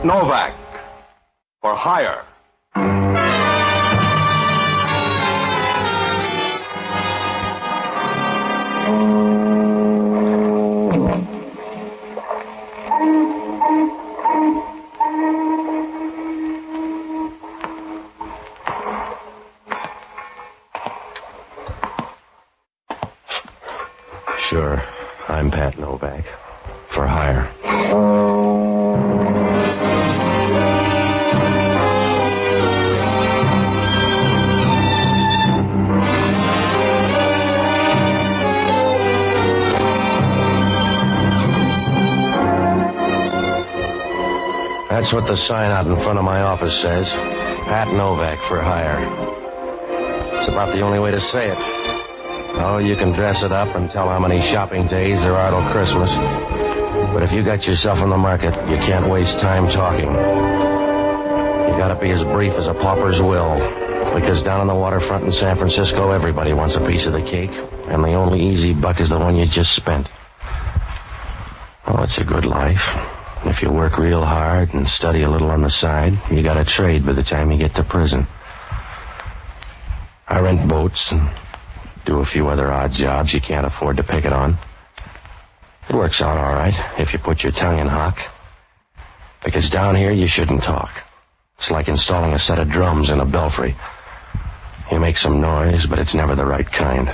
Pat Novak for hire. Sure, I'm Pat Novak for hire. That's what the sign out in front of my office says. Pat Novak for hire. It's about the only way to say it. Oh, you can dress it up and tell how many shopping days there are till Christmas. But if you got yourself in the market, you can't waste time talking. You gotta be as brief as a pauper's will. Because down on the waterfront in San Francisco, everybody wants a piece of the cake. And the only easy buck is the one you just spent. Oh, it's a good life. If you work real hard and study a little on the side, you got a trade by the time you get to prison. I rent boats and do a few other odd jobs you can't afford to pick it on. It works out all right if you put your tongue in hock. Because down here you shouldn't talk. It's like installing a set of drums in a belfry. You make some noise, but it's never the right kind.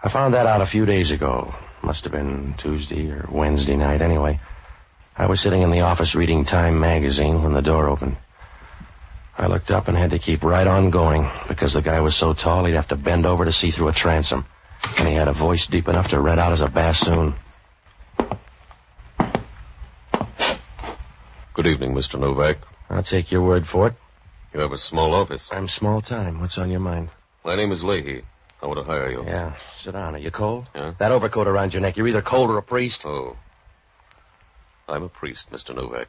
I found that out a few days ago. Must have been Tuesday or Wednesday night anyway. I was sitting in the office reading Time magazine when the door opened. I looked up and had to keep right on going because the guy was so tall he'd have to bend over to see through a transom. And he had a voice deep enough to red out as a bassoon. Good evening, Mr. Novak. I'll take your word for it. You have a small office. I'm small time. What's on your mind? My name is Leahy. I want to hire you. Yeah, sit down. Are you cold? Yeah? That overcoat around your neck, you're either cold or a priest. Oh. I'm a priest, Mr. Novak.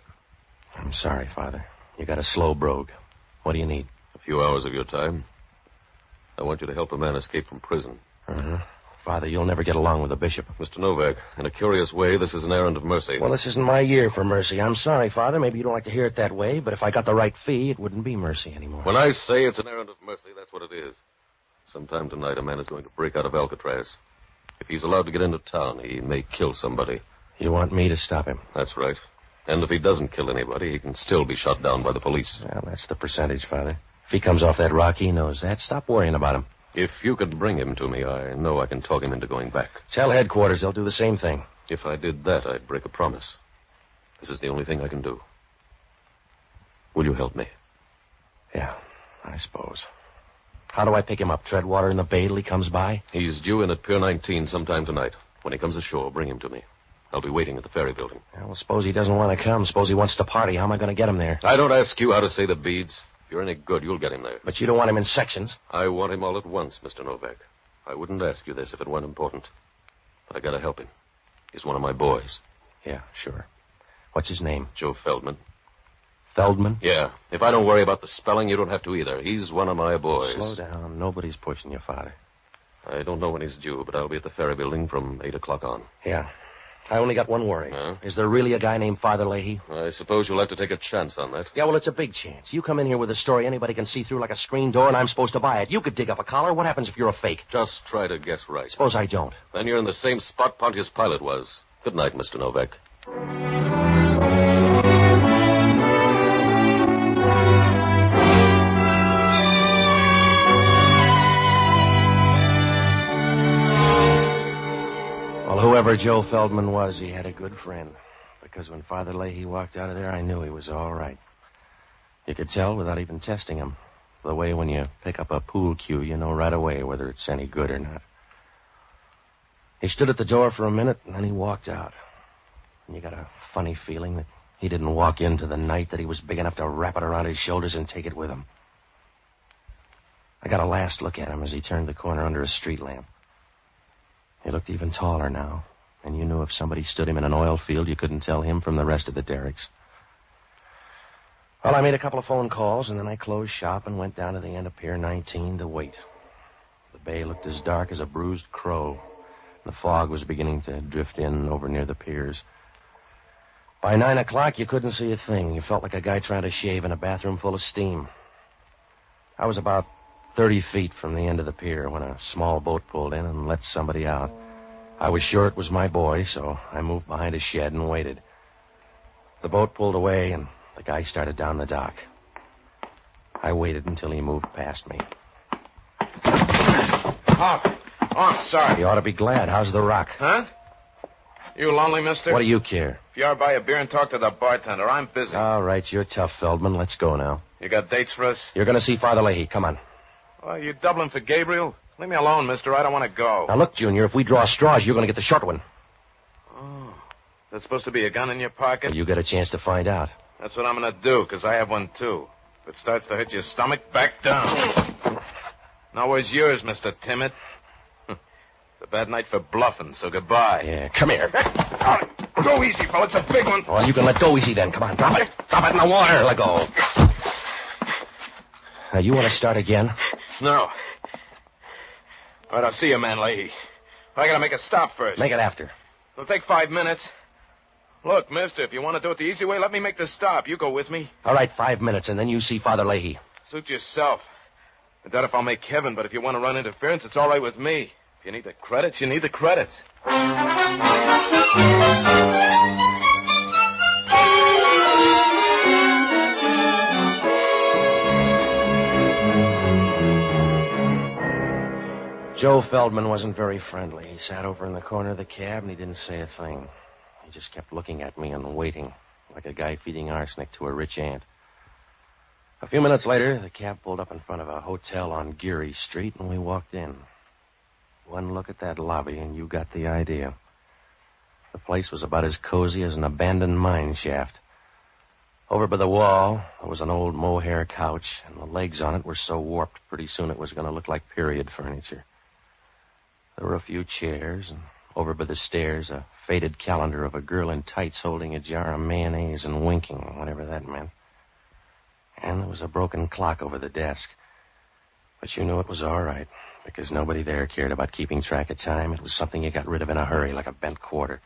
I'm sorry, Father. You got a slow brogue. What do you need? A few hours of your time. I want you to help a man escape from prison. Uh-huh. Father, you'll never get along with the bishop. Mr. Novak, in a curious way, this is an errand of mercy. Well, this isn't my year for mercy. I'm sorry, Father. Maybe you don't like to hear it that way, but if I got the right fee, it wouldn't be mercy anymore. When I say it's an errand of mercy, that's what it is. Sometime tonight, a man is going to break out of Alcatraz. If he's allowed to get into town, he may kill somebody. You want me to stop him? That's right. And if he doesn't kill anybody, he can still be shot down by the police. Well, that's the percentage, Father. If he comes off that rock, he knows that. Stop worrying about him. If you could bring him to me, I know I can talk him into going back. Tell headquarters they'll do the same thing. If I did that, I'd break a promise. This is the only thing I can do. Will you help me? Yeah, I suppose. How do I pick him up? Tread water in the bay till he comes by? He's due in at Pier 19 sometime tonight. When he comes ashore, bring him to me. I'll be waiting at the ferry building. Well, suppose he doesn't want to come. Suppose he wants to party. How am I going to get him there? I don't ask you how to say the beads. If you're any good, you'll get him there. But you don't want him in sections. I want him all at once, Mr. Novak. I wouldn't ask you this if it weren't important. But I gotta help him. He's one of my boys. Yeah, sure. What's his name? Joe Feldman. Feldman? Yeah. If I don't worry about the spelling, you don't have to either. He's one of my boys. Slow down. Nobody's pushing you, Father. I don't know when he's due, but I'll be at the ferry building from 8 o'clock on. Yeah. I only got one worry. Huh? Is there really a guy named Father Leahy? I suppose you'll have to take a chance on that. Yeah, well, it's a big chance. You come in here with a story anybody can see through like a screen door, and I'm supposed to buy it. You could dig up a collar. What happens if you're a fake? Just try to guess right. Suppose I don't. Then you're in the same spot Pontius Pilate was. Good night, Mr. Novak. Well, whoever Joe Feldman was, he had a good friend. Because when Father Leahy walked out of there, I knew he was all right. You could tell without even testing him. The way when you pick up a pool cue, you know right away whether it's any good or not. He stood at the door for a minute, and then he walked out. And you got a funny feeling that he didn't walk into the night, that he was big enough to wrap it around his shoulders and take it with him. I got a last look at him as he turned the corner under a street lamp. He looked even taller now, and you knew if somebody stood him in an oil field, you couldn't tell him from the rest of the derricks. Well, I made a couple of phone calls, and then I closed shop and went down to the end of Pier 19 to wait. The bay looked as dark as a bruised crow. The fog was beginning to drift in over near the piers. By 9 o'clock, you couldn't see a thing. You felt like a guy trying to shave in a bathroom full of steam. I was about 30 feet from the end of the pier when a small boat pulled in and let somebody out. I was sure it was my boy, so I moved behind a shed and waited. The boat pulled away, and the guy started down the dock. I waited until he moved past me. Oh, I'm sorry. You ought to be glad. How's the rock? Huh? You lonely, mister? What do you care? If you are, buy a beer and talk to the bartender. I'm busy. All right, you're tough, Feldman. Let's go now. You got dates for us? You're going to see Father Leahy. Come on. Well, you doubling for Gabriel? Leave me alone, mister. I don't want to go. Now, look, Junior, if we draw straws, you're going to get the short one. Oh. That's supposed to be a gun in your pocket? Well, you get a chance to find out. That's what I'm going to do, because I have one, too. If it starts to hit your stomach, back down. Now, where's yours, Mr. Timid? It's a bad night for bluffing, so goodbye. Yeah, come here. Go easy, fella. It's a big one. Well, you can let go easy then. Come on, drop it. Drop it in the water. Let go. Now, you want to start again? No. All right, I'll see you, man, Leahy. I gotta make a stop first. Make it after. It'll take 5 minutes. Look, mister, if you want to do it the easy way, let me make the stop. You go with me. All right, 5 minutes, and then you see Father Leahy. Suit yourself. I doubt if I'll make heaven, but if you want to run interference, it's all right with me. If you need the credits, you need the credits. Joe Feldman wasn't very friendly. He sat over in the corner of the cab, and he didn't say a thing. He just kept looking at me and waiting, like a guy feeding arsenic to a rich ant. A few minutes later, the cab pulled up in front of a hotel on Geary Street, and we walked in. One look at that lobby, and you got the idea. The place was about as cozy as an abandoned mine shaft. Over by the wall, there was an old mohair couch, and the legs on it were so warped pretty soon it was going to look like period furniture. There were a few chairs, and over by the stairs, a faded calendar of a girl in tights holding a jar of mayonnaise and winking, whatever that meant. And there was a broken clock over the desk. But you knew it was all right, because nobody there cared about keeping track of time. It was something you got rid of in a hurry, like a bent quarter.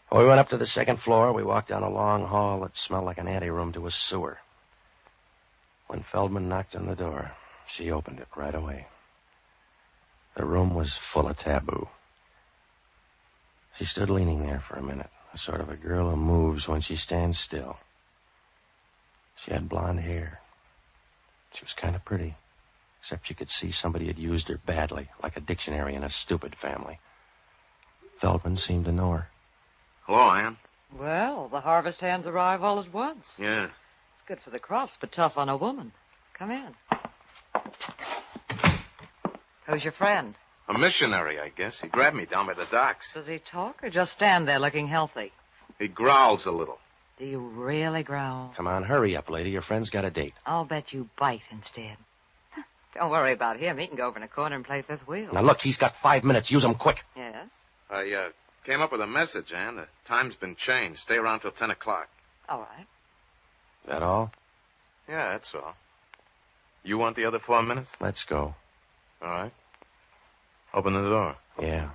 When we went up to the second floor, we walked down a long hall that smelled like an anteroom to a sewer. When Feldman knocked on the door, she opened it right away. The room was full of taboo. She stood leaning there for a minute, a sort of a girl who moves when she stands still. She had blonde hair. She was kind of pretty, except you could see somebody had used her badly, like a dictionary in a stupid family. Feldman seemed to know her. Hello, Ann. Well, the harvest hands arrive all at once. Yeah. It's good for the crops, but tough on a woman. Come in. Who's your friend? A missionary, I guess. He grabbed me down by the docks. Does he talk or just stand there looking healthy? He growls a little. Do you really growl? Come on, hurry up, lady. Your friend's got a date. I'll bet you bite instead. Don't worry about him. He can go over in a corner and play fifth wheel. Now, look, he's got 5 minutes. Use him quick. Yes? I came up with a message, Ann. The time's been changed. Stay around till 10 o'clock. All right. That all? Yeah, that's all. You want the other 4 minutes? Let's go. All right. Open the door. Yeah.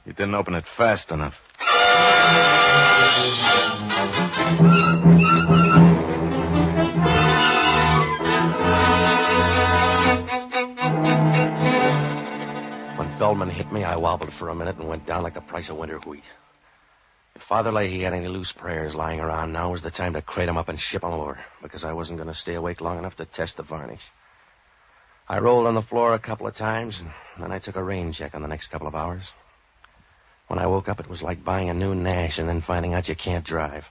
You didn't open it fast enough. When Feldman hit me, I wobbled for a minute and went down like the price of winter wheat. If Father Leahy had any loose prayers lying around, now was the time to crate them up and ship them over, because I wasn't going to stay awake long enough to test the varnish. I rolled on the floor a couple of times, and then I took a rain check on the next couple of hours. When I woke up, it was like buying a new Nash and then finding out you can't drive.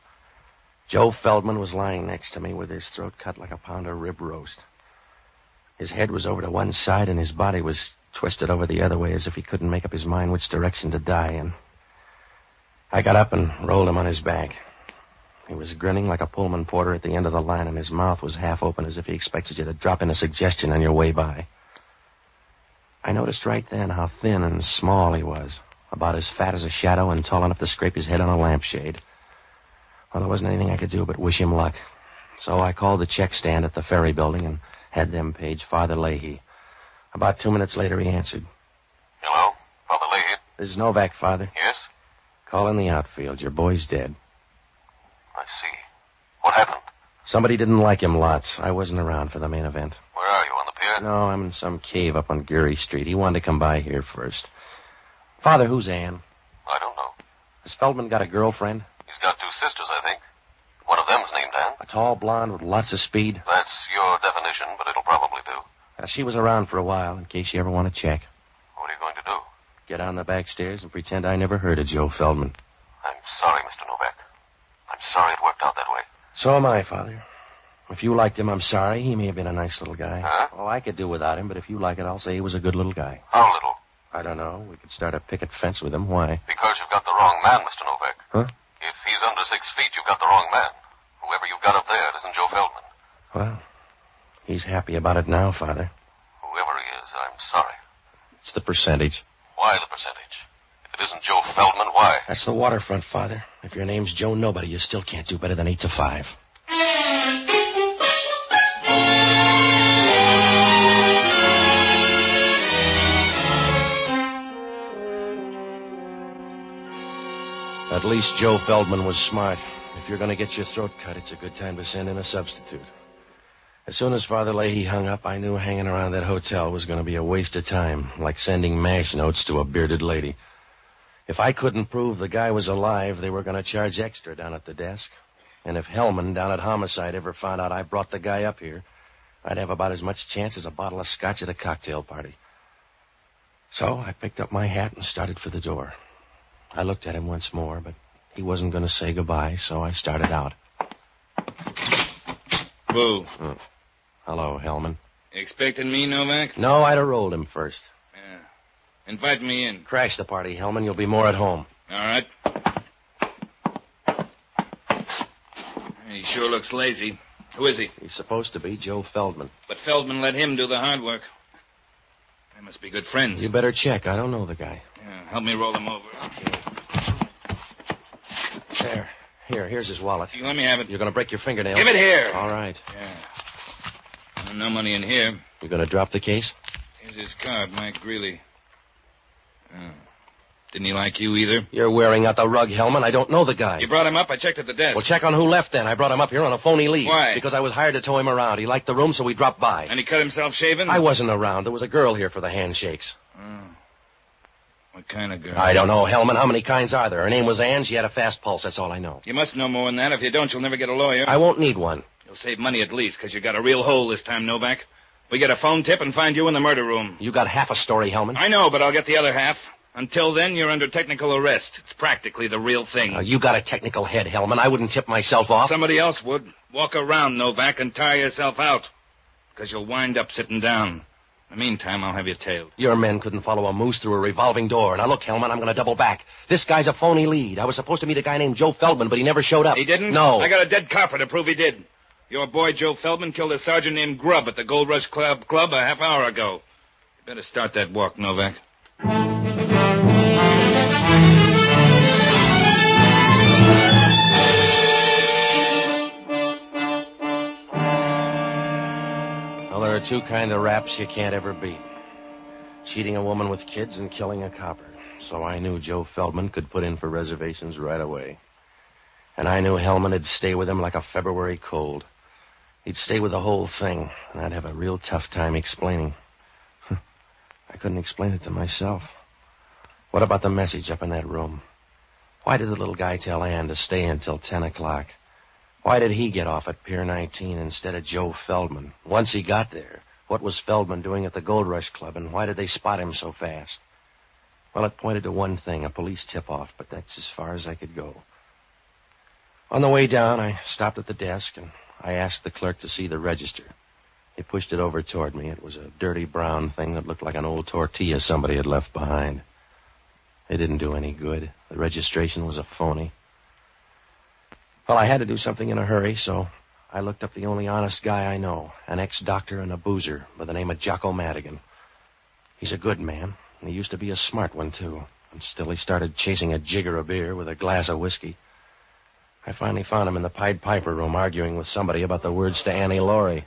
Joe Feldman was lying next to me with his throat cut like a pound of rib roast. His head was over to one side, and his body was twisted over the other way as if he couldn't make up his mind which direction to die in. I got up and rolled him on his back. He was grinning like a Pullman porter at the end of the line, and his mouth was half open as if he expected you to drop in a suggestion on your way by. I noticed right then how thin and small he was, about as fat as a shadow and tall enough to scrape his head on a lampshade. Well, there wasn't anything I could do but wish him luck. So I called the check stand at the ferry building and had them page Father Leahy. About 2 minutes later, he answered. Hello? Father Leahy? This is Novak, Father. Yes? Call in the outfield. Your boy's dead. I see. What happened? Somebody didn't like him lots. I wasn't around for the main event. Where are you, on the pier? No, I'm in some cave up on Geary Street. He wanted to come by here first. Father, who's Ann? I don't know. Has Feldman got a girlfriend? He's got 2 sisters, I think. One of them's named Ann. A tall blonde with lots of speed? That's your definition, but it'll probably do. She was around for a while, in case you ever want to check. What are you going to do? Get on the back stairs and pretend I never heard of Joe Feldman. I'm sorry, Mr. Novak. I'm sorry it worked out that way. So am I, Father. If you liked him, I'm sorry. He may have been a nice little guy. Huh? Well, I could do without him, but if you like it, I'll say he was a good little guy. How little? I don't know. We could start a picket fence with him. Why? Because you've got the wrong man, Mr. Novak. Huh? If he's under 6 feet, you've got the wrong man. Whoever you've got up there isn't Joe Feldman. Well, he's happy about it now, Father. Whoever he is, I'm sorry. It's the percentage. Why the percentage? If it isn't Joe Feldman, why? That's the waterfront, Father. If your name's Joe Nobody, you still can't do better than 8 to 5. At least Joe Feldman was smart. If you're going to get your throat cut, it's a good time to send in a substitute. As soon as Father Leahy hung up, I knew hanging around that hotel was going to be a waste of time, like sending MASH notes to a bearded lady. If I couldn't prove the guy was alive, they were going to charge extra down at the desk. And if Hellman down at Homicide ever found out I brought the guy up here, I'd have about as much chance as a bottle of scotch at a cocktail party. So I picked up my hat and started for the door. I looked at him once more, but he wasn't going to say goodbye, so I started out. Boo. Oh. Hello, Hellman. You expecting me, Novak? No, I'd have rolled him first. Yeah. Invite me in. Crash the party, Hellman. You'll be more at home. All right. He sure looks lazy. Who is he? He's supposed to be Joe Feldman. But Feldman let him do the hard work. They must be good friends. You better check. I don't know the guy. Yeah, help me roll him over. Okay. There. Here's his wallet. You let me have it. You're going to break your fingernails. Give it here. All right. Yeah. No money in here. You going to drop the case? Here's his card, Mike Greeley. Oh. Didn't he like you either? You're wearing out the rug, Hellman. I don't know the guy. You brought him up? I checked at the desk. Well, check on who left then. I brought him up here on a phony lead. Why? Because I was hired to tow him around. He liked the room, so he dropped by. And he cut himself shaving? I wasn't around. There was a girl here for the handshakes. Oh. What kind of girl? I don't know, Hellman. How many kinds are there? Her name was Ann. She had a fast pulse. That's all I know. You must know more than that. If you don't, you'll never get a lawyer. I won't need one. You'll save money at least, because you got a real hole this time, Novak. We get a phone tip and find you in the murder room. You got half a story, Hellman. I know, but I'll get the other half. Until then, you're under technical arrest. It's practically the real thing. You got a technical head, Hellman. I wouldn't tip myself off. Somebody else would. Walk around, Novak, and tire yourself out. Because you'll wind up sitting down. In the meantime, I'll have you tailed. Your men couldn't follow a moose through a revolving door. Now, look, Hellman, I'm going to double back. This guy's a phony lead. I was supposed to meet a guy named Joe Feldman, but he never showed up. He didn't? No. I got a dead copper to prove he did. Your boy, Joe Feldman, killed a sergeant named Grubb at the Gold Rush Club a half hour ago. You better start that walk, Novak. Well, there are 2 kinds of raps you can't ever beat. Cheating a woman with kids and killing a copper. So I knew Joe Feldman could put in for reservations right away. And I knew Hellman would stay with him like a February cold. He'd stay with the whole thing, and I'd have a real tough time explaining. I couldn't explain it to myself. What about the message up in that room? Why did the little guy tell Ann to stay until 10 o'clock? Why did he get off at Pier 19 instead of Joe Feldman? Once he got there, what was Feldman doing at the Gold Rush Club, and why did they spot him so fast? Well, it pointed to one thing, a police tip-off, but that's as far as I could go. On the way down, I stopped at the desk, and I asked the clerk to see the register. He pushed it over toward me. It was a dirty brown thing that looked like an old tortilla somebody had left behind. It didn't do any good. The registration was a phony. Well, I had to do something in a hurry, so I looked up the only honest guy I know, an ex-doctor and a boozer by the name of Jocko Madigan. He's a good man, and he used to be a smart one, too. And still he started chasing a jigger of beer with a glass of whiskey. I finally found him in the Pied Piper room arguing with somebody about the words to Annie Laurie.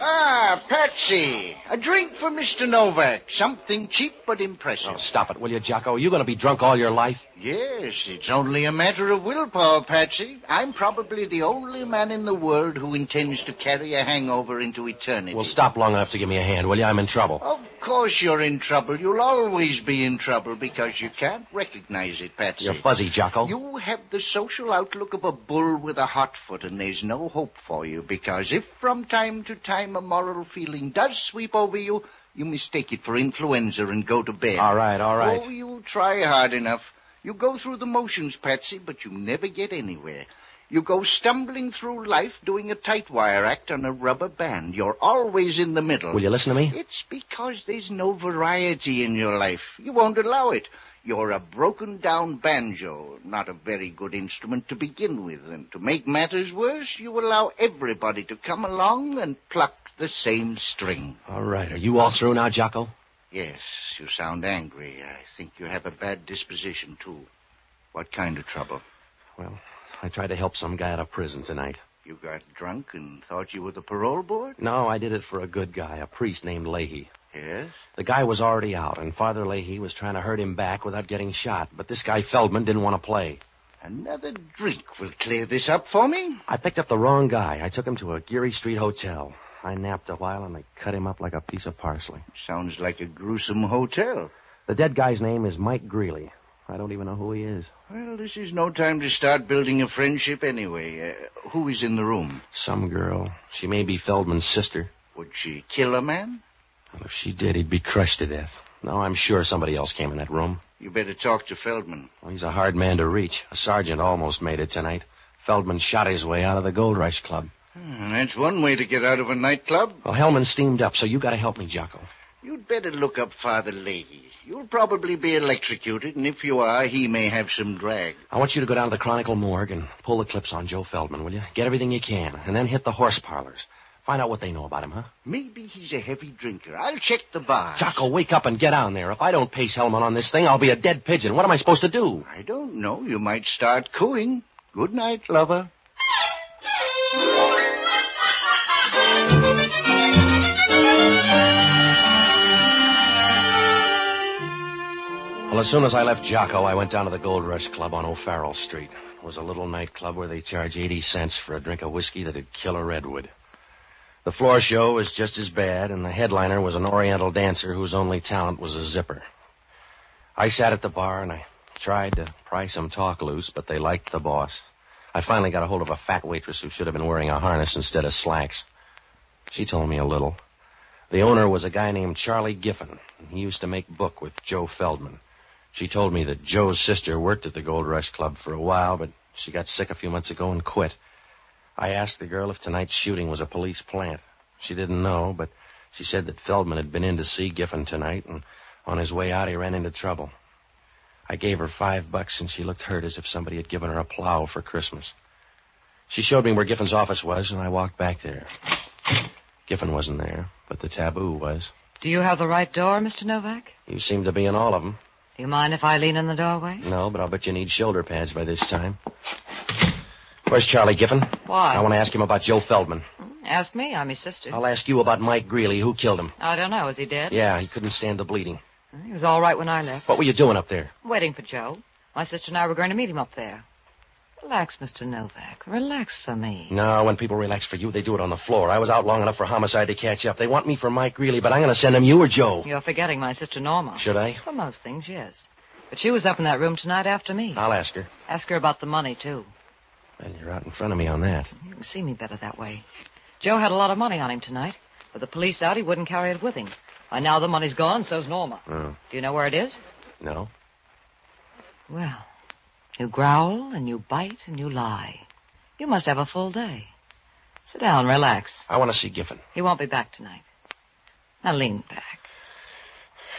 Ah, Patsy. A drink for Mr. Novak. Something cheap but impressive. Oh, stop it, will you, Jocko? Are you going to be drunk all your life? Yes, it's only a matter of willpower, Patsy. I'm probably the only man in the world who intends to carry a hangover into eternity. Well, stop long enough to give me a hand, will you? I'm in trouble. Of course you're in trouble. You'll always be in trouble because you can't recognize it, Patsy. You're fuzzy, Jocko. You have the social outlook of a bull with a hot foot, and there's no hope for you, because if from time to time a moral feeling does sweep over you, you mistake it for influenza and go to bed. All right. Oh, you try hard enough. You go through the motions, Patsy, but you never get anywhere. You go stumbling through life doing a tight wire act on a rubber band. You're always in the middle. Will you listen to me? It's because there's no variety in your life. You won't allow it. You're a broken-down banjo, not a very good instrument to begin with. And to make matters worse, you allow everybody to come along and pluck the same string. All right. Are you all through now, Jocko? Yes, you sound angry. I think you have a bad disposition, too. What kind of trouble? Well, I tried to help some guy out of prison tonight. You got drunk and thought you were the parole board? No, I did it for a good guy, a priest named Leahy. Yes? The guy was already out, and Father Leahy was trying to hurt him back without getting shot. But this guy Feldman didn't want to play. Another drink will clear this up for me. I picked up the wrong guy. I took him to a Geary Street hotel. I napped a while, and they cut him up like a piece of parsley. Sounds like a gruesome hotel. The dead guy's name is Mike Greeley. I don't even know who he is. Well, this is no time to start building a friendship anyway. Who is in the room? Some girl. She may be Feldman's sister. Would she kill a man? Well, if she did, he'd be crushed to death. No, I'm sure somebody else came in that room. You better talk to Feldman. Well, he's a hard man to reach. A sergeant almost made it tonight. Feldman shot his way out of the Gold Rush Club. That's one way to get out of a nightclub. Well, Hellman steamed up, so you got to help me, Jocko. You'd better look up Father Leahy. You'll probably be electrocuted, and if you are, he may have some drag. I want you to go down to the Chronicle morgue and pull the clips on Joe Feldman, will you? Get everything you can, and then hit the horse parlors. Find out what they know about him, huh? Maybe he's a heavy drinker. I'll check the bar. Jocko, wake up and get down there. If I don't pace Hellman on this thing, I'll be a dead pigeon. What am I supposed to do? I don't know. You might start cooing. Good night, lover. Well, as soon as I left Jocko, I went down to the Gold Rush Club on O'Farrell Street. It was a little nightclub where they charge 80 cents for a drink of whiskey that'd kill a redwood. The floor show was just as bad, and the headliner was an Oriental dancer whose only talent was a zipper. I sat at the bar, and I tried to pry some talk loose, but they liked the boss. I finally got a hold of a fat waitress who should have been wearing a harness instead of slacks. She told me a little. The owner was a guy named Charlie Giffen, and he used to make book with Joe Feldman. She told me that Joe's sister worked at the Gold Rush Club for a while, but she got sick a few months ago and quit. I asked the girl if tonight's shooting was a police plant. She didn't know, but she said that Feldman had been in to see Giffen tonight, and on his way out he ran into trouble. I gave her $5, and she looked hurt as if somebody had given her a plow for Christmas. She showed me where Giffen's office was, and I walked back there. Giffen wasn't there, but the taboo was. Do you have the right door, Mr. Novak? You seem to be in all of them. Do you mind if I lean in the doorway? No, but I'll bet you need shoulder pads by this time. Where's Charlie Giffen? Why? I want to ask him about Joe Feldman. Ask me. I'm his sister. I'll ask you about Mike Greeley. Who killed him? I don't know. Is he dead? Yeah, he couldn't stand the bleeding. He was all right when I left. What were you doing up there? Waiting for Joe. My sister and I were going to meet him up there. Relax, Mr. Novak. Relax for me. No, when people relax for you, they do it on the floor. I was out long enough for homicide to catch up. They want me for Mike Greeley, but I'm going to send him you or Joe. You're forgetting my sister Norma. Should I? For most things, yes. But she was up in that room tonight after me. I'll ask her. Ask her about the money, too. Well, you're out in front of me on that. You can see me better that way. Joe had a lot of money on him tonight. With the police out, he wouldn't carry it with him. By now the money's gone, so's Norma. Oh. Do you know where it is? No. Well, you growl and you bite and you lie. You must have a full day. Sit down, relax. I want to see Giffen. He won't be back tonight. Now lean back.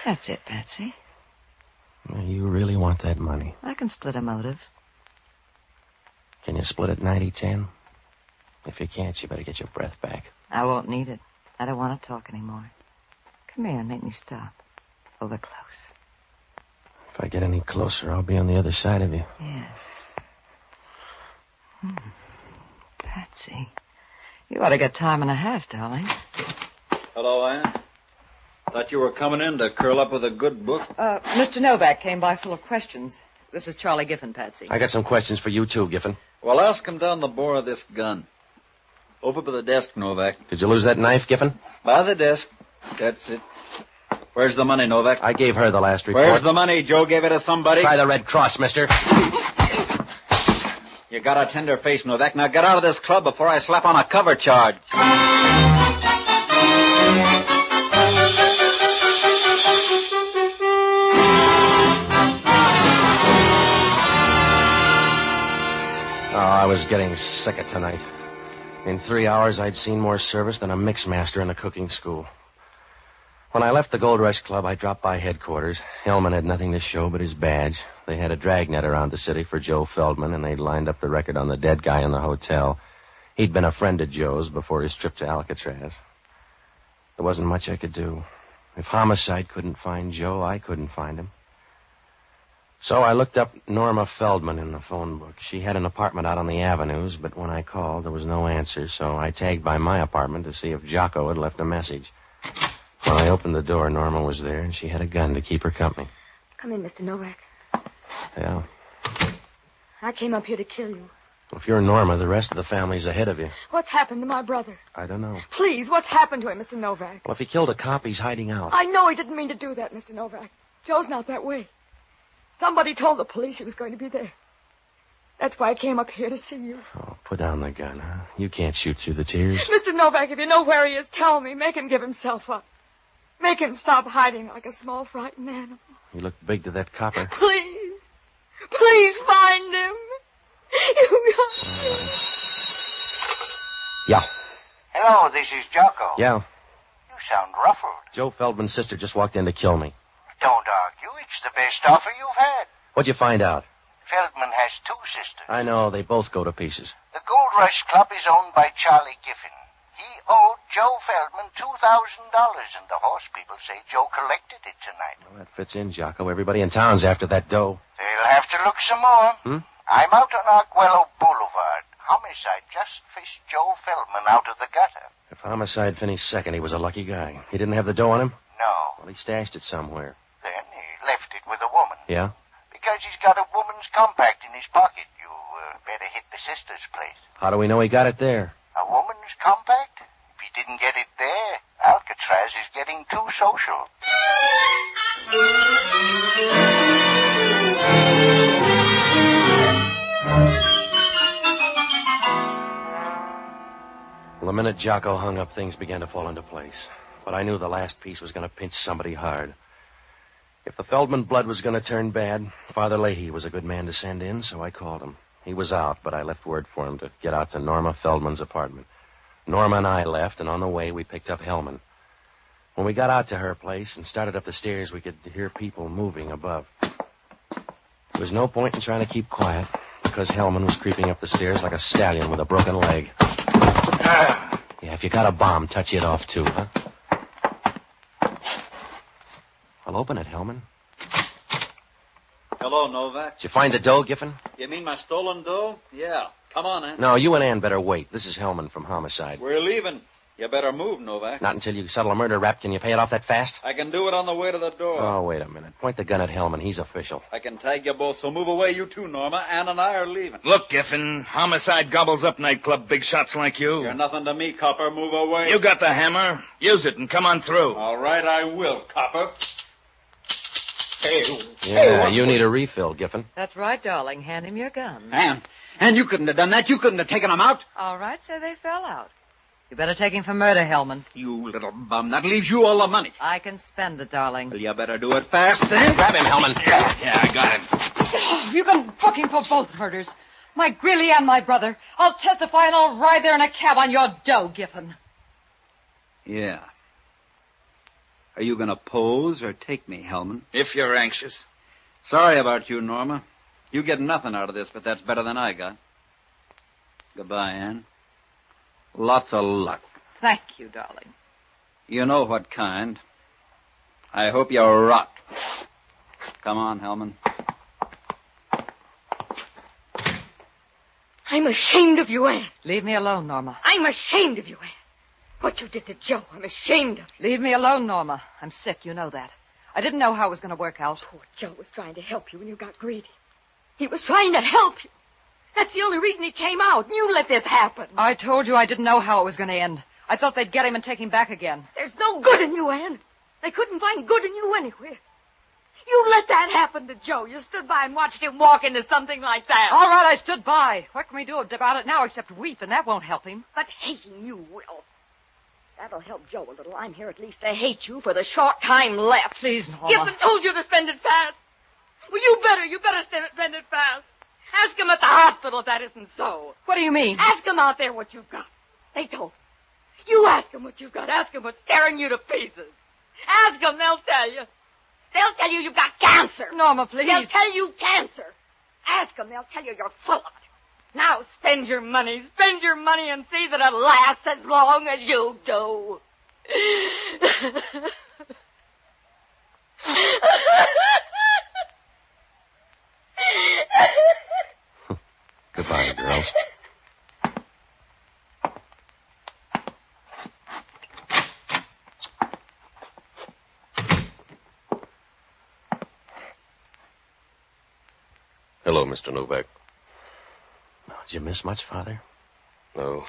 That's it, Patsy. Well, you really want that money. I can split a motive. Can you split it 90-10? If you can't, you better get your breath back. I won't need it. I don't want to talk anymore. Come here and make me stop. Over close. If I get any closer, I'll be on the other side of you. Yes. Patsy, you ought to get time and a half, darling. Hello, Ann. Thought you were coming in to curl up with a good book. Mr. Novak came by full of questions. This is Charlie Giffen, Patsy. I got some questions for you, too, Giffen. Well, ask him down the bore of this gun. Over by the desk, Novak. Did you lose that knife, Giffen? By the desk. That's it. Where's the money, Novak? I gave her the last report. Where's the money? Joe gave it to somebody? Try the Red Cross, mister. You got a tender face, Novak. Now get out of this club before I slap on a cover charge. Oh, I was getting sick of tonight. In 3 hours, I'd seen more service than a mixmaster in a cooking school. When I left the Gold Rush Club, I dropped by headquarters. Hellman had nothing to show but his badge. They had a dragnet around the city for Joe Feldman, and they'd lined up the record on the dead guy in the hotel. He'd been a friend of Joe's before his trip to Alcatraz. There wasn't much I could do. If Homicide couldn't find Joe, I couldn't find him. So I looked up Norma Feldman in the phone book. She had an apartment out on the avenues, but when I called, there was no answer, so I tagged by my apartment to see if Jocko had left a message. When I opened the door, Norma was there, and she had a gun to keep her company. Come in, Mr. Novak. Yeah. I came up here to kill you. If you're Norma, the rest of the family's ahead of you. What's happened to my brother? I don't know. Please, what's happened to him, Mr. Novak? Well, if he killed a cop, he's hiding out. I know he didn't mean to do that, Mr. Novak. Joe's not that way. Somebody told the police he was going to be there. That's why I came up here to see you. Oh, put down the gun, huh? You can't shoot through the tears. Mr. Novak, if you know where he is, tell me. Make him give himself up. Make him stop hiding like a small, frightened animal. He looked big to that copper. Please. Please find him. You got Yeah. Hello, this is Jocko. Yeah. You sound ruffled. Joe Feldman's sister just walked in to kill me. Don't argue. It's the best offer you've had. What'd you find out? Feldman has two sisters. I know. They both go to pieces. The Gold Rush Club is owned by Charlie Giffen. He owed Joe Feldman $2,000, and the horse people say Joe collected it tonight. Well, that fits in, Jocko. Everybody in town's after that dough. They'll have to look some more. I'm out on Arguello Boulevard. Homicide just fished Joe Feldman out of the gutter. If Homicide finished second, he was a lucky guy. He didn't have the dough on him? No. Well, he stashed it somewhere. Then he left it with a woman. Yeah? Because he's got a woman's compact in his pocket. You better hit the sister's place. How do we know he got it there? A woman's compact? If he didn't get it there, Alcatraz is getting too social. Well, the minute Jocko hung up, things began to fall into place. But I knew the last piece was going to pinch somebody hard. If the Feldman blood was going to turn bad, Father Leahy was a good man to send in, so I called him. He was out, but I left word for him to get out to Norma Feldman's apartment. Norma and I left, and on the way, we picked up Hellman. When we got out to her place and started up the stairs, we could hear people moving above. There was no point in trying to keep quiet, because Hellman was creeping up the stairs like a stallion with a broken leg. Yeah, if you got a bomb, touch it off, too, huh? I'll open it, Hellman. Hello, Novak. Did you find the dough, Giffen? You mean my stolen dough? Yeah. Come on, Ann. No, you and Ann better wait. This is Hellman from Homicide. We're leaving. You better move, Novak. Not until you settle a murder rap. Can you pay it off that fast? I can do it on the way to the door. Oh, wait a minute. Point the gun at Hellman. He's official. I can tag you both, so move away, you too, Norma. Ann and I are leaving. Look, Giffen, Homicide gobbles up nightclub big shots like you. You're nothing to me, Copper. Move away. You got the hammer. Use it and come on through. All right, I will, Copper. Hey. Yeah, you need a refill, Giffen. That's right, darling. Hand him your gun. Ann, you couldn't have done that. You couldn't have taken him out. All right, say they fell out. You better take him for murder, Hellman. You little bum. That leaves you all the money. I can spend it, darling. Well, you better do it fast, then. Grab him, Hellman. Yeah, I got him. Oh, you can book him for both murders. My Greeley and my brother. I'll testify and I'll ride there in a cab on your dough, Giffen. Yeah. Are you going to pose or take me, Hellman? If you're anxious. Sorry about you, Norma. You get nothing out of this, but that's better than I got. Goodbye, Ann. Lots of luck. Thank you, darling. You know what kind. I hope you rot. Come on, Hellman. I'm ashamed of you, Ann. Leave me alone, Norma. I'm ashamed of you, Ann. What you did to Joe, I'm ashamed of you. Leave me alone, Norma. I'm sick, you know that. I didn't know how it was going to work out. Poor Joe was trying to help you when you got greedy. He was trying to help you. That's the only reason he came out. You let this happen. I told you I didn't know how it was going to end. I thought they'd get him and take him back again. There's no good in you, Ann. They couldn't find good in you anywhere. You let that happen to Joe. You stood by and watched him walk into something like that. All right, I stood by. What can we do about it now except weep, and that won't help him. But hating you will. That'll help Joe a little. I'm here at least to hate you for the short time left. Please, Norma. Giffen told you to spend it fast. Well, you better spend it fast. Ask him at the hospital if that isn't so. What do you mean? Ask him out there what you've got. They told him. You ask him what you've got. Ask him what's tearing you to pieces. Ask them, they'll tell you. They'll tell you you've got cancer. Norma, please. They'll tell you cancer. Ask them, they'll tell you you're full of it. Now spend your money and see that it lasts as long as you do. Goodbye, girls. Hello, Mr. Novak. Did you miss much, Father? No.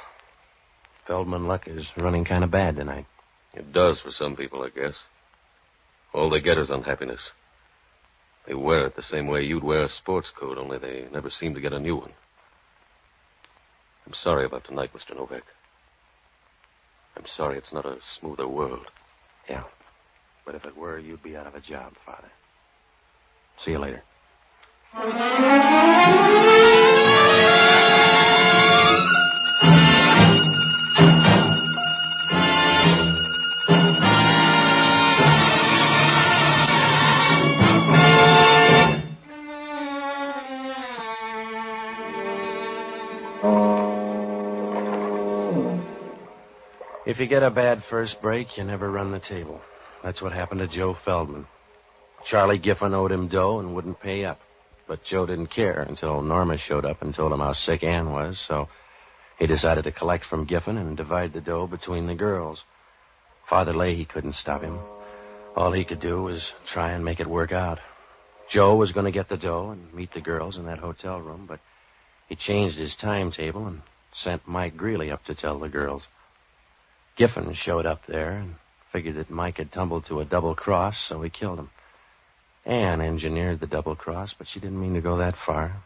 Feldman luck is running kind of bad tonight. It does for some people, I guess. All they get is unhappiness. They wear it the same way you'd wear a sports coat, only they never seem to get a new one. I'm sorry about tonight, Mr. Novak. I'm sorry it's not a smoother world. Yeah. But if it were, you'd be out of a job, Father. See you later. If you get a bad first break, you never run the table. That's what happened to Joe Feldman. Charlie Giffen owed him dough and wouldn't pay up. But Joe didn't care until Norma showed up and told him how sick Ann was, so he decided to collect from Giffen and divide the dough between the girls. Father Leahy couldn't stop him. All he could do was try and make it work out. Joe was going to get the dough and meet the girls in that hotel room, but he changed his timetable and sent Mike Greeley up to tell the girls. Giffen showed up there and figured that Mike had tumbled to a double cross, so he killed him. Ann engineered the double cross, but she didn't mean to go that far.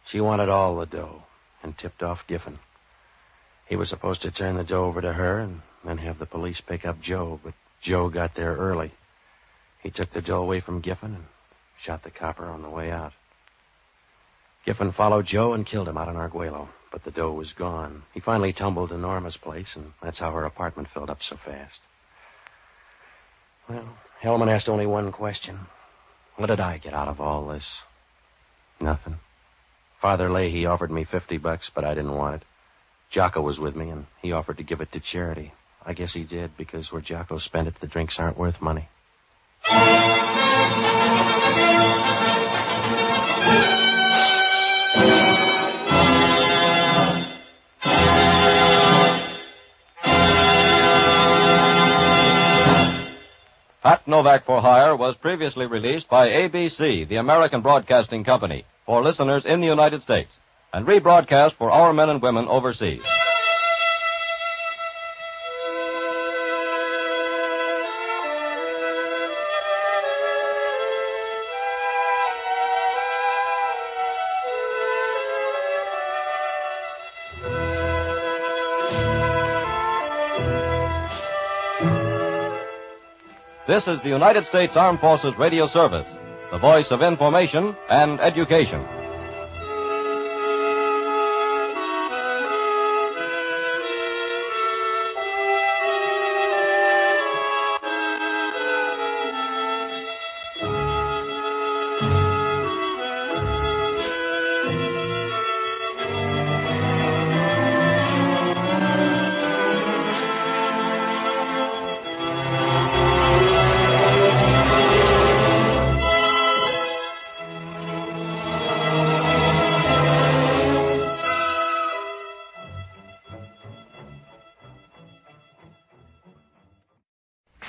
She wanted all the dough and tipped off Giffen. He was supposed to turn the dough over to her and then have the police pick up Joe, but Joe got there early. He took the dough away from Giffen and shot the copper on the way out. Giffen followed Joe and killed him out in Arguello, but the dough was gone. He finally tumbled to Norma's place, and that's how her apartment filled up so fast. Well, Hellman asked only one question. What did I get out of all this? Nothing. Father Leahy offered me $50, but I didn't want it. Jocko was with me, and he offered to give it to charity. I guess he did, because where Jocko spent it, the drinks aren't worth money. Pat Novak for Hire was previously released by ABC, the American Broadcasting Company, for listeners in the United States, and rebroadcast for our men and women overseas. This is the United States Armed Forces Radio Service, the voice of information and education.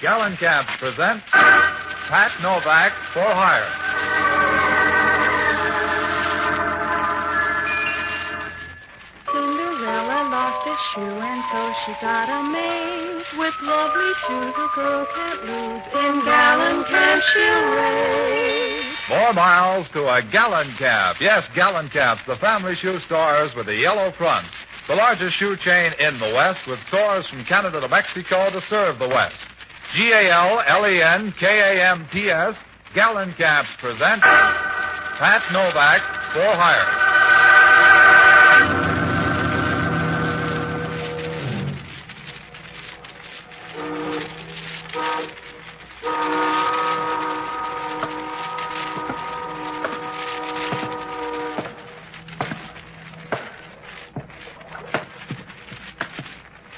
Gallon Cabs present Pat Novak for Hire. Cinderella lost a shoe, and so she got a maid with lovely shoes a girl can't lose. In Gallon Cabs she'll race. More miles to a Gallon Cab. Yes, Gallon Cabs, the family shoe stores with the yellow fronts. The largest shoe chain in the West with stores from Canada to Mexico to serve the West. GALLENKAMTS, Gallon Cabs present Pat Novak for Hire.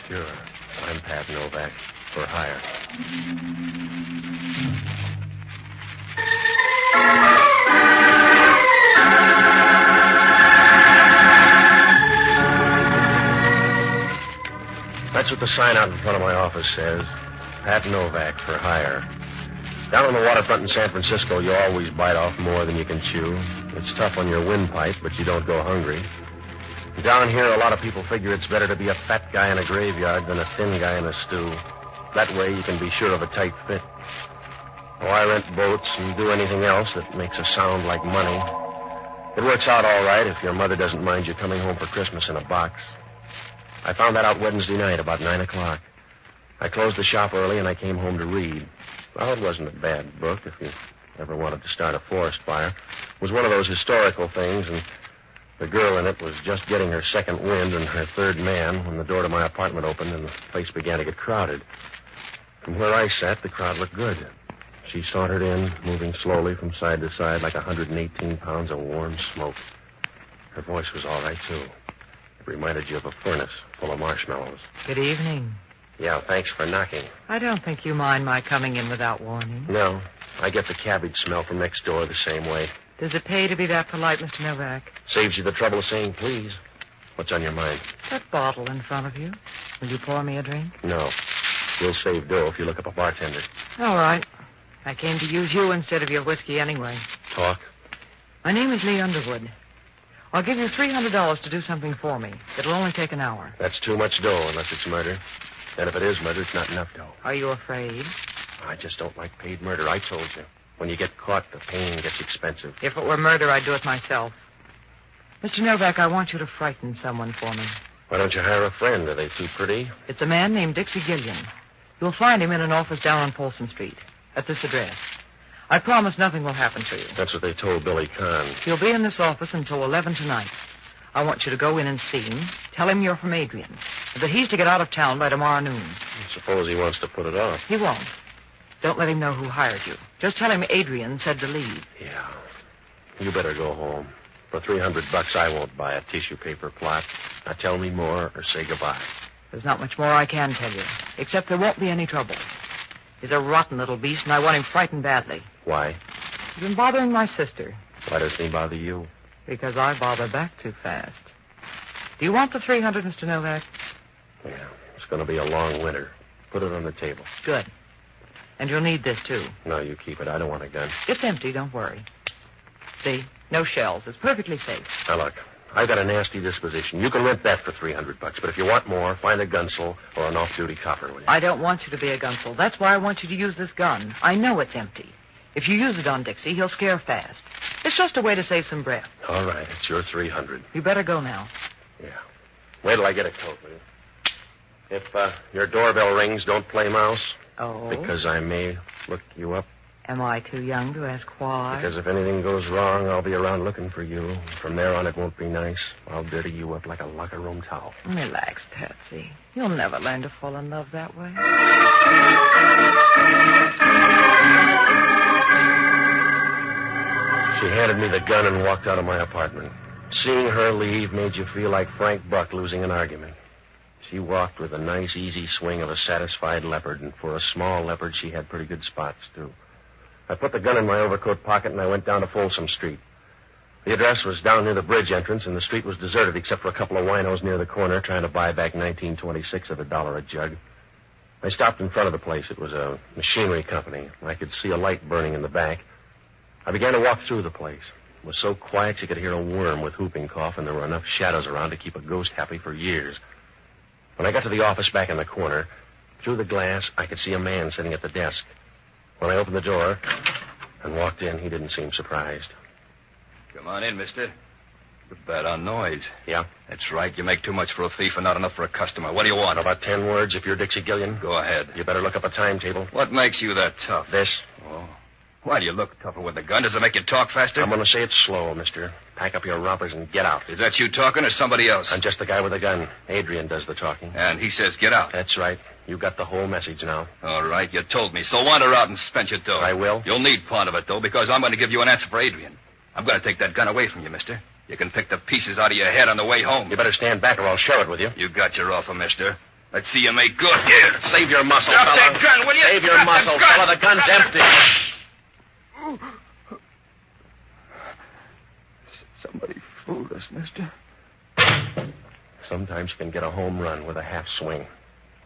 Sure. I'm Pat Novak for hire. That's what the sign out in front of my office says. Pat Novak for hire. Down on the waterfront in San Francisco, you always bite off more than you can chew. It's tough on your windpipe, but you don't go hungry. Down here, a lot of people figure it's better to be a fat guy in a graveyard than a thin guy in a stew. That way you can be sure of a tight fit. Oh, I rent boats and do anything else that makes a sound like money. It works out all right if your mother doesn't mind you coming home for Christmas in a box. I found that out Wednesday night about 9 o'clock. I closed the shop early and I came home to read. Well, it wasn't a bad book if you ever wanted to start a forest fire. It was one of those historical things, and the girl in it was just getting her second wind and her third man when the door to my apartment opened and the place began to get crowded. From where I sat, the crowd looked good. She sauntered in, moving slowly from side to side like 118 pounds of warm smoke. Her voice was all right, too. It reminded you of a furnace full of marshmallows. Good evening. Yeah, thanks for knocking. I don't think you mind my coming in without warning. No, I get the cabbage smell from next door the same way. Does it pay to be that polite, Mr. Novak? Saves you the trouble of saying please. What's on your mind? That bottle in front of you. Will you pour me a drink? No. You'll save dough if you look up a bartender. All right. I came to use you instead of your whiskey anyway. Talk. My name is Lee Underwood. I'll give you $300 to do something for me. It'll only take an hour. That's too much dough unless it's murder. And if it is murder, it's not enough dough. Are you afraid? I just don't like paid murder. I told you. When you get caught, the pain gets expensive. If it were murder, I'd do it myself. Mr. Novak, I want you to frighten someone for me. Why don't you hire a friend? Are they too pretty? It's a man named Dixie Gillian. You'll find him in an office down on Folsom Street, at this address. I promise nothing will happen to you. That's what they told Billy Kahn. He'll be in this office until 11 tonight. I want you to go in and see him. Tell him you're from Adrian, and that he's to get out of town by tomorrow noon. Suppose he wants to put it off. He won't. Don't let him know who hired you. Just tell him Adrian said to leave. Yeah. You better go home. For $300, I won't buy a tissue paper plot. Now tell me more or say goodbye. There's not much more I can tell you, except there won't be any trouble. He's a rotten little beast, and I want him frightened badly. Why? He's been bothering my sister. Why doesn't he bother you? Because I bother back too fast. Do you want the $300, Mr. Novak? Yeah, it's going to be a long winter. Put it on the table. Good. And you'll need this, too. No, you keep it. I don't want a gun. It's empty, don't worry. See? No shells. It's perfectly safe. Now, look, I've got a nasty disposition. You can rent that for $300, but if you want more, find a gunsel or an off-duty copper, will you? I don't want you to be a gunsel. That's why I want you to use this gun. I know it's empty. If you use it on Dixie, he'll scare fast. It's just a way to save some breath. All right, it's your $300. You better go now. Yeah. Wait till I get a coat, will you? If your doorbell rings, don't play mouse. Oh? Because I may look you up. Am I too young to ask why? Because if anything goes wrong, I'll be around looking for you. From there on, it won't be nice. I'll dirty you up like a locker room towel. Relax, Patsy. You'll never learn to fall in love that way. She handed me the gun and walked out of my apartment. Seeing her leave made you feel like Frank Buck losing an argument. She walked with a nice, easy swing of a satisfied leopard, and for a small leopard, she had pretty good spots, too. I put the gun in my overcoat pocket, and I went down to Folsom Street. The address was down near the bridge entrance, and the street was deserted except for a couple of winos near the corner trying to buy back 1926 at $1 a jug. I stopped in front of the place. It was a machinery company. I could see a light burning in the back. I began to walk through the place. It was so quiet you could hear a worm with whooping cough, and there were enough shadows around to keep a ghost happy for years. When I got to the office back in the corner, through the glass, I could see a man sitting at the desk. When I opened the door and walked in, he didn't seem surprised. Come on in, mister. You're bad on noise. Yeah? That's right. You make too much for a thief and not enough for a customer. What do you want? About 10 words if you're Dixie Gillian. Go ahead. You better look up a timetable. What makes you that tough? This. Oh. Why do you look tougher with the gun? Does it make you talk faster? I'm going to say it slow, mister. Pack up your rompers and get out. Is that you talking or somebody else? I'm just the guy with the gun. Adrian does the talking. And he says get out. That's right. You got the whole message now. All right, you told me. So wander out and spend your dough. I will. You'll need part of it, though, because I'm going to give you an answer for Adrian. I'm going to take that gun away from you, mister. You can pick the pieces out of your head on the way home. You better stand back or I'll share it with you. You got your offer, mister. Let's see you make good. Here. Save your muscle, Drop fella. that gun, will you? Save your muscle, fella. The gun's empty. Somebody fooled us, mister. Sometimes you can get a home run with a half swing.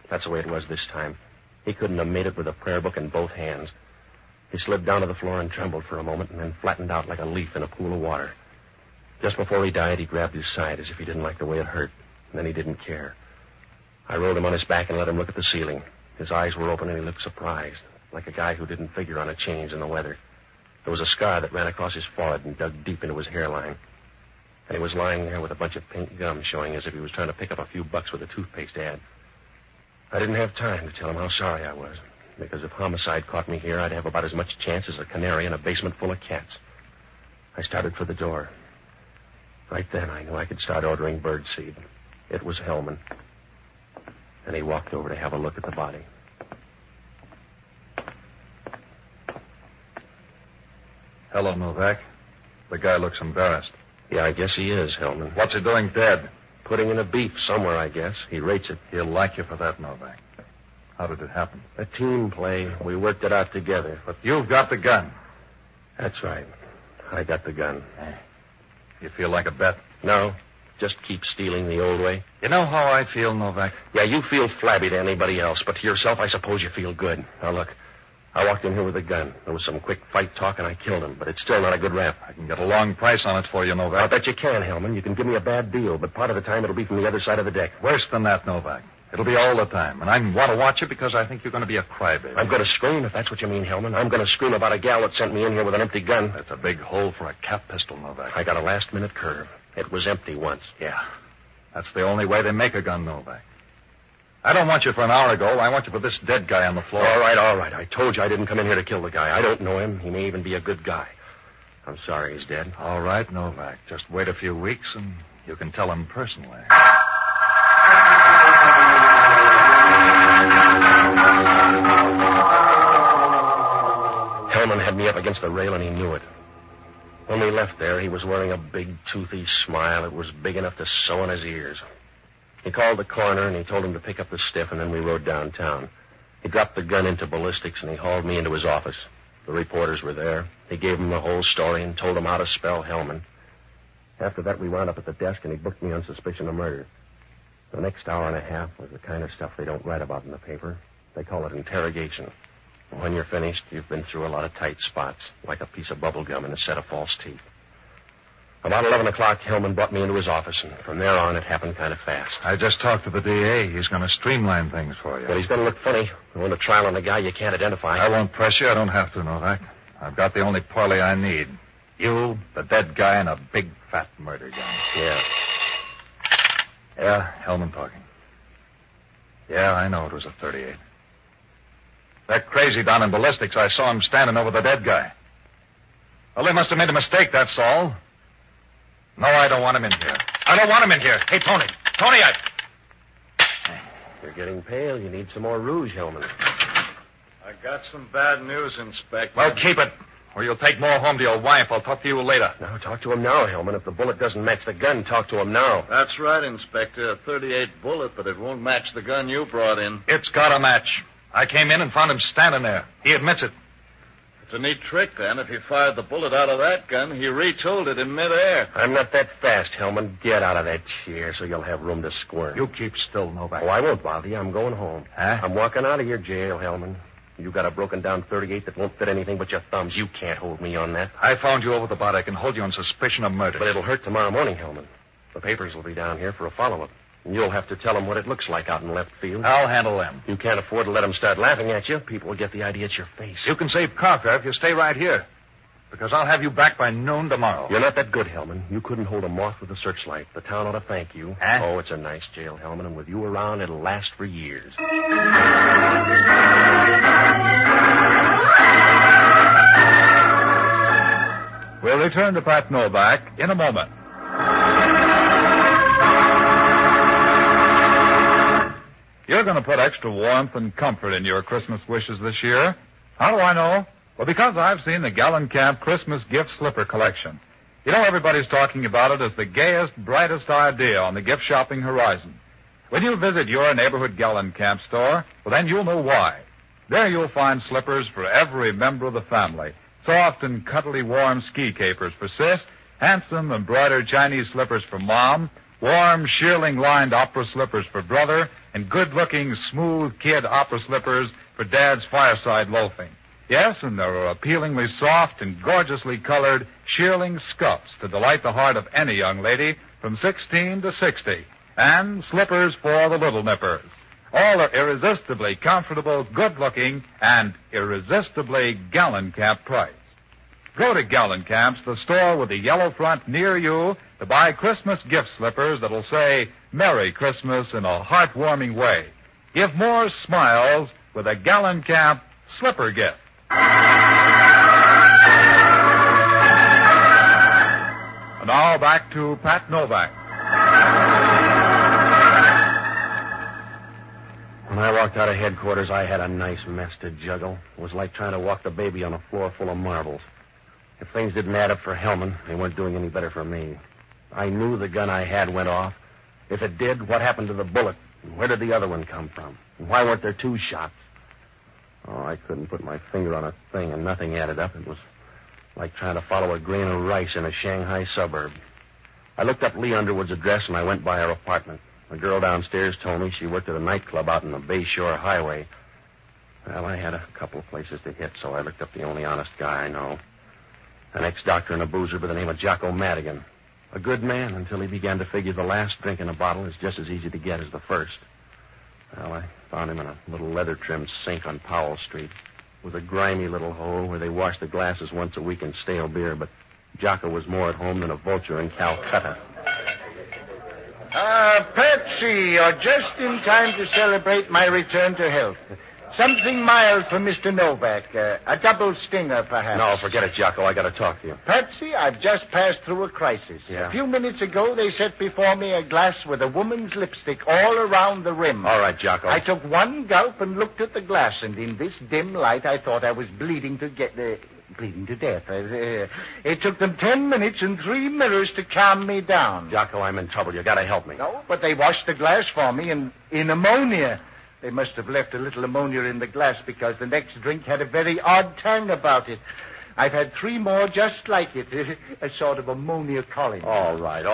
That's the way it was this time. He couldn't have made it with a prayer book in both hands. He slid down to the floor and trembled for a moment and then flattened out like a leaf in a pool of water. Just before he died, he grabbed his side as if he didn't like the way it hurt, and then he didn't care. I rolled him on his back and let him look at the ceiling. His eyes were open and he looked surprised, like a guy who didn't figure on a change in the weather. There was a scar that ran across his forehead and dug deep into his hairline. And he was lying there with a bunch of pink gum showing as if he was trying to pick up a few bucks with a toothpaste ad. I didn't have time to tell him how sorry I was, because if homicide caught me here, I'd have about as much chance as a canary in a basement full of cats. I started for the door. Right then, I knew I could start ordering birdseed. It was Hellman. And he walked over to have a look at the body. Hello, Novak. The guy looks embarrassed. Yeah, I guess he is, Hellman. What's he doing dead? Putting in a beef somewhere, I guess. He rates it. He'll like you for that, Novak. How did it happen? A team play. We worked it out together. But you've got the gun. That's right. I got the gun. You feel like a bet? No. Just keep stealing the old way. You know how I feel, Novak? Yeah, you feel flabby to anybody else, but to yourself, I suppose you feel good. Now, look. I walked in here with a gun. There was some quick fight talk, and I killed him, but it's still not a good rap. I can get a long price on it for you, Novak. I bet you can, Hellman. You can give me a bad deal, but part of the time it'll be from the other side of the deck. Worse than that, Novak. It'll be all the time, and I want to watch you because I think you're going to be a crybaby. I'm going to scream, if that's what you mean, Hellman. I'm going to scream about a gal that sent me in here with an empty gun. That's a big hole for a cap pistol, Novak. I got a last-minute curve. It was empty once. Yeah. That's the only way they make a gun, Novak. I don't want you for an hour ago. I want you for this dead guy on the floor. All right. I told you I didn't come in here to kill the guy. I don't know him. He may even be a good guy. I'm sorry he's dead. All right, Novak. Just wait a few weeks and you can tell him personally. Hellman had me up against the rail and he knew it. When we left there, he was wearing a big, toothy smile. It was big enough to sew on his ears. He called the coroner, and he told him to pick up the stiff, and then we rode downtown. He dropped the gun into ballistics, and he hauled me into his office. The reporters were there. He gave them the whole story and told them how to spell Hellman. After that, we wound up at the desk, and he booked me on suspicion of murder. The next hour and a half was the kind of stuff they don't write about in the paper. They call it interrogation. And when you're finished, you've been through a lot of tight spots, like a piece of bubble gum in a set of false teeth. About 11 o'clock, Hellman brought me into his office, and from there on, it happened kind of fast. I just talked to the DA. He's going to streamline things for you. Well, he's going to look funny. Going to trial on a guy you can't identify. I won't press you. I don't have to, Novak. I've got the only parley I need. You, the dead guy, and a big, fat murder gun. Yeah. Yeah, Hellman talking. Yeah, I know it was a .38. That crazy down in ballistics, I saw him standing over the dead guy. Well, they must have made a mistake, that's all. No, I don't want him in here. I don't want him in here. Hey, Tony. Tony, You're getting pale. You need some more rouge, Hellman. I got some bad news, Inspector. Well, keep it, or you'll take more home to your wife. I'll talk to you later. No, talk to him now, Hellman. If the bullet doesn't match the gun, talk to him now. That's right, Inspector. A .38 bullet, but it won't match the gun you brought in. It's got a match. I came in and found him standing there. He admits it. It's a neat trick, then. If he fired the bullet out of that gun, he retooled it in midair. I'm not that fast, Hellman. Get out of that chair so you'll have room to squirm. You keep still, Novak. Oh, I won't bother you. I'm going home. Huh? I'm walking out of your jail, Hellman. You got a broken-down .38 that won't fit anything but your thumbs. You can't hold me on that. I found you over the bar. I can hold you on suspicion of murder. But it'll hurt tomorrow morning, Hellman. The papers will be down here for a follow-up. And you'll have to tell them what it looks like out in left field. I'll handle them. You can't afford to let them start laughing at you. People will get the idea it's your face. You can save car fare if you stay right here. Because I'll have you back by noon tomorrow. You're not that good, Hellman. You couldn't hold a moth with a searchlight. The town ought to thank you. Huh? Oh, it's a nice jail, Hellman, and with you around, it'll last for years. We'll return to Pat Novak in a moment. You're going to put extra warmth and comfort in your Christmas wishes this year. How do I know? Well, because I've seen the Gallencamp Christmas gift slipper collection. You know, everybody's talking about it as the gayest, brightest idea on the gift shopping horizon. When you visit your neighborhood Gallencamp store, well, then you'll know why. There you'll find slippers for every member of the family. Soft and cuddly warm ski capers for Sis, handsome embroidered Chinese slippers for Mom, warm shearling-lined opera slippers for Brother, and good-looking smooth kid opera slippers for Dad's fireside loafing. Yes, and there are appealingly soft and gorgeously colored shearling scuffs to delight the heart of any young lady from 16 to 60, and slippers for the little nippers. All are irresistibly comfortable, good-looking, and irresistibly Gallencamp priced. Go to Gallencamp's, the store with the yellow front near you, to buy Christmas gift slippers that'll say Merry Christmas in a heartwarming way. Give more smiles with a Gallencamp slipper gift. And now back to Pat Novak. When I walked out of headquarters, I had a nice mess to juggle. It was like trying to walk the baby on a floor full of marbles. If things didn't add up for Hellman, they weren't doing any better for me. I knew the gun I had went off. If it did, what happened to the bullet? And where did the other one come from? And why weren't there two shots? Oh, I couldn't put my finger on a thing, and nothing added up. It was like trying to follow a grain of rice in a Shanghai suburb. I looked up Lee Underwood's address, and I went by her apartment. The girl downstairs told me she worked at a nightclub out on the Bayshore Highway. Well, I had a couple of places to hit, so I looked up the only honest guy I know. An ex-doctor and a boozer by the name of Jocko Madigan. A good man until he began to figure the last drink in a bottle is just as easy to get as the first. Well, I found him in a little leather-trimmed sink on Powell Street. It was a grimy little hole where they washed the glasses once a week in stale beer, but Jocko was more at home than a vulture in Calcutta. Patsy, you're just in time to celebrate my return to health. Something mild for Mr. Novak. A double stinger, perhaps. No, forget it, Jocko. I got to talk to you. Patsy, I've just passed through a crisis. Yeah? A few minutes ago, they set before me a glass with a woman's lipstick all around the rim. All right, Jocko. I took one gulp and looked at the glass, and in this dim light, I thought I was bleeding to death. It took them 10 minutes and 3 mirrors to calm me down. Jocko, I'm in trouble. You got to help me. No, but they washed the glass for me in ammonia. They must have left a little ammonia in the glass because the next drink had a very odd tang about it. I've had 3 more just like it, a sort of ammonia colony. All right.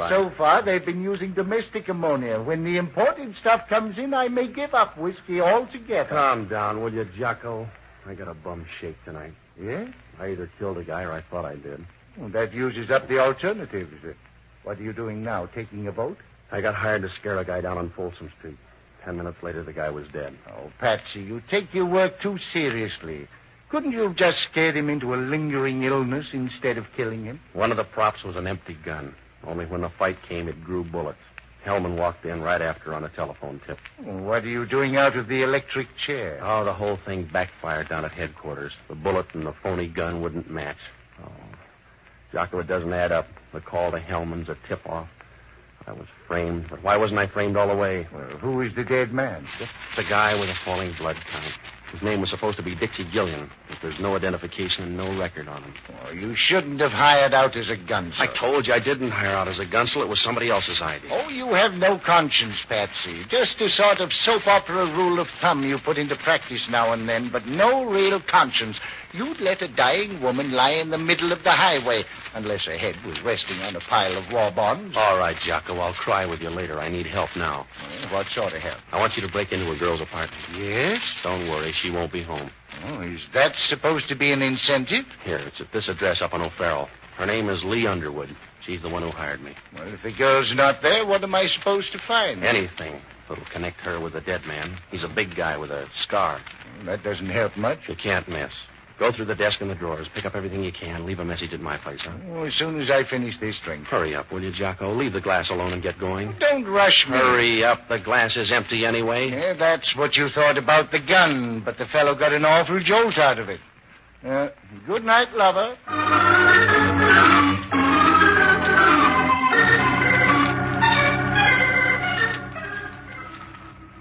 So far, they've been using domestic ammonia. When the imported stuff comes in, I may give up whiskey altogether. Calm down, will you, Jocko? I got a bum shake tonight. Yeah? I either killed a guy or I thought I did. Well, that uses up the alternatives. What are you doing now, taking a vote? I got hired to scare a guy down on Folsom Street. 10 minutes later, the guy was dead. Oh, Patsy, you take your work too seriously. Couldn't you have just scared him into a lingering illness instead of killing him? One of the props was an empty gun. Only when the fight came, it grew bullets. Hellman walked in right after on a telephone tip. What are you doing out of the electric chair? Oh, the whole thing backfired down at headquarters. The bullet and the phony gun wouldn't match. Oh, Jocko, it doesn't add up. The call to Hellman's a tip-off. I was framed, but why wasn't I framed all the way? Well, who is the dead man? Just the guy with a falling blood count. His name was supposed to be Dixie Gillian. He but there's no identification and no record on him. Oh, you shouldn't have hired out as a gunsel. I told you I didn't hire out as a gunsel. It was somebody else's idea. Oh, you have no conscience, Patsy. Just a sort of soap opera rule of thumb you put into practice now and then, but no real conscience. You'd let a dying woman lie in the middle of the highway, unless her head was resting on a pile of war bonds. All right, Jocko, I'll cry with you later. I need help now. What sort of help? I want you to break into a girl's apartment. Yes? Don't worry, she won't be home. Oh, is that supposed to be an incentive? Here, it's at this address up on O'Farrell. Her name is Lee Underwood. She's the one who hired me. Well, if the girl's not there, what am I supposed to find? Anything that'll connect her with the dead man. He's a big guy with a scar. Well, that doesn't help much. You can't miss. Go through the desk and the drawers. Pick up everything you can. Leave a message at my place, huh? Oh, as soon as I finish this drink. Hurry up, will you, Jocko? Leave the glass alone and get going. Don't rush me. Hurry up. The glass is empty anyway. Yeah, that's what you thought about the gun, but the fellow got an awful jolt out of it. Good night, lover.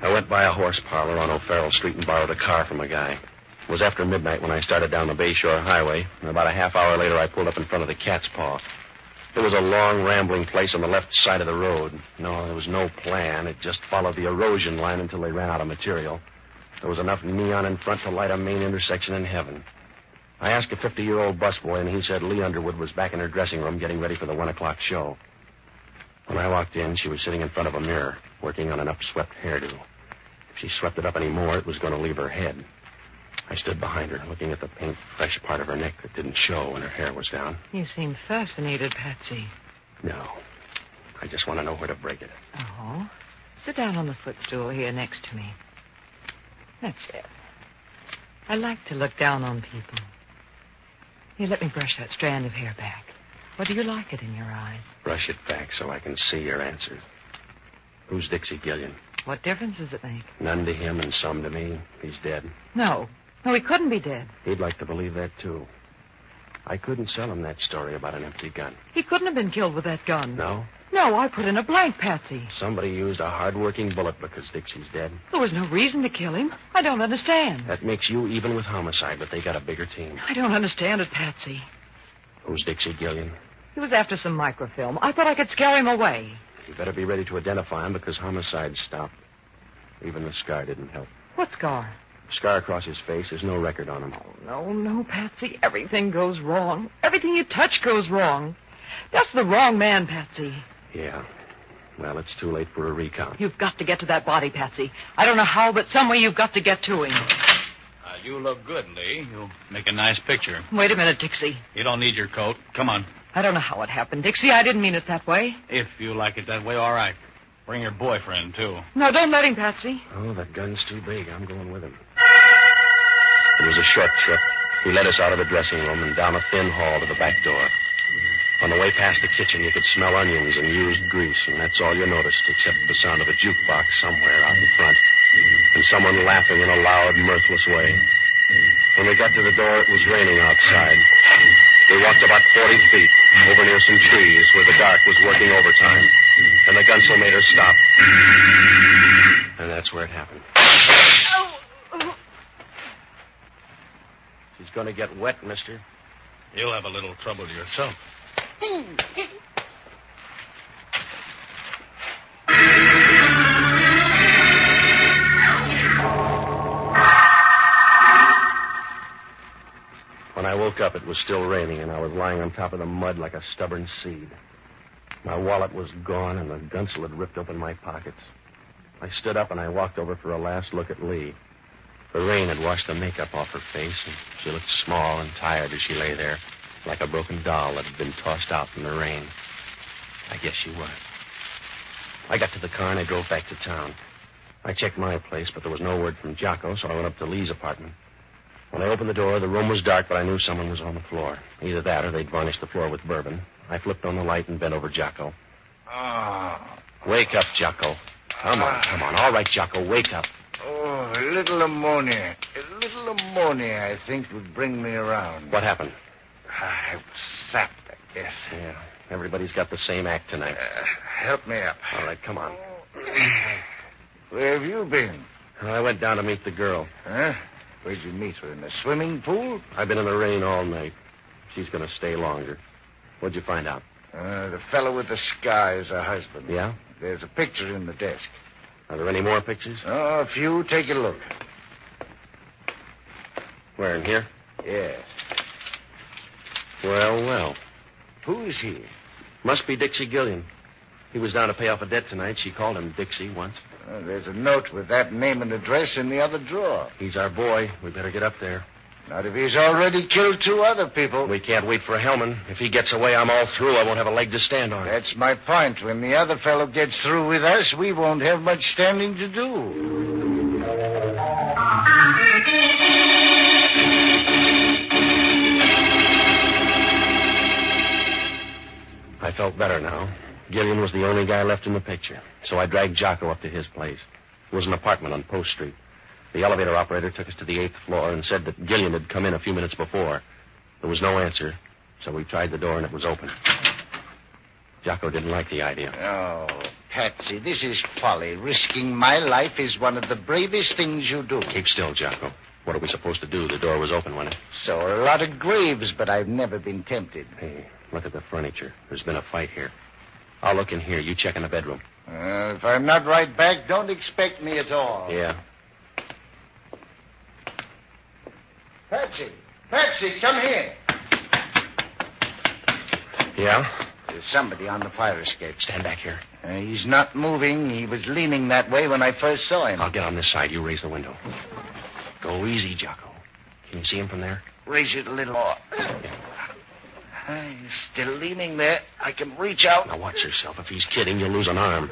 I went by a horse parlor on O'Farrell Street and borrowed a car from a guy. It was after midnight when I started down the Bayshore Highway, and about a half hour later I pulled up in front of the Cat's Paw. It was a long, rambling place on the left side of the road. No, there was no plan. It just followed the erosion line until they ran out of material. There was enough neon in front to light a main intersection in heaven. I asked a 50-year-old busboy, and he said Lee Underwood was back in her dressing room getting ready for the 1 o'clock show. When I walked in, she was sitting in front of a mirror, working on an upswept hairdo. If she swept it up any more, it was going to leave her head. I stood behind her, looking at the pink, fresh part of her neck that didn't show when her hair was down. You seem fascinated, Patsy. No. I just want to know where to break it. Oh? Sit down on the footstool here next to me. That's it. I like to look down on people. Here, let me brush that strand of hair back. Or do you like it in your eyes? Brush it back so I can see your answers. Who's Dixie Gillian? What difference does it make? None to him and some to me. He's dead. No, he couldn't be dead. He'd like to believe that, too. I couldn't sell him that story about an empty gun. He couldn't have been killed with that gun. No? No, I put in a blank, Patsy. Somebody used a hard-working bullet because Dixie's dead. There was no reason to kill him. I don't understand. That makes you even with homicide, but they got a bigger team. I don't understand it, Patsy. Who's Dixie Gillian? He was after some microfilm. I thought I could scare him away. You better be ready to identify him because homicide stopped. Even the scar didn't help. What scar? Scar across his face. There's no record on him. Oh, no, Patsy. Everything goes wrong. Everything you touch goes wrong. That's the wrong man, Patsy. Yeah. Well, it's too late for a recount. You've got to get to that body, Patsy. I don't know how, but some way you've got to get to him. You look good, Lee. You'll make a nice picture. Wait a minute, Dixie. You don't need your coat. Come on. I don't know how it happened, Dixie. I didn't mean it that way. If you like it that way, all right. Bring your boyfriend, too. No, don't let him, Patsy. Oh, that gun's too big. I'm going with him. It was a short trip. He led us out of the dressing room and down a thin hall to the back door. On the way past the kitchen, you could smell onions and used grease, and that's all you noticed, except the sound of a jukebox somewhere out in front, and someone laughing in a loud, mirthless way. When we got to the door, it was raining outside. We walked about 40 feet, over near some trees where the dark was working overtime, and the gunsel made her stop. And that's where it happened. She's going to get wet, mister. You'll have a little trouble yourself. When I woke up, it was still raining, and I was lying on top of the mud like a stubborn seed. My wallet was gone, and the gunsel had ripped open my pockets. I stood up, and I walked over for a last look at Lee. The rain had washed the makeup off her face, and she looked small and tired as she lay there, like a broken doll that had been tossed out in the rain. I guess she was. I got to the car, and I drove back to town. I checked my place, but there was no word from Jocko, so I went up to Lee's apartment. When I opened the door, the room was dark, but I knew someone was on the floor. Either that or they'd varnished the floor with bourbon. I flipped on the light and bent over Jocko. Wake up, Jocko. Come on. All right, Jocko, wake up. Oh, a little ammonia. A little ammonia, I think, would bring me around. What happened? I was sapped, I guess. Yeah, everybody's got the same act tonight. Help me up. All right, come on. Where have you been? I went down to meet the girl. Huh? Where'd you meet her? In the swimming pool? I've been in the rain all night. She's going to stay longer. What'd you find out? The fellow with the scar is her husband. Yeah? There's a picture in the desk. Are there any more pictures? Oh, a few. Take a look. Where, in here? Yes. Well. Who is he? Must be Dixie Gillian. He was down to pay off a debt tonight. She called him Dixie once. There's a note with that name and address in the other drawer. He's our boy. We better get up there. Not if he's already killed 2 other people. We can't wait for Hellman. If he gets away, I'm all through. I won't have a leg to stand on. That's my point. When the other fellow gets through with us, we won't have much standing to do. I felt better now. Gillian was the only guy left in the picture, so I dragged Jocko up to his place. It was an apartment on Post Street. The elevator operator took us to the 8th floor and said that Gillian had come in a few minutes before. There was no answer, so we tried the door and it was open. Jocko didn't like the idea. Oh, Patsy, this is folly. Risking my life is one of the bravest things you do. Keep still, Jocko. What are we supposed to do? The door was open, wasn't it? So are a lot of graves, but I've never been tempted. Hey, look at the furniture. There's been a fight here. I'll look in here. You check in the bedroom. If I'm not right back, don't expect me at all. Yeah. Patsy, come here. Yeah? There's somebody on the fire escape. Stand back here. He's not moving. He was leaning that way when I first saw him. I'll get on this side. You raise the window. Go easy, Jocko. Can you see him from there? Raise it a little more. He's still leaning there. I can reach out. Now watch yourself. If he's kidding, you'll lose an arm.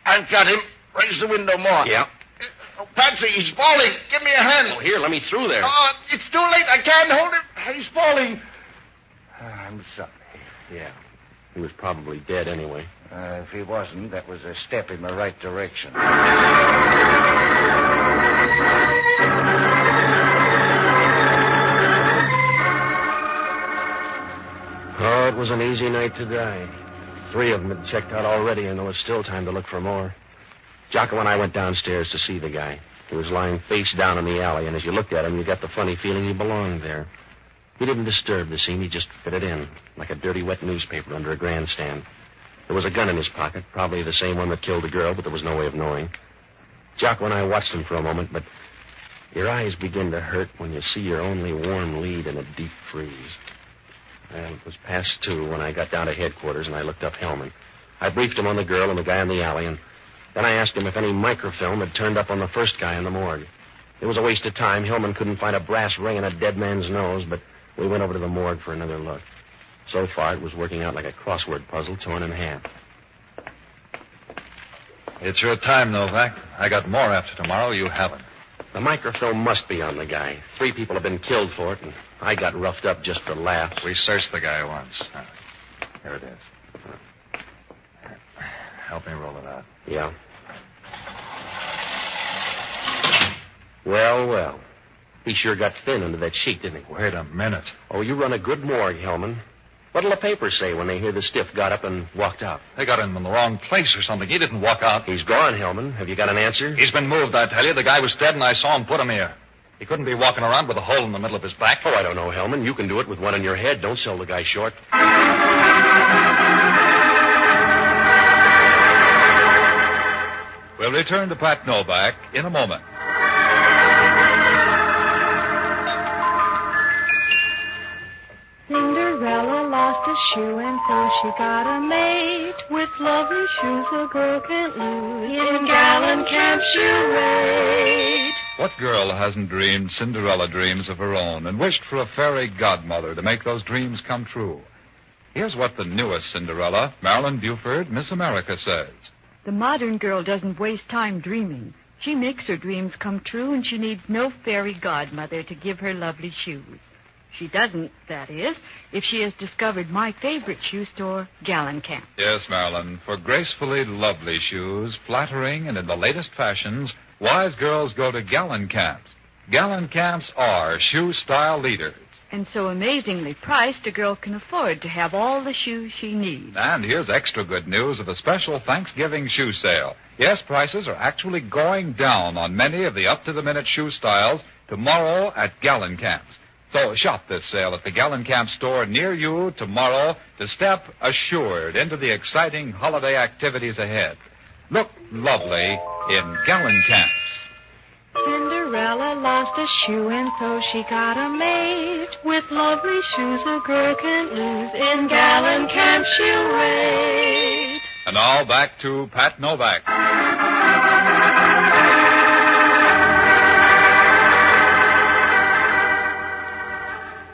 I've got him. Raise the window more. Yeah. Oh, Patsy, he's falling. Give me a hand. Oh, here, let me through there. Oh, it's too late. I can't hold him. He's falling. I'm sorry. Yeah. He was probably dead anyway. If he wasn't, that was a step in the right direction. Oh, it was an easy night to die. 3 of them had checked out already, and there was still time to look for more. Jocko and I went downstairs to see the guy. He was lying face down in the alley, and as you looked at him, you got the funny feeling he belonged there. He didn't disturb the scene. He just fitted in, like a dirty, wet newspaper under a grandstand. There was a gun in his pocket, probably the same one that killed the girl, but there was no way of knowing. Jocko and I watched him for a moment, but your eyes begin to hurt when you see your only warm lead in a deep freeze. Well, it was past 2 when I got down to headquarters, and I looked up Hellman. I briefed him on the girl and the guy in the alley, and then I asked him if any microfilm had turned up on the first guy in the morgue. It was a waste of time. Hellman couldn't find a brass ring in a dead man's nose, but we went over to the morgue for another look. So far, it was working out like a crossword puzzle torn in half. It's your time, Novak. I got more after tomorrow. You haven't. The microfilm must be on the guy. 3 people have been killed for it, and I got roughed up just for laughs. We searched the guy once. Here it is. Help me roll it out. Yeah. Well. He sure got thin under that sheet, didn't he? Wait a minute. Oh, you run a good morgue, Hellman. What'll the papers say when they hear the stiff got up and walked out? They got him in the wrong place or something. He didn't walk out. He's gone, Hellman. Have you got an answer? He's been moved, I tell you. The guy was dead, and I saw him put him here. He couldn't be walking around with a hole in the middle of his back. Oh, I don't know, Hellman. You can do it with one in your head. Don't sell the guy short. We'll return to Pat Novak in a moment. Cinderella lost a shoe, and so she got a mate with lovely shoes a girl can't lose in gallant camp charade. What girl hasn't dreamed Cinderella dreams of her own and wished for a fairy godmother to make those dreams come true? Here's what the newest Cinderella, Marilyn Buford, Miss America, says. The modern girl doesn't waste time dreaming. She makes her dreams come true, and she needs no fairy godmother to give her lovely shoes. She doesn't, that is, if she has discovered my favorite shoe store, Gallencamp. Yes, Marilyn, for gracefully lovely shoes, flattering and in the latest fashions, wise girls go to Gallencamps. Gallencamps are shoe-style leaders. And so amazingly priced, a girl can afford to have all the shoes she needs. And here's extra good news of a special Thanksgiving shoe sale. Yes, prices are actually going down on many of the up-to-the-minute shoe styles tomorrow at Gallon Camps. So shop this sale at the Gallon Camp store near you tomorrow to step assured into the exciting holiday activities ahead. Look lovely in Gallon Camps. Cinderella lost a shoe and so she got a maid. With lovely shoes a girl can't lose. In Gallon Camp she'll raid. And now back to Pat Novak.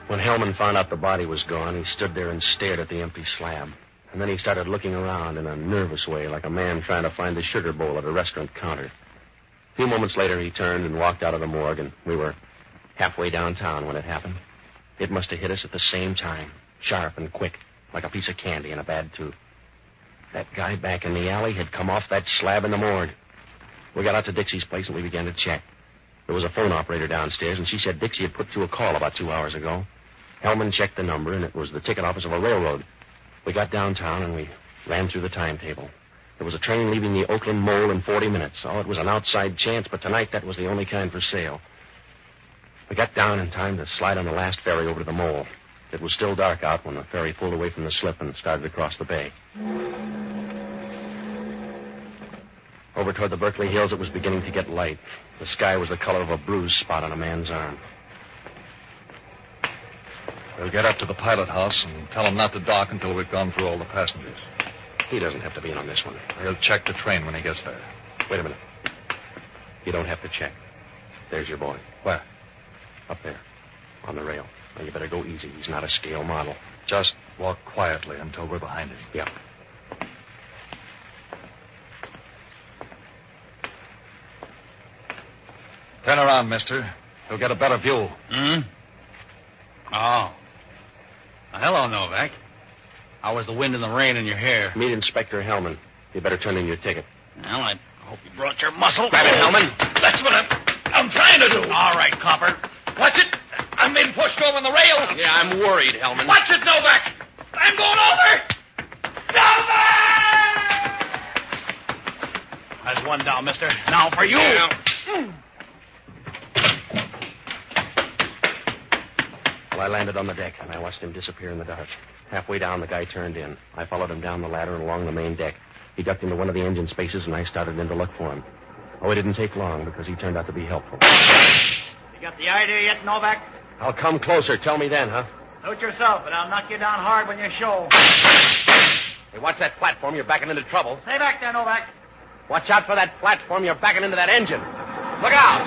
When Hellman found out the body was gone, he stood there and stared at the empty slab. And then he started looking around in a nervous way, like a man trying to find the sugar bowl at a restaurant counter. A few moments later, he turned and walked out of the morgue, and we were halfway downtown when it happened. It must have hit us at the same time, sharp and quick, like a piece of candy in a bad tooth. That guy back in the alley had come off that slab in the morgue. We got out to Dixie's place, and we began to check. There was a phone operator downstairs, and she said Dixie had put through a call about 2 hours ago. Hellman checked the number, and it was the ticket office of a railroad. We got downtown, and we ran through the timetable. There was a train leaving the Oakland Mole in 40 minutes. Oh, it was an outside chance, but tonight that was the only kind for sale. We got down in time to slide on the last ferry over to the Mole. It was still dark out when the ferry pulled away from the slip and started across the bay. Over toward the Berkeley Hills, it was beginning to get light. The sky was the color of a bruised spot on a man's arm. We'll get up to the pilot house and tell him not to dock until we've gone through all the passengers. He doesn't have to be in on this one. He'll check the train when he gets there. Wait a minute. You don't have to check. There's your boy. Where? Up there. On the rail. Now, you better go easy. He's not a scale model. Just walk quietly until we're behind him. Yeah. Turn around, mister. You'll get a better view. Hmm? Oh. Well, hello, Novak. How was the wind and the rain in your hair? Meet Inspector Hellman. You better turn in your ticket. Well, I hope you brought your muscle. Grab it, Hellman. That's what I'm trying to do. All right, copper. Watch it. I'm being pushed over the rail. Yeah, I'm worried, Hellman. Watch it, Novak. I'm going over. Novak! There's one down, mister. Now for you. Yeah. Well, I landed on the deck, and I watched him disappear in the dark. Halfway down, the guy turned in. I followed him down the ladder and along the main deck. He ducked into one of the engine spaces, and I started in to look for him. Oh, it didn't take long, because he turned out to be helpful. You got the idea yet, Novak? I'll come closer. Tell me then, huh? Suit yourself, but I'll knock you down hard when you show. Hey, watch that platform. You're backing into trouble. Stay back there, Novak. Watch out for that platform. You're backing into that engine. Look out!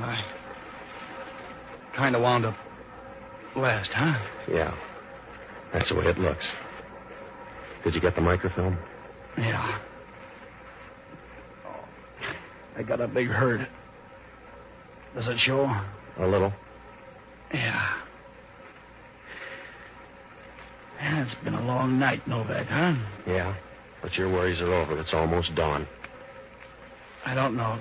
I kind of wound up last, huh? Yeah. That's the way it looks. Did you get the microfilm? Yeah. I got a big hurt. Does it show? A little. Yeah. Yeah, it's been a long night, Novak, huh? Yeah. But your worries are over. It's almost dawn. I don't know.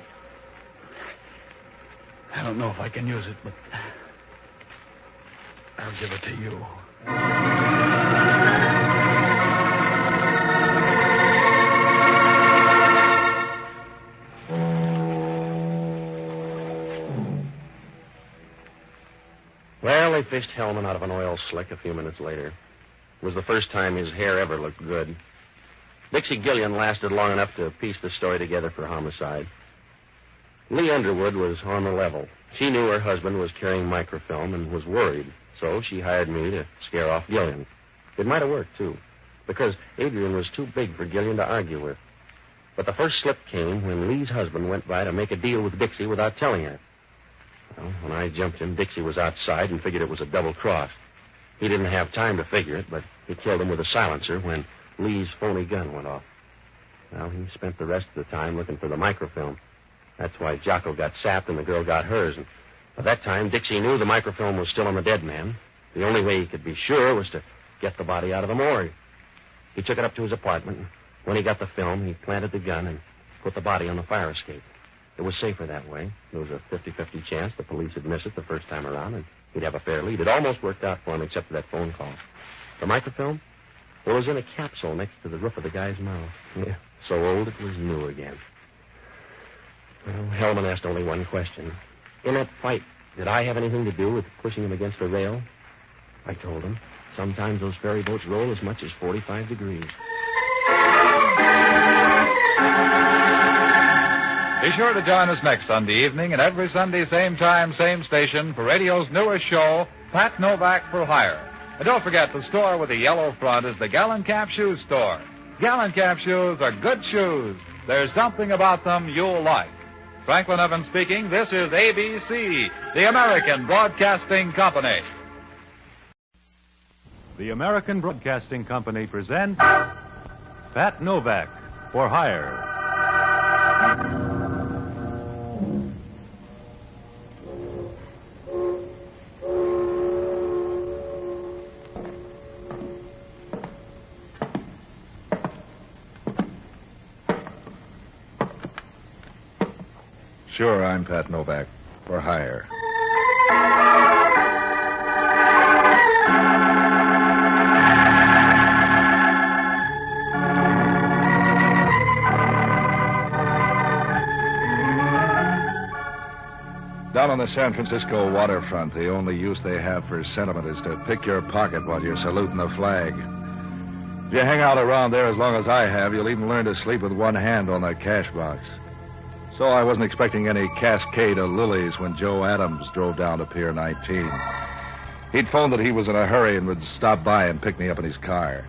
I don't know if I can use it, but I'll give it to you. Well, they fished Hellman out of an oil slick a few minutes later. It was the first time his hair ever looked good. Dixie Gillian lasted long enough to piece the story together for homicide. Lee Underwood was on the level. She knew her husband was carrying microfilm and was worried, so she hired me to scare off Gillian. It might have worked, too, because Adrian was too big for Gillian to argue with. But the first slip came when Lee's husband went by to make a deal with Dixie without telling her. Well, when I jumped him, Dixie was outside and figured it was a double cross. He didn't have time to figure it, but he killed him with a silencer when Lee's phony gun went off. Well, he spent the rest of the time looking for the microfilm. That's why Jocko got sapped and the girl got hers. And by that time, Dixie knew the microfilm was still on the dead man. The only way he could be sure was to get the body out of the morgue. He took it up to his apartment, and when he got the film, he planted the gun and put the body on the fire escape. It was safer that way. There was a 50-50 chance the police would miss it the first time around, and He'd have a fair lead. It almost worked out for him, except for that phone call. The microfilm? Well, it was in a capsule next to the roof of the guy's mouth. Yeah, so old it was new again. Well, Hellman asked only one question. In that fight, did I have anything to do with pushing him against the rail? I told him. Sometimes those ferry boats roll as much as 45 degrees. Be sure to join us next Sunday evening and every Sunday, same time, same station, for radio's newest show, Pat Novak for Hire. And don't forget, the store with the yellow front is the Gallon Cap Shoe Store. Gallon Cap shoes are good shoes. There's something about them you'll like. Franklin Evans speaking. This is ABC, the American Broadcasting Company. The American Broadcasting Company presents Pat Novak for Hire. Sure, I'm Pat Novak. For hire. Down on the San Francisco waterfront, the only use they have for sentiment is to pick your pocket while you're saluting the flag. If you hang out around there as long as I have, you'll even learn to sleep with one hand on that cash box. So I wasn't expecting any cascade of lilies when Joe Adams drove down to Pier 19. He'd phoned that he was in a hurry and would stop by and pick me up in his car.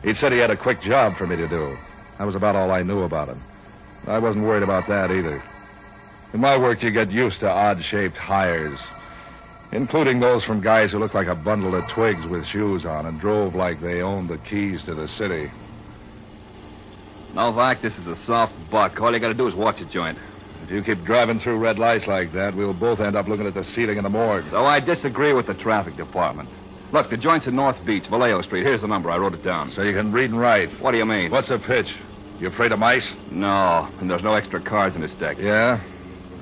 He'd said he had a quick job for me to do. That was about all I knew about him. I wasn't worried about that either. In my work, you get used to odd-shaped hires, including those from guys who looked like a bundle of twigs with shoes on and drove like they owned the keys to the city. Novak, this is a soft buck. All you gotta do is watch a joint. If you keep driving through red lights like that, we'll both end up looking at the ceiling in the morgue. So I disagree with the traffic department. Look, the joint's in North Beach, Vallejo Street. Here's the number. I wrote it down. So you can read and write. What do you mean? What's the pitch? You afraid of mice? No, and there's no extra cards in this deck. Yeah?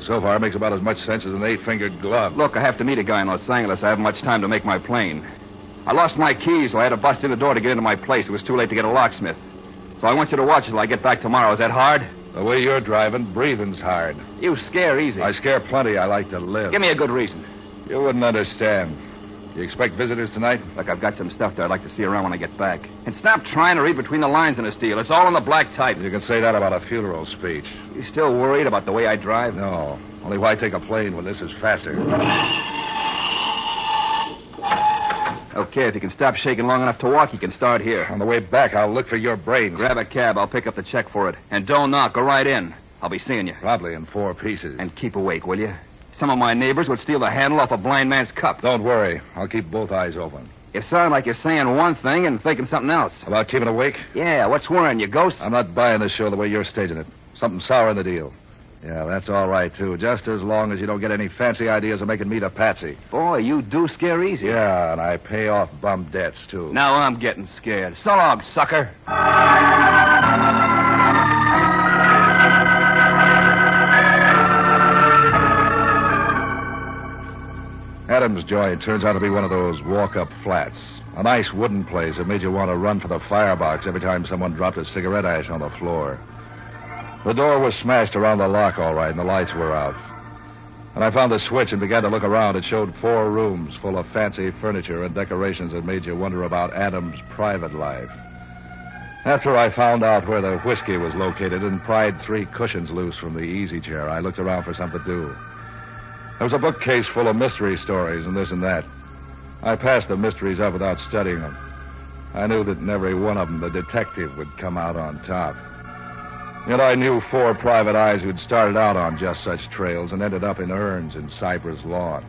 So far, it makes about as much sense as an 8-fingered glove. Look, I have to meet a guy in Los Angeles. I haven't much time to make my plane. I lost my keys, so I had to bust in the door to get into my place. It was too late to get a locksmith. So I want you to watch till I get back tomorrow. Is that hard? The way you're driving, breathing's hard. You scare easy. I scare plenty. I like to live. Give me a good reason. You wouldn't understand. You expect visitors tonight? Look, I've got some stuff there I'd like to see around when I get back. And stop trying to read between the lines in this deal. It's all in the black type. You can say that about a funeral speech. You still worried about the way I drive? No. Only why take a plane when this is faster? Okay, if you can stop shaking long enough to walk, you can start here. On the way back, I'll look for your brains. Grab a cab. I'll pick up the check for it. And don't knock. Go right in. I'll be seeing you. Probably in 4 pieces. And keep awake, will you? Some of my neighbors would steal the handle off a blind man's cup. Don't worry. I'll keep both eyes open. You sound like you're saying one thing and thinking something else. About keeping awake? Yeah, what's worrying you, ghost? I'm not buying this show the way you're staging it. Something sour in the deal. Yeah, that's all right, too. Just as long as you don't get any fancy ideas of making me the patsy. Boy, you do scare easy. Yeah, and I pay off bum debts, too. Now I'm getting scared. So long, sucker. Adams' joint turns out to be one of those walk-up flats. A nice wooden place that made you want to run for the firebox every time someone dropped a cigarette ash on the floor. The door was smashed around the lock all right, and the lights were out. When I found the switch and began to look around, it showed 4 rooms full of fancy furniture and decorations that made you wonder about Adams' private life. After I found out where the whiskey was located and pried 3 cushions loose from the easy chair, I looked around for something to do. There was a bookcase full of mystery stories and this and that. I passed the mysteries up without studying them. I knew that in every one of them, the detective would come out on top. Yet I knew 4 private eyes who'd started out on just such trails and ended up in urns in Cypress Lawn.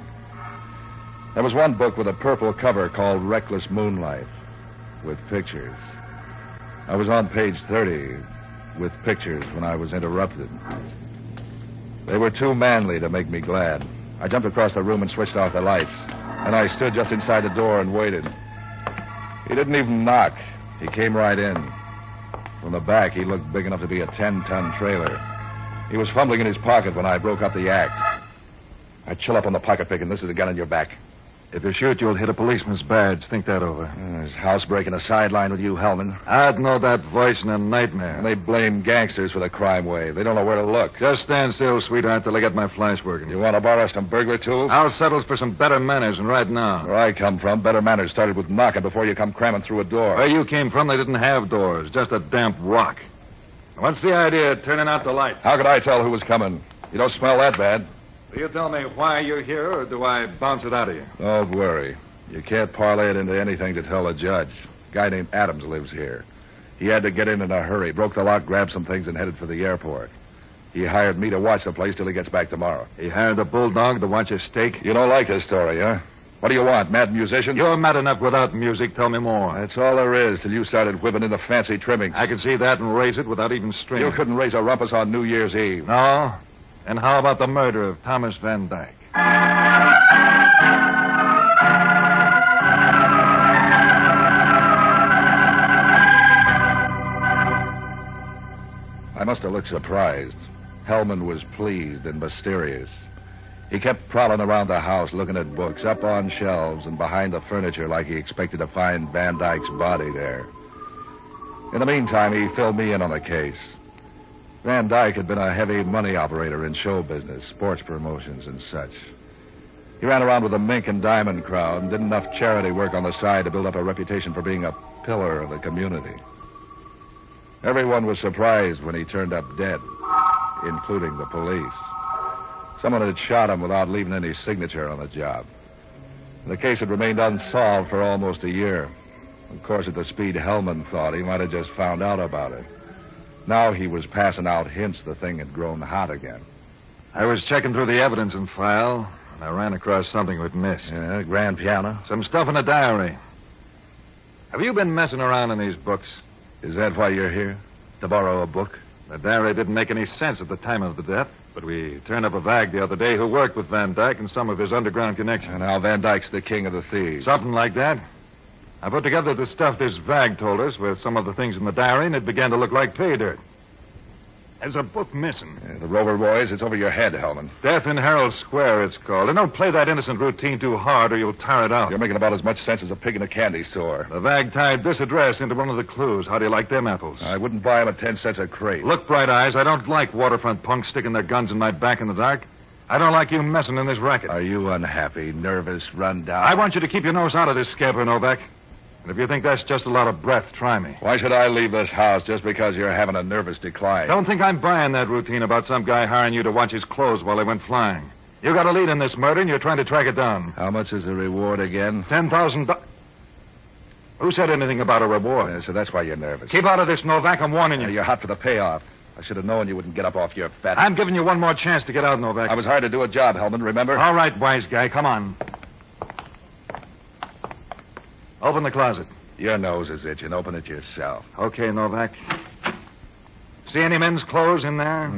There was one book with a purple cover called Reckless Moonlight, with pictures. I was on page 30, with pictures, when I was interrupted. They were too manly to make me glad. I jumped across the room and switched off the lights. And I stood just inside the door and waited. He didn't even knock. He came right in. From the back, he looked big enough to be a 10-ton trailer. He was fumbling in his pocket when I broke up the act. I chill up on the pocket pick, and this is a gun in your back. If you shoot, you'll hit a policeman's badge. Think that over. Is housebreaking a sideline with you, Hellman? I'd know that voice in a nightmare. And they blame gangsters for the crime wave. They don't know where to look. Just stand still, sweetheart, till I get my flash working. You want to borrow some burglar tools? I'll settle for some better manners, and right now. Where I come from, better manners started with knocking before you come cramming through a door. Where you came from, they didn't have doors. Just a damp rock. What's the idea of turning out the lights? How could I tell who was coming? You don't smell that bad. Will you tell me why you're here, or do I bounce it out of you? Don't worry. You can't parlay it into anything to tell a judge. A guy named Adams lives here. He had to get in a hurry, broke the lock, grabbed some things, and headed for the airport. He hired me to watch the place till he gets back tomorrow. He hired a bulldog to watch a steak? You don't like this story, huh? What do you want, mad musicians? You're mad enough without music. Tell me more. That's all there is till you started whipping in the fancy trimmings. I could see that and raise it without even stringing. You couldn't raise a rumpus on New Year's Eve. No? And how about the murder of Thomas Van Dyke? I must have looked surprised. Hellman was pleased and mysterious. He kept prowling around the house, looking at books, up on shelves and behind the furniture like he expected to find Van Dyke's body there. In the meantime, he filled me in on the case. Van Dyke had been a heavy money operator in show business, sports promotions and such. He ran around with the mink and diamond crowd and did enough charity work on the side to build up a reputation for being a pillar of the community. Everyone was surprised when he turned up dead, including the police. Someone had shot him without leaving any signature on the job. The case had remained unsolved for almost a year. Of course, at the speed Hellman thought, he might have just found out about it. Now he was passing out hints the thing had grown hot again. I was checking through the evidence and file, and I ran across something we'd missed. Yeah, grand piano? Some stuff in a diary. Have you been messing around in these books? Is that why you're here? To borrow a book? The diary didn't make any sense at the time of the death, but we turned up a vag the other day who worked with Van Dyke and some of his underground connections. And now Van Dyke's the king of the thieves. Something like that. I put together the stuff this vag told us with some of the things in the diary, and it began to look like pay dirt. There's a book missing. Yeah, the Rover Boys, it's over your head, Hellman. Death in Herald Square, it's called. And don't play that innocent routine too hard or you'll tire it out. You're making about as much sense as a pig in a candy store. The vag tied this address into one of the clues. How do you like them apples? I wouldn't buy them at 10 cents a crate. Look, Bright Eyes, I don't like waterfront punks sticking their guns in my back in the dark. I don't like you messing in this racket. Are you unhappy, nervous, run down? I want you to keep your nose out of this, Scamper Novak. And if you think that's just a lot of breath, try me. Why should I leave this house just because you're having a nervous decline? Don't think I'm buying that routine about some guy hiring you to watch his clothes while they went flying. You got a lead in this murder, and you're trying to track it down. How much is the reward again? $10,000. Who said anything about a reward? Yeah, so that's why you're nervous. Keep out of this, Novak. I'm warning you. You're hot for the payoff. I should have known you wouldn't get up off your fat... I'm giving you one more chance to get out, Novak. I was hired to do a job, Hellman, remember? All right, wise guy. Come on. Open the closet. Your nose is itching. Open it yourself. Okay, Novak. See any men's clothes in there?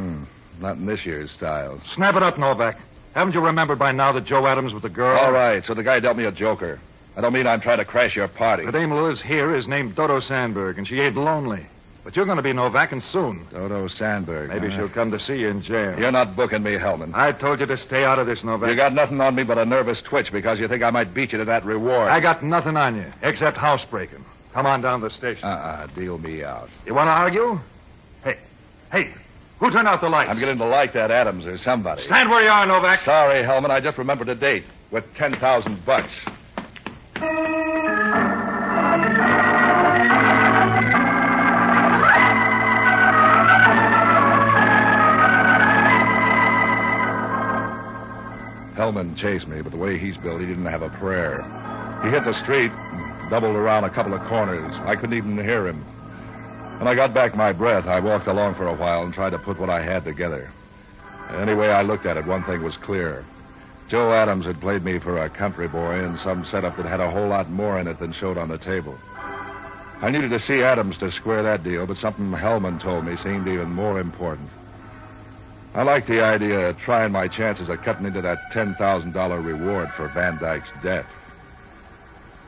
Not in this year's style. Snap it up, Novak. Haven't you remembered by now that Joe Adams was a girl? All right, so the guy dealt me a joker. I don't mean I'm trying to crash your party. The dame who lives here is named Dodo Sandberg, and she ain't lonely. But you're going to be Novak, and soon. Dodo Sandberg. Maybe she'll come to see you in jail. You're not booking me, Hellman. I told you to stay out of this, Novak. You got nothing on me but a nervous twitch because you think I might beat you to that reward. I got nothing on you, except housebreaking. Come on down to the station. Deal me out. You want to argue? Hey, who turned out the lights? I'm getting to like that Adams or somebody. Stand where you are, Novak. Sorry, Hellman, I just remembered a date with $10,000. Hellman chased me, but the way he's built, he didn't have a prayer. He hit the street, doubled around a couple of corners. I couldn't even hear him. When I got back my breath, I walked along for a while and tried to put what I had together. Any way I looked at it, one thing was clear. Joe Adams had played me for a country boy in some setup that had a whole lot more in it than showed on the table. I needed to see Adams to square that deal, but something Hellman told me seemed even more important. I liked the idea of trying my chances of cutting into that $10,000 reward for Van Dyke's death.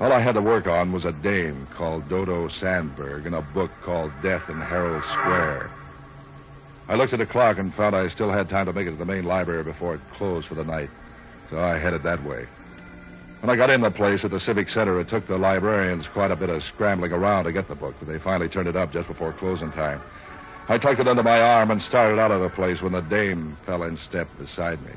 All I had to work on was a dame called Dodo Sandberg and a book called Death in Herald Square. I looked at the clock and found I still had time to make it to the main library before it closed for the night. So I headed that way. When I got in the place at the Civic Center, it took the librarians quite a bit of scrambling around to get the book, but they finally turned it up just before closing time. I tucked it under my arm and started out of the place when the dame fell in step beside me.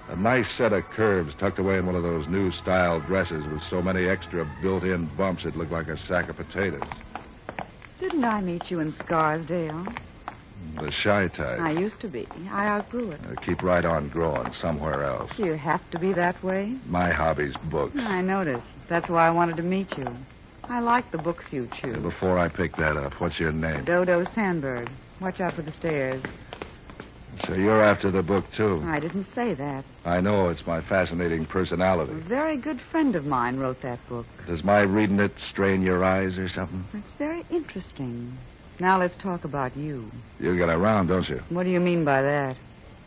A nice set of curves tucked away in one of those new-style dresses with so many extra built-in bumps it looked like a sack of potatoes. Didn't I meet you in Scarsdale? The shy type. I used to be. I outgrew it. Keep right on growing somewhere else. You have to be that way? My hobby's books. I noticed. That's why I wanted to meet you. I like the books you choose. Before I pick that up, what's your name? Dodo Sandberg. Watch out for the stairs. So you're after the book, too? I didn't say that. I know. It's my fascinating personality. A very good friend of mine wrote that book. Does my reading it strain your eyes or something? It's very interesting. Now let's talk about you. You get around, don't you? What do you mean by that?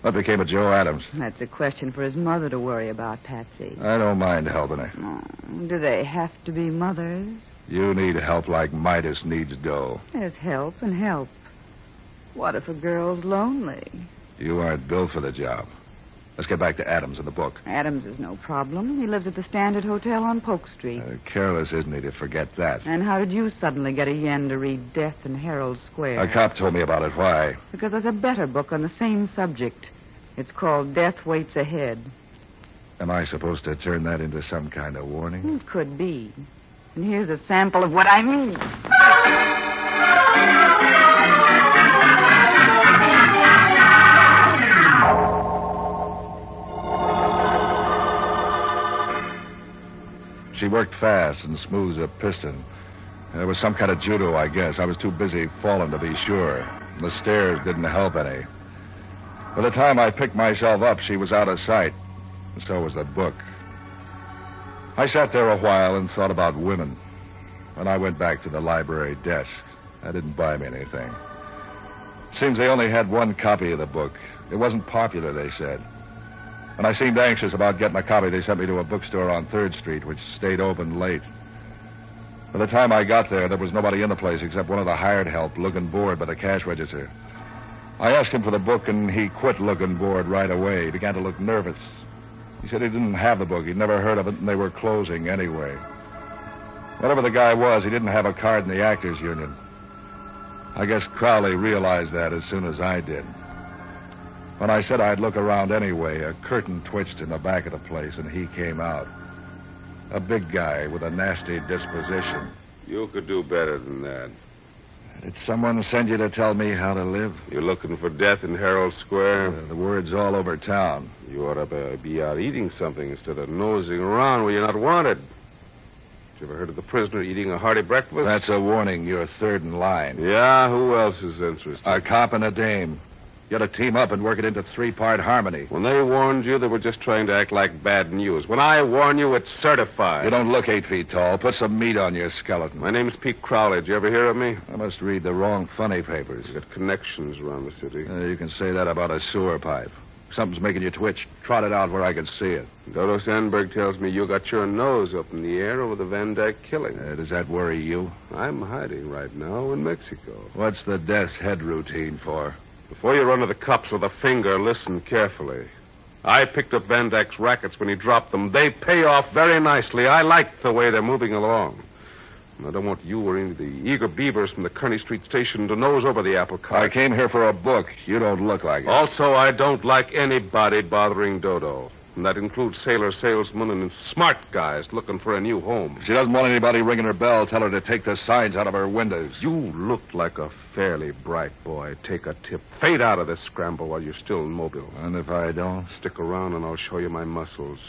What became of Joe Adams? That's a question for his mother to worry about, Patsy. I don't mind helping her. Oh, do they have to be mothers? You need help like Midas needs dough. There's help and help. What if a girl's lonely? You aren't built for the job. Let's get back to Adams and the book. Adams is no problem. He lives at the Standard Hotel on Polk Street. Careless, isn't he, to forget that? And how did you suddenly get a yen to read Death in Herald Square? A cop told me about it. Why? Because there's a better book on the same subject. It's called Death Waits Ahead. Am I supposed to turn that into some kind of warning? It could be. And here's a sample of what I mean. She worked fast and smooth as a piston. There was some kind of judo, I guess. I was too busy falling to be sure. The stairs didn't help any. By the time I picked myself up, she was out of sight. And so was the book. I sat there a while and thought about women. When I went back to the library desk, I didn't buy me anything. Seems they only had one copy of the book. It wasn't popular, they said. When I seemed anxious about getting a copy, they sent me to a bookstore on 3rd Street, which stayed open late. By the time I got there was nobody in the place except one of the hired help looking bored by the cash register. I asked him for the book, and he quit looking bored right away. He began to look nervous. He said he didn't have the book. He'd never heard of it, and they were closing anyway. Whatever the guy was, he didn't have a card in the Actors Union. I guess Crowley realized that as soon as I did. When I said I'd look around anyway, a curtain twitched in the back of the place, and he came out. A big guy with a nasty disposition. You could do better than that. Did someone send you to tell me how to live? You're looking for death in Herald Square? The word's all over town. You ought to be out eating something instead of nosing around where you're not wanted. You ever heard of the prisoner eating a hearty breakfast? That's a warning. You're third in line. Yeah? Who else is interested? A cop and a dame. You ought to team up and work it into 3-part harmony. When they warned you, they were just trying to act like bad news. When I warn you, it's certified. You don't look 8 feet tall. Put some meat on your skeleton. My name's Pete Crowley. Did you ever hear of me? I must read the wrong funny papers. You got connections around the city. You can say that about a sewer pipe. Something's making you twitch. Trot it out where I can see it. Dodo Sandberg tells me you got your nose up in the air over the Van Dyke killing. Does that worry you? I'm hiding right now in Mexico. What's the death's head routine for? Before you run to the cops with a finger, listen carefully. I picked up Van Dyke's rackets when he dropped them. They pay off very nicely. I like the way they're moving along. And I don't want you or any of the eager beavers from the Kearney Street station to nose over the apple cart. I came here for a book. You don't look like it. Also, I don't like anybody bothering Dodo. And that includes sailor salesmen and smart guys looking for a new home. If she doesn't want anybody ringing her bell, tell her to take the signs out of her windows. You look like a fairly bright boy. Take a tip. Fade out of this scramble while you're still in Mobile. And if I don't? Stick around and I'll show you my muscles.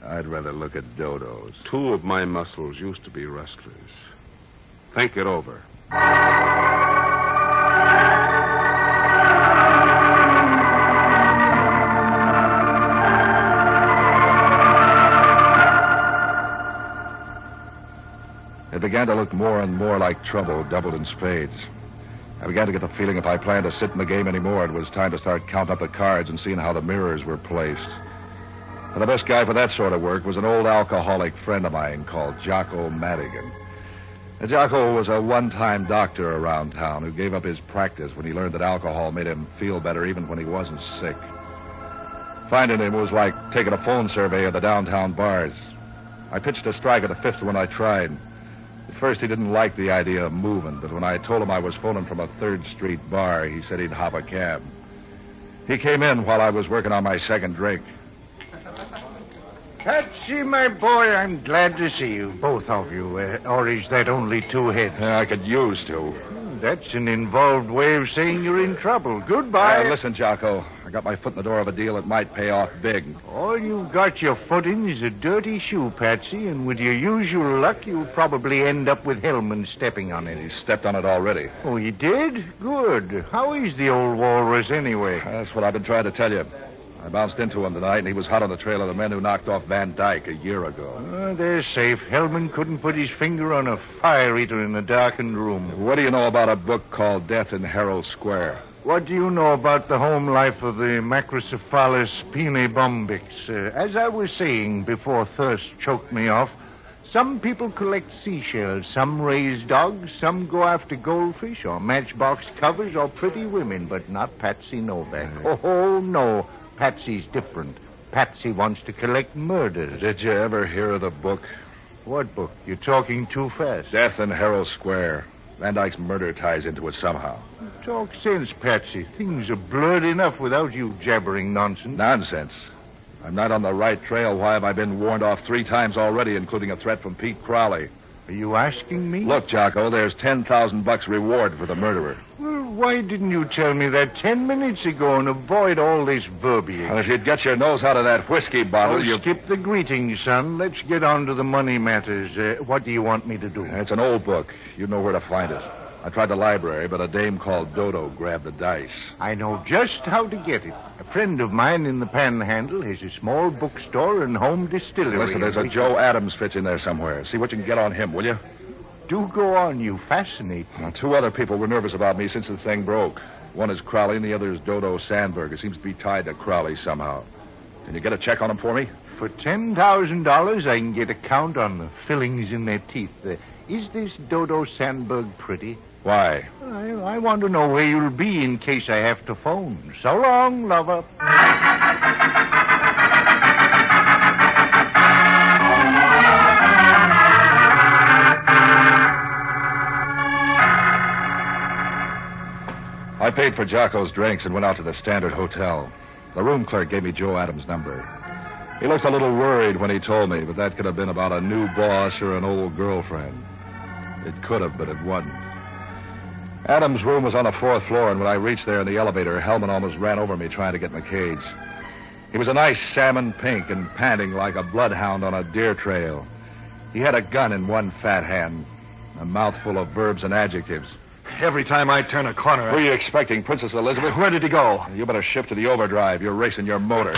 I'd rather look at Dodo's. 2 of my muscles used to be wrestlers. Think it over. It began to look more and more like trouble, doubled in spades. I began to get the feeling if I planned to sit in the game anymore, it was time to start counting up the cards and seeing how the mirrors were placed. And the best guy for that sort of work was an old alcoholic friend of mine called Jocko Madigan. Jocko was a one-time doctor around town who gave up his practice when he learned that alcohol made him feel better even when he wasn't sick. Finding him was like taking a phone survey of the downtown bars. I pitched a strike at the fifth one I tried. At first, he didn't like the idea of moving, but when I told him I was phoning from a 3rd Street bar, he said he'd hop a cab. He came in while I was working on my second drink. Patsy, my boy, I'm glad to see you, both of you. Or is that only two heads? I could use to. That's an involved way of saying you're in trouble. Goodbye. Listen, Jocko. I got my foot in the door of a deal that might pay off big. All you've got your foot in is a dirty shoe, Patsy, and with your usual luck, you'll probably end up with Hellman stepping on it. He stepped on it already. Oh, he did? Good. How is the old walrus anyway? That's what I've been trying to tell you. I bounced into him tonight, and he was hot on the trail of the men who knocked off Van Dyke a year ago. They're safe. Hellman couldn't put his finger on a fire eater in a darkened room. What do you know about a book called Death in Herald Square? What do you know about the home life of the Macrocephalus pinebombix? As I was saying before thirst choked me off, some people collect seashells, some raise dogs, some go after goldfish or matchbox covers or pretty women, but not Patsy Novak. Oh, no. Patsy's different. Patsy wants to collect murders. Did you ever hear of the book? What book? You're talking too fast. Death in Herald Square. Van Dyke's murder ties into it somehow. Talk sense, Patsy. Things are blurred enough without you jabbering nonsense. Nonsense? I'm not on the right trail. Why have I been warned off 3 times already, including a threat from Pete Crowley? Are you asking me? Look, Jocko, there's $10,000 reward for the murderer. Well, why didn't you tell me that 10 minutes ago and avoid all this verbiage? Well, if you'd get your nose out of that whiskey bottle, you... Skip the greetings, son. Let's get on to the money matters. What do you want me to do? It's an old book. You know where to find it. I tried the library, but a dame called Dodo grabbed the dice. I know just how to get it. A friend of mine in the Panhandle has a small bookstore and home distillery. Listen, there's a Joe Adams fits in there somewhere. See what you can get on him, will you? Do go on. You fascinate me. Well, 2 other people were nervous about me since the thing broke. One is Crowley and the other is Dodo Sandberg. It seems to be tied to Crowley somehow. Can you get a check on him for me? For $10,000, I can get a count on the fillings in their teeth. Is this Dodo Sandberg pretty? Why? I want to know where you'll be in case I have to phone. So long, lover. I paid for Jocko's drinks and went out to the Standard Hotel. The room clerk gave me Joe Adams' number. He looked a little worried when he told me, but that could have been about a new boss or an old girlfriend. It could have, but it wasn't. Adams' room was on the 4th floor, and when I reached there in the elevator, Hellman almost ran over me trying to get in the cage. He was a nice salmon pink and panting like a bloodhound on a deer trail. He had a gun in one fat hand, a mouthful of verbs and adjectives. Every time I turn a corner... Who are you expecting, Princess Elizabeth? Where did he go? You better shift to the overdrive. You're racing your motor.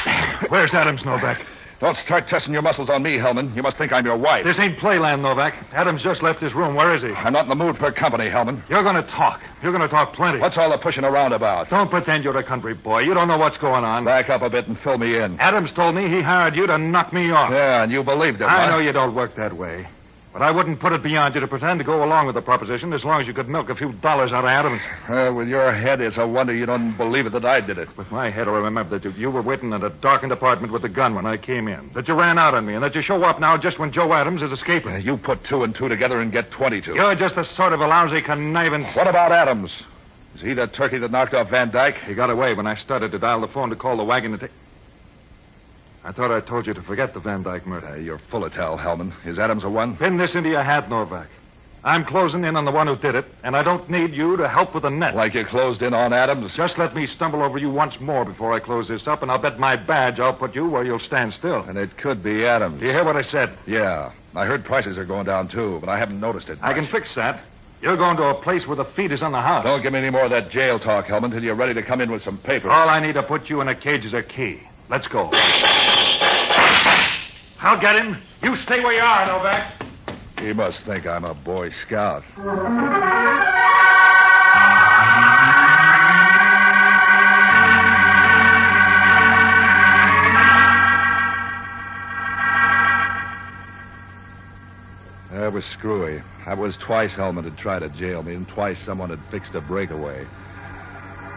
Where's Adams, Novak? Don't start testing your muscles on me, Hellman. You must think I'm your wife. This ain't playland, Novak. Adams just left his room. Where is he? I'm not in the mood for company, Hellman. You're going to talk. You're going to talk plenty. What's all the pushing around about? Don't pretend you're a country boy. You don't know what's going on. Back up a bit and fill me in. Adams told me he hired you to knock me off. Yeah, and you believed him. I know you don't work that way. But I wouldn't put it beyond you to pretend to go along with the proposition as long as you could milk a few dollars out of Adams. With your head, it's a wonder you don't believe it that I did it. With my head, I remember that you were waiting in a darkened apartment with a gun when I came in. That you ran out on me, and that you show up now just when Joe Adams is escaping. You put 2 and 2 together and get 22. You're just a sort of a lousy conniving... What about Adams? Is he the turkey that knocked off Van Dyke? He got away when I started to dial the phone to call the wagon to take... I thought I told you to forget the Van Dyke murder. You're full of tell, Hellman. Is Adams the one? Pin this into your hat, Novak. I'm closing in on the one who did it, and I don't need you to help with the net. Like you closed in on Adams? Just let me stumble over you once more before I close this up, and I'll bet my badge I'll put you where you'll stand still. And it could be Adams. Do you hear what I said? Yeah. I heard prices are going down, too, but I haven't noticed it much. I can fix that. You're going to a place where the feed is on the house. Don't give me any more of that jail talk, Hellman, till you're ready to come in with some papers. All I need to put you in a cage is a key. Let's go. I'll get him. You stay where you are, Novak. He must think I'm a Boy Scout. That was screwy. That was twice Hellman had tried to jail me, and twice someone had fixed a breakaway.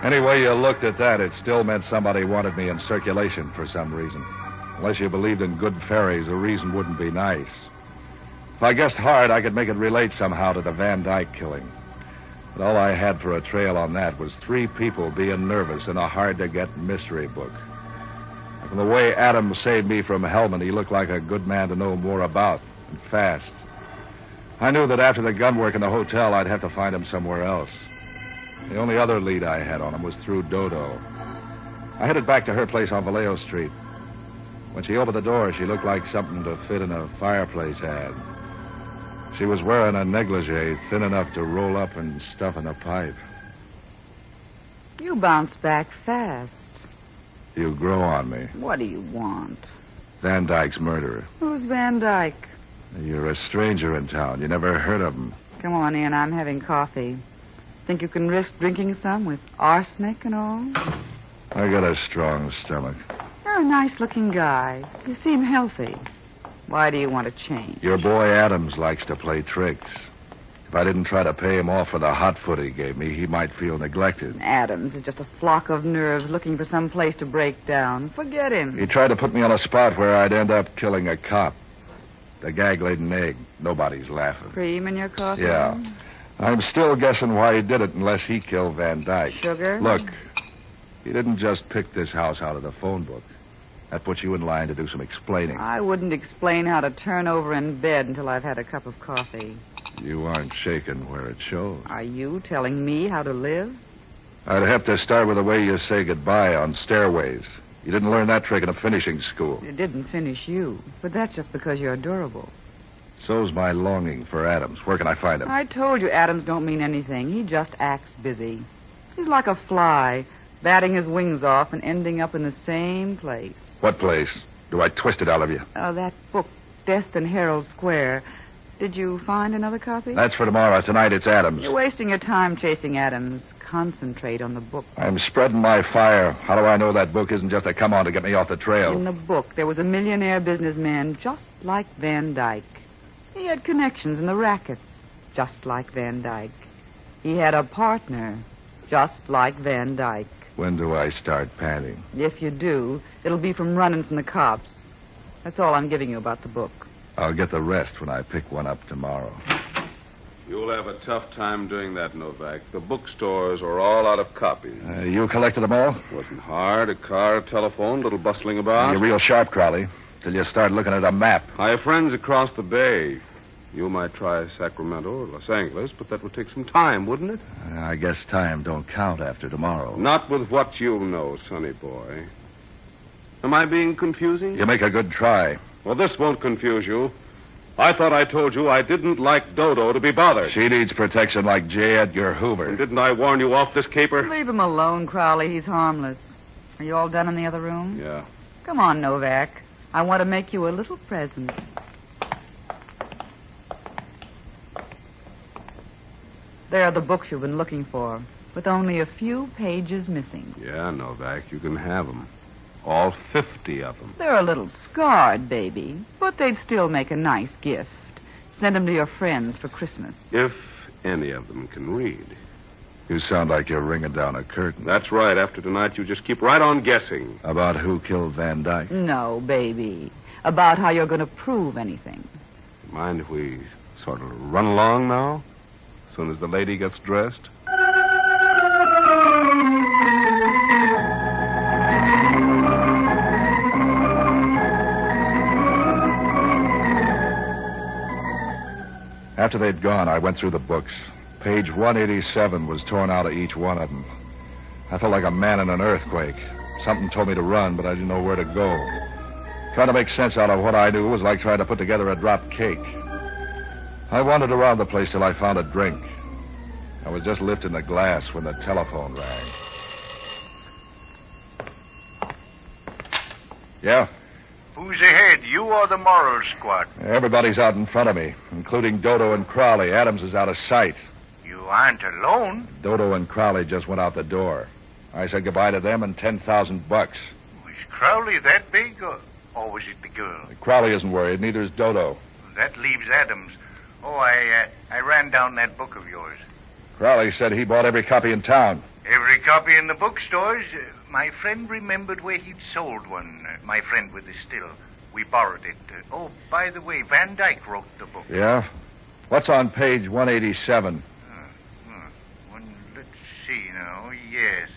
Any way you looked at that, it still meant somebody wanted me in circulation for some reason. Unless you believed in good fairies, the reason wouldn't be nice. If I guessed hard, I could make it relate somehow to the Van Dyke killing. But all I had for a trail on that was 3 people being nervous in a hard-to-get mystery book. From the way Adams saved me from Hellman, he looked like a good man to know more about, and fast. I knew that after the gun work in the hotel, I'd have to find him somewhere else. The only other lead I had on him was through Dodo. I headed back to her place on Vallejo Street. When she opened the door, she looked like something to fit in a fireplace ad. She was wearing a negligee thin enough to roll up and stuff in a pipe. You bounced back fast. You grow on me. What do you want? Van Dyke's murderer. Who's Van Dyke? You're a stranger in town. You never heard of him. Come on in. I'm having coffee. Think you can risk drinking some with arsenic and all? I got a strong stomach. You're a nice-looking guy. You seem healthy. Why do you want to change? Your boy Adams likes to play tricks. If I didn't try to pay him off for the hot foot he gave me, he might feel neglected. Adams is just a flock of nerves looking for some place to break down. Forget him. He tried to put me on a spot where I'd end up killing a cop. The gag laid an egg. Nobody's laughing. Cream in your coffee? Yeah. I'm still guessing why he did it unless he killed Van Dyke. Sugar? Look, he didn't just pick this house out of the phone book. That puts you in line to do some explaining. I wouldn't explain how to turn over in bed until I've had a cup of coffee. You aren't shaken where it shows. Are you telling me how to live? I'd have to start with the way you say goodbye on stairways. You didn't learn that trick in a finishing school. It didn't finish you, but that's just because you're durable. So's my longing for Adams. Where can I find him? I told you Adams don't mean anything. He just acts busy. He's like a fly, batting his wings off and ending up in the same place. What place? Do I twist it out of you? Oh, that book, Death in Herald Square. Did you find another copy? That's for tomorrow. Tonight it's Adams. You're wasting your time chasing Adams. Concentrate on the book. I'm spreading my fire. How do I know that book isn't just a come-on to get me off the trail? In the book, there was a millionaire businessman just like Van Dyke. He had connections in the rackets, just like Van Dyke. He had a partner, just like Van Dyke. When do I start panting? If you do, it'll be from running from the cops. That's all I'm giving you about the book. I'll get the rest when I pick one up tomorrow. You'll have a tough time doing that, Novak. The bookstores are all out of copies. You collected them all? Wasn't hard. A car, a telephone, little bustling about. You're real sharp, Crowley. Till you start looking at a map. I have friends across the bay. You might try Sacramento or Los Angeles, but that would take some time, wouldn't it? I guess time don't count after tomorrow. Not with what you know, sonny boy. Am I being confusing? You make a good try. Well, this won't confuse you. I thought I told you I didn't like Dodo to be bothered. She needs protection like J. Edgar Hoover. And didn't I warn you off this caper? Leave him alone, Crowley. He's harmless. Are you all done in the other room? Yeah. Come on, Novak. I want to make you a little present. There are the books you've been looking for, with only a few pages missing. Yeah, Novak, you can have them. All 50 of them. They're a little scarred, baby, but they'd still make a nice gift. Send them to your friends for Christmas. If any of them can read. You sound like you're ringing down a curtain. That's right. After tonight, you just keep right on guessing. About who killed Van Dyke? No, baby. About how you're going to prove anything. Mind if we sort of run along now? As soon as the lady gets dressed? After they'd gone, I went through the books. Page 187 was torn out of each one of them. I felt like a man in an earthquake. Something told me to run, but I didn't know where to go. Trying to make sense out of what I knew was like trying to put together a dropped cake. I wandered around the place till I found a drink. I was just lifting the glass when the telephone rang. Yeah? Who's ahead, you or the moral squad? Everybody's out in front of me, including Dodo and Crowley. Adams is out of sight. You aren't alone. Dodo and Crowley just went out the door. I said goodbye to them and $10,000. Was Crowley that big, or was it the girl? Crowley isn't worried, neither is Dodo. That leaves Adams. Oh, I ran down that book of yours. Crowley said he bought every copy in town. Every copy in the bookstores. My friend remembered where he'd sold one. My friend with the still. We borrowed it. By the way, Van Dyke wrote the book. Yeah? What's on page 187? Let's see now. Yes,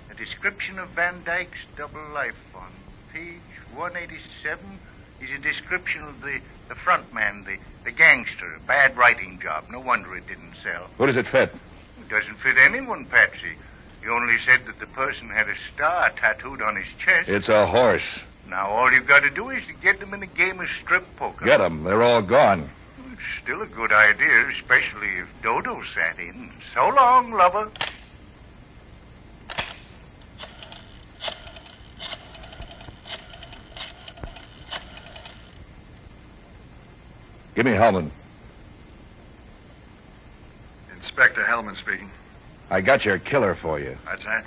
a description of Van Dyke's double life on page 187 is a description of the front man, the gangster. A bad writing job. No wonder it didn't sell. Who does it fit? It doesn't fit anyone, Patsy. He only said that the person had a star tattooed on his chest. It's a horse. Now all you've got to do is to get them in a game of strip poker. Get them. They're all gone. It's still a good idea, especially if Dodo sat in. So long, lover. Give me Hellman. Inspector Hellman speaking. I got your killer for you. That's that?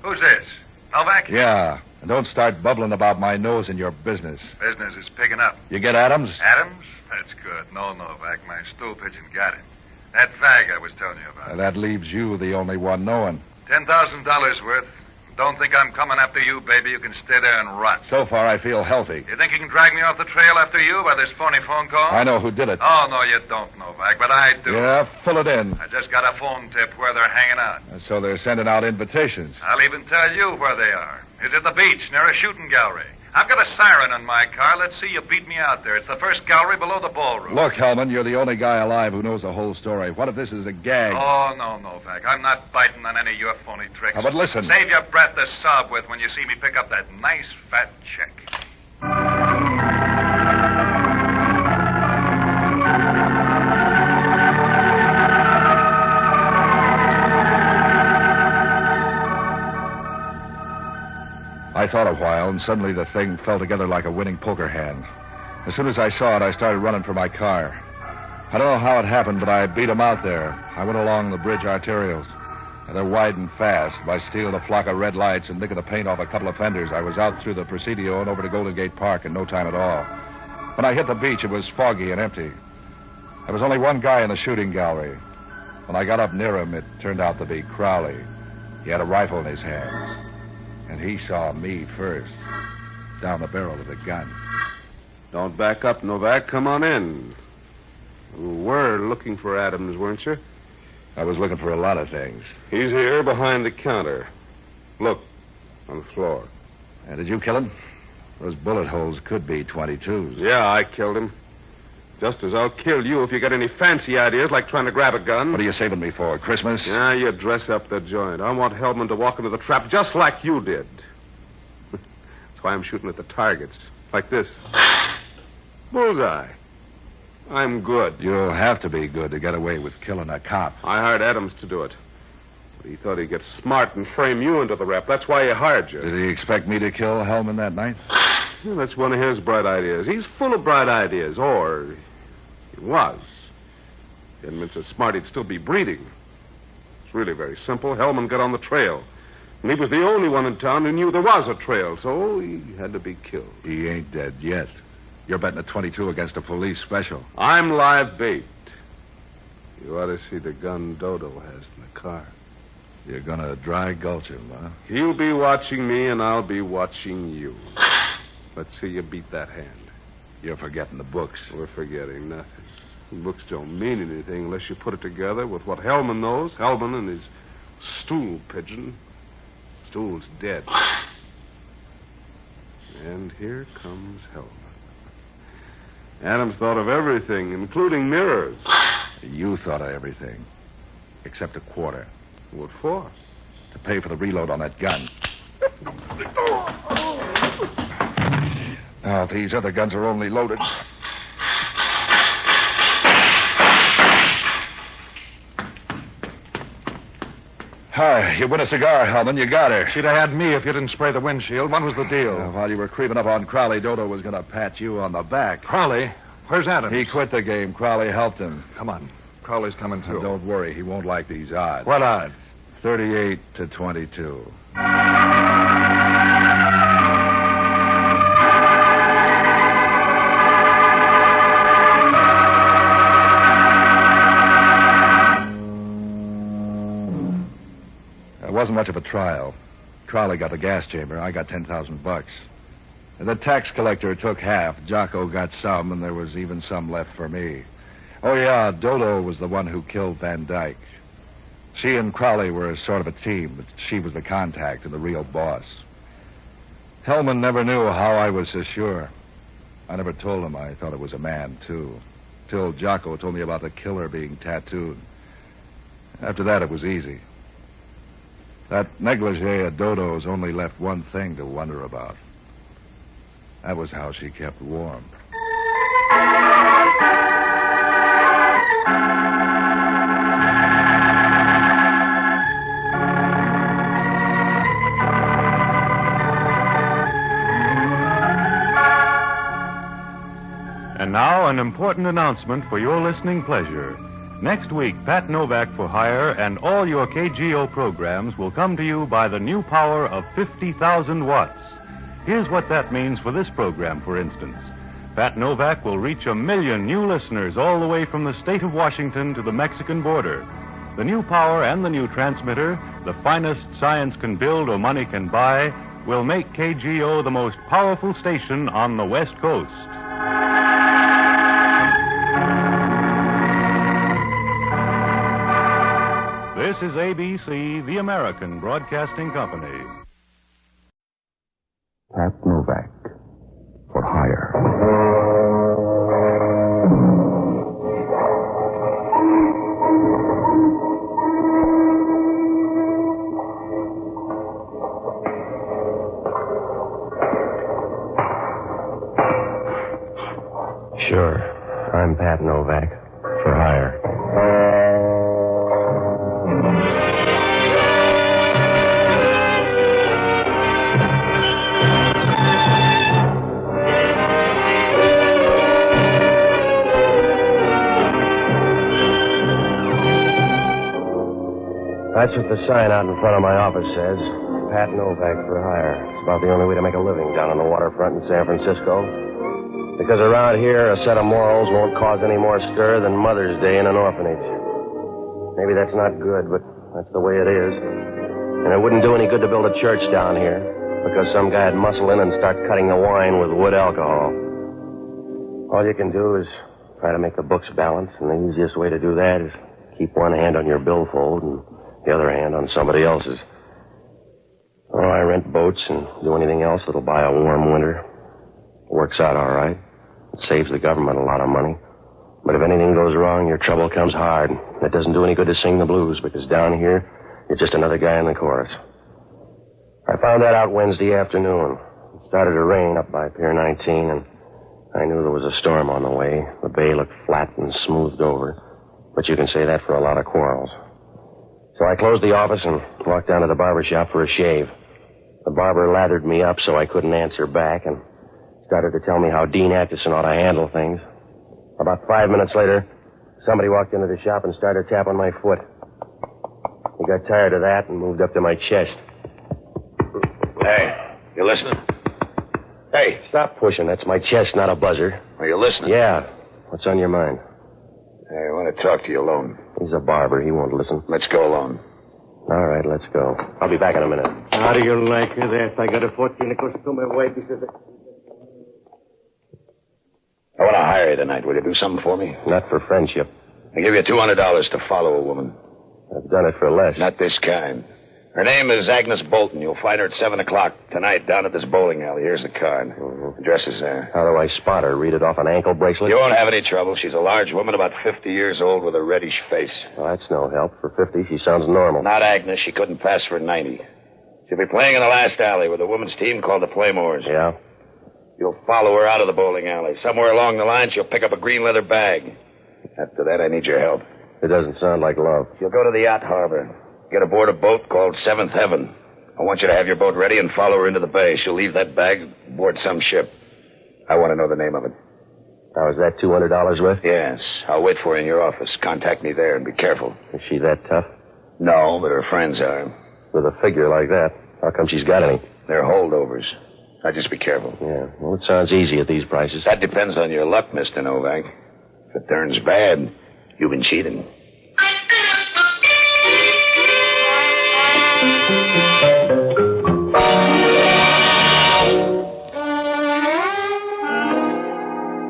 Who's this? Novak? Yeah. And don't start bubbling about my nose in your business. Business is picking up. You get Adams? Adams? That's good. No, Novak. My stool pigeon got it. That fag I was telling you about. That leaves you the only one knowing. $10,000 worth. Don't think I'm coming after you, baby. You can stay there and rot. So far, I feel healthy. You think you can drag me off the trail after you by this phony phone call? I know who did it. Oh, no, you don't, Novak, but I do. Yeah, fill it in. I just got a phone tip where they're hanging out. So they're sending out invitations. I'll even tell you where they are. It's at the beach near a shooting gallery. I've got a siren in my car. Let's see you beat me out there. It's the first gallery below the ballroom. Look, Hellman, you're the only guy alive who knows the whole story. What if this is a gag? Oh, no, Novak. I'm not biting on any of your phony tricks. But listen. Save your breath to sob with when you see me pick up that nice fat check. I thought a while, and suddenly the thing fell together like a winning poker hand. As soon as I saw it, I started running for my car. I don't know how it happened, but I beat them out there. I went along the bridge arterials. And they're widening fast. By stealing a flock of red lights and nicking the paint off a couple of fenders, I was out through the Presidio and over to Golden Gate Park in no time at all. When I hit the beach, it was foggy and empty. There was only one guy in the shooting gallery. When I got up near him, it turned out to be Crowley. He had a rifle in his hands. And he saw me first, down the barrel of the gun. Don't back up, Novak. Come on in. You were looking for Adams, weren't you? I was looking for a lot of things. He's here behind the counter. Look, on the floor. And did you kill him? Those bullet holes could be 22s. Yeah, I killed him. Just as I'll kill you if you got any fancy ideas like trying to grab a gun. What are you saving me for, Christmas? Yeah, you dress up the joint. I want Hellman to walk into the trap just like you did. That's why I'm shooting at the targets. Like this. Bullseye. I'm good. You'll have to be good to get away with killing a cop. I hired Adams to do it. But he thought he'd get smart and frame you into the rap. That's why he hired you. Did he expect me to kill Hellman that night? Well, that's one of his bright ideas. He's full of bright ideas. Or he was. If he hadn't been so smart, he'd still be breeding. It's really very simple. Hellman got on the trail. And he was the only one in town who knew there was a trail, so he had to be killed. He ain't dead yet. You're betting a 22 against a police special. I'm live bait. You ought to see the gun Dodo has in the car. You're gonna dry gulch him, huh? He'll be watching me, and I'll be watching you. Let's see you beat that hand. You're forgetting the books. We're forgetting nothing. The books don't mean anything unless you put it together with what Hellman knows. Hellman and his stool pigeon. Stool's dead. And here comes Hellman. Adams thought of everything, including mirrors. You thought of everything. Except a quarter. What for? To pay for the reload on that gun. Now, if these other guns are only loaded. Hi, you win a cigar, Hellman. You got her. She'd have had me if you didn't spray the windshield. What was the deal? While you were creeping up on Crowley, Dodo was going to pat you on the back. Crowley? Where's Adams? He quit the game. Crowley helped him. Come on. Crowley's coming, too. Don't worry. He won't like these odds. What odds? 38 to 22. wasn't much of a trial. Crowley got the gas chamber. I got $10,000. The tax collector took half. Jocko got some, and there was even some left for me. Oh, yeah, Dodo was the one who killed Van Dyke. She and Crowley were sort of a team, but she was the contact and the real boss. Hellman never knew how I was so sure. I never told him I thought it was a man, too, till Jocko told me about the killer being tattooed. After that, it was easy. That negligee of Dodo's only left one thing to wonder about. That was how she kept warm. And now, an important announcement for your listening pleasure. Next week, Pat Novak for Hire and all your KGO programs will come to you by the new power of 50,000 watts. Here's what that means for this program, for instance. Pat Novak will reach 1 million new listeners all the way from the state of Washington to the Mexican border. The new power and the new transmitter, the finest science can build or money can buy, will make KGO the most powerful station on the West Coast. This is ABC, the American Broadcasting Company. Pat Novak for Hire. Sure, I'm Pat Novak for Hire. That's what the sign out in front of my office says. Pat Novak for Hire. It's about the only way to make a living down on the waterfront in San Francisco. Because around here, a set of morals won't cause any more stir than Mother's Day in an orphanage. Maybe that's not good, but that's the way it is. And it wouldn't do any good to build a church down here, because some guy'd muscle in and start cutting the wine with wood alcohol. All you can do is try to make the books balance, and the easiest way to do that is keep one hand on your billfold and the other hand on somebody else's. Oh, I rent boats and do anything else that'll buy a warm winter. It works out all right. It saves the government a lot of money. But if anything goes wrong, your trouble comes hard. It doesn't do any good to sing the blues, because down here, you're just another guy in the chorus. I found that out Wednesday afternoon. It started to rain up by Pier 19, and I knew there was a storm on the way. The bay looked flat and smoothed over. But you can say that for a lot of quarrels. So I closed the office and walked down to the barber shop for a shave. The barber lathered me up so I couldn't answer back and started to tell me how Dean Atchison ought to handle things. About 5 minutes later, somebody walked into the shop and started tapping my foot. He got tired of that and moved up to my chest. Hey, you listening? Hey. Stop pushing. That's my chest, not a buzzer. Are you listening? Yeah. What's on your mind? Hey, I want to talk to you alone. He's a barber. He won't listen. Let's go alone. All right, let's go. I'll be back in a minute. How do you like that? I got a 14 costume wife. He says... I want to hire you tonight. Will you do something for me? Not for friendship. I give you $200 to follow a woman. I've done it for less. Not this kind. Her name is Agnes Bolton. You'll find her at 7 o'clock tonight down at this bowling alley. Here's the card. Mm-hmm. Address is there. How do I spot her? Read it off an ankle bracelet? You won't have any trouble. She's a large woman, about 50 years old, with a reddish face. Well, that's no help. For 50, she sounds normal. Not Agnes. She couldn't pass for 90. She'll be playing in the last alley with a women's team called the Playmores. Yeah? You'll follow her out of the bowling alley. Somewhere along the line, she'll pick up a green leather bag. After that, I need your help. It doesn't sound like love. You'll go to the yacht harbor. Get aboard a boat called Seventh Heaven. I want you to have your boat ready and follow her into the bay. She'll leave that bag aboard some ship. I want to know the name of it. Now, is that $200 worth? Yes. I'll wait for you in your office. Contact me there and be careful. Is she that tough? No, but her friends are. With a figure like that, how come she's got any? They're holdovers. Now, just be careful. Yeah, well, it sounds easy at these prices. That depends on your luck, Mr. Novak. If it turns bad, you've been cheating.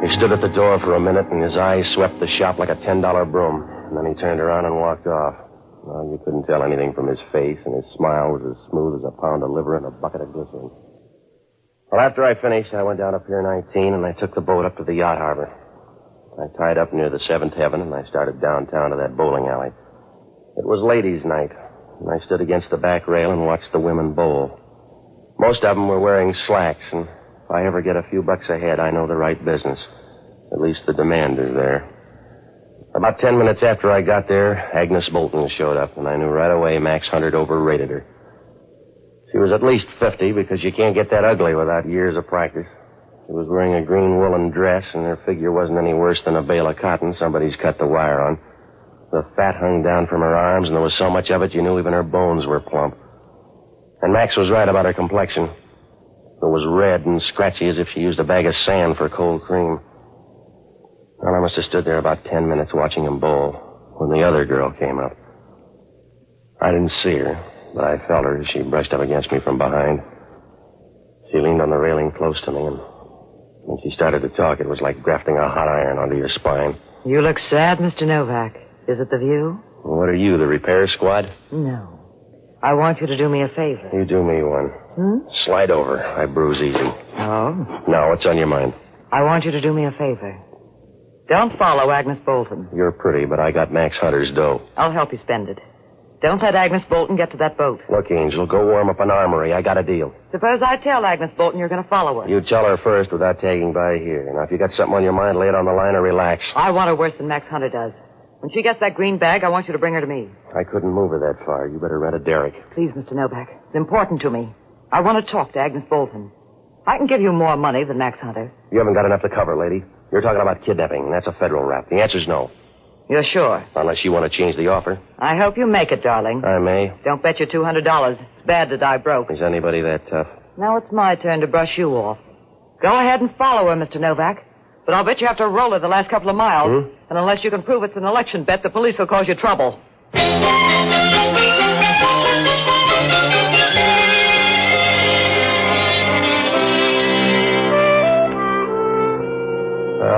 He stood at the door for a minute, and his eyes swept the shop like a $10 broom. And then he turned around and walked off. Well, you couldn't tell anything from his face, and his smile was as smooth as a pound of liver in a bucket of glycerin. Well, after I finished, I went down to Pier 19, and I took the boat up to the yacht harbor. I tied up near the Seventh Heaven, and I started downtown to that bowling alley. It was ladies' night, and I stood against the back rail and watched the women bowl. Most of them were wearing slacks, and if I ever get a few bucks ahead, I know the right business. At least the demand is there. About 10 minutes after I got there, Agnes Bolton showed up, and I knew right away Max Hunter overrated her. She was at least 50, because you can't get that ugly without years of practice. She was wearing a green woolen dress, and her figure wasn't any worse than a bale of cotton somebody's cut the wire on. The fat hung down from her arms, and there was so much of it you knew even her bones were plump. And Max was right about her complexion. It was red and scratchy as if she used a bag of sand for cold cream. Well, I must have stood there about 10 minutes watching him bowl when the other girl came up. I didn't see her, but I felt her as she brushed up against me from behind. She leaned on the railing close to me, and when she started to talk, it was like grafting a hot iron onto your spine. You look sad, Mr. Novak. Is it the view? What are you, the repair squad? No. I want you to do me a favor. You do me one. Slide over. I bruise easy. Oh? Now, what's on your mind? I want you to do me a favor. Don't follow Agnes Bolton. You're pretty, but I got Max Hunter's dough. I'll help you spend it. Don't let Agnes Bolton get to that boat. Look, Angel, go warm up an armory. I got a deal. Suppose I tell Agnes Bolton you're going to follow her. You tell her first without tagging by here. Now, if you got something on your mind, lay it on the line or relax. I want her worse than Max Hunter does. When she gets that green bag, I want you to bring her to me. I couldn't move her that far. You better rent a derrick. Please, Mr. Novak. It's important to me. I want to talk to Agnes Bolton. I can give you more money than Max Hunter. You haven't got enough to cover, lady. You're talking about kidnapping, and that's a federal rap. The answer's no. You're sure? Unless you want to change the offer. I hope you make it, darling. I may. Don't bet your $200. It's bad to die broke. Is anybody that tough? Now it's my turn to brush you off. Go ahead and follow her, Mr. Novak. But I'll bet you have to roll her the last couple of miles. And unless you can prove it's an election bet, the police will cause you trouble. Well,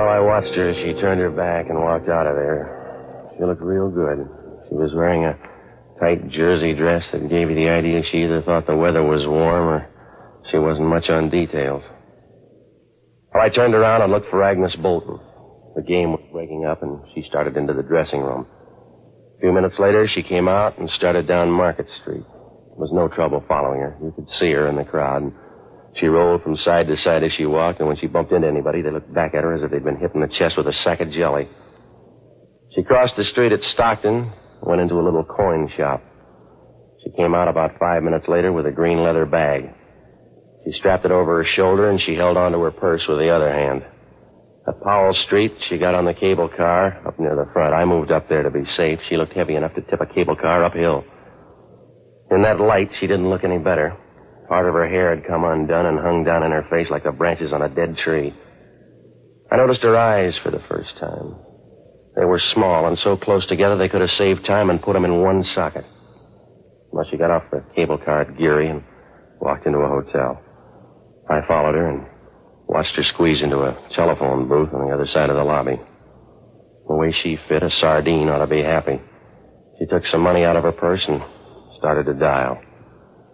I watched her as she turned her back and walked out of there. She looked real good. She was wearing a tight jersey dress that gave you the idea she either thought the weather was warm or she wasn't much on details. Well, I turned around and looked for Agnes Bolton. The game was breaking up, and she started into the dressing room. A few minutes later, she came out and started down Market Street. There was no trouble following her. You could see her in the crowd. And she rolled from side to side as she walked, and when she bumped into anybody, they looked back at her as if they'd been hit in the chest with a sack of jelly. She crossed the street at Stockton, went into a little coin shop. She came out about 5 minutes later with a green leather bag. She strapped it over her shoulder, and she held onto her purse with the other hand. At Powell Street, she got on the cable car up near the front. I moved up there to be safe. She looked heavy enough to tip a cable car uphill. In that light, she didn't look any better. Part of her hair had come undone and hung down in her face like the branches on a dead tree. I noticed her eyes for the first time. They were small and so close together they could have saved time and put them in one socket. Well, she got off the cable car at Geary and walked into a hotel. I followed her and watched her squeeze into a telephone booth on the other side of the lobby. The way she fit, a sardine ought to be happy. She took some money out of her purse and started to dial.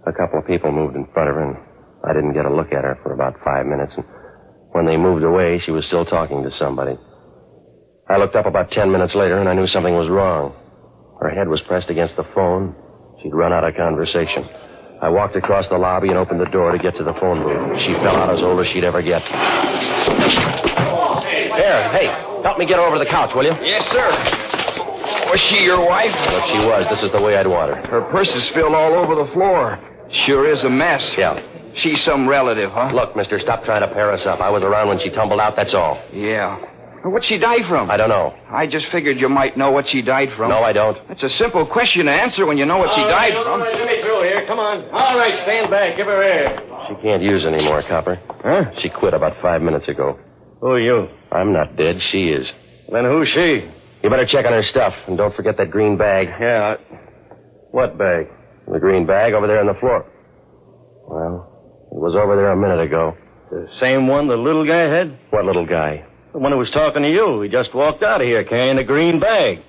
A couple of people moved in front of her, and I didn't get a look at her for about 5 minutes. And when they moved away, she was still talking to somebody. I looked up about 10 minutes later, and I knew something was wrong. Her head was pressed against the phone. She'd run out of conversation. I walked across the lobby and opened the door to get to the phone booth. She fell out as old as she'd ever get. There, hey, help me get her over the couch, will you? Yes, sir. Was she your wife? Look, she was. This is the way I'd want her. Her purse is spilled all over the floor. Sure is a mess. Yeah. She's some relative, huh? Look, mister, stop trying to pair us up. I was around when she tumbled out, that's all. Yeah. What'd she die from? I don't know. I just figured you might know what she died from. No, I don't. That's a simple question to answer when you know what she died from. All right, let me through here. Come on. All right, stand back. Give her air. She can't use anymore, Copper. Huh? She quit about 5 minutes ago. Who are you? I'm not dead. She is. Then who's she? You better check on her stuff, and don't forget that green bag. Yeah. What bag? The green bag over there on the floor. Well, it was over there a minute ago. The same one the little guy had? What little guy? The one who was talking to you. He just walked out of here carrying a green bag.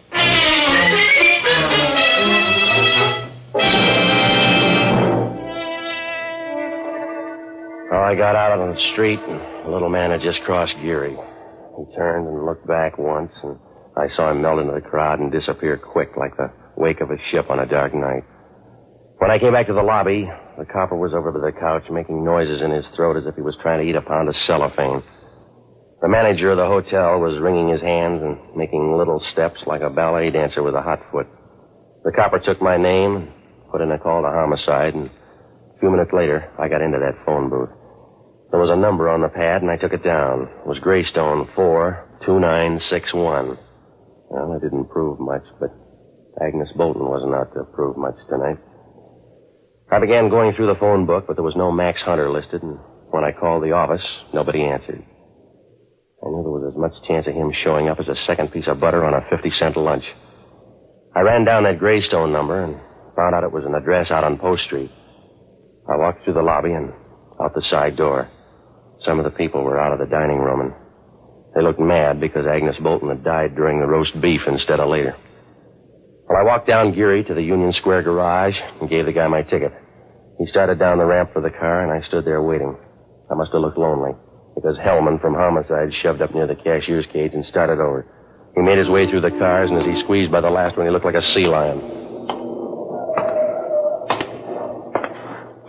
Well, I got out on the street, and the little man had just crossed Geary. He turned and looked back once, and I saw him melt into the crowd and disappear quick like the wake of a ship on a dark night. When I came back to the lobby, the copper was over by the couch making noises in his throat as if he was trying to eat a pound of cellophane. The manager of the hotel was wringing his hands and making little steps like a ballet dancer with a hot foot. The copper took my name and put in a call to homicide, and a few minutes later, I got into that phone booth. There was a number on the pad, and I took it down. It was Greystone 42961. Well, it didn't prove much, but Agnes Bolton wasn't out to prove much tonight. I began going through the phone book, but there was no Max Hunter listed, and when I called the office, nobody answered. I knew there was as much chance of him showing up as a second piece of butter on a 50-cent lunch. I ran down that Greystone number and found out it was an address out on Post Street. I walked through the lobby and out the side door. Some of the people were out of the dining room, and they looked mad because Agnes Bolton had died during the roast beef instead of later. Well, I walked down Geary to the Union Square garage and gave the guy my ticket. He started down the ramp for the car, and I stood there waiting. I must have looked lonely, because Hellman from Homicide shoved up near the cashier's cage and started over. He made his way through the cars, and as he squeezed by the last one, he looked like a sea lion.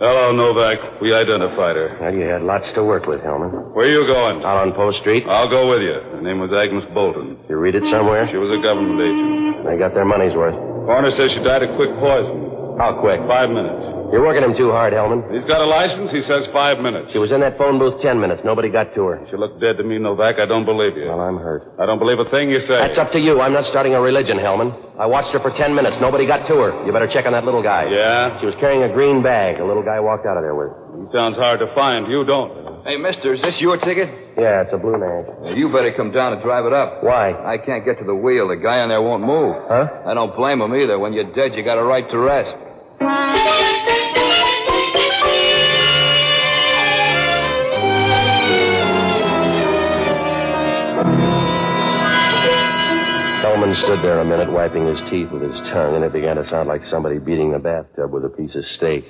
Hello, Novak. We identified her. Well, you had lots to work with, Hellman. Where are you going? Out on Post Street. I'll go with you. Her name was Agnes Bolton. You read it somewhere? She was a government agent. They got their money's worth. Coroner says she died of quick poison. How quick? 5 minutes. You're working him too hard, Hellman. He's got a license. He says 5 minutes. She was in that phone booth 10 minutes. Nobody got to her. She looked dead to me, Novak. I don't believe you. Well, I'm hurt. I don't believe a thing you say. That's up to you. I'm not starting a religion, Hellman. I watched her for 10 minutes. Nobody got to her. You better check on that little guy. Yeah? She was carrying a green bag. A little guy walked out of there with her. He sounds hard to find. You don't. Hey, mister, is this your ticket? Yeah, it's a blue nag. You better come down and drive it up. Why? I can't get to the wheel. The guy on there won't move. Huh? I don't blame him either. When you're dead, you got a right to rest. Hellman stood there a minute, wiping his teeth with his tongue, and it began to sound like somebody beating the bathtub with a piece of steak.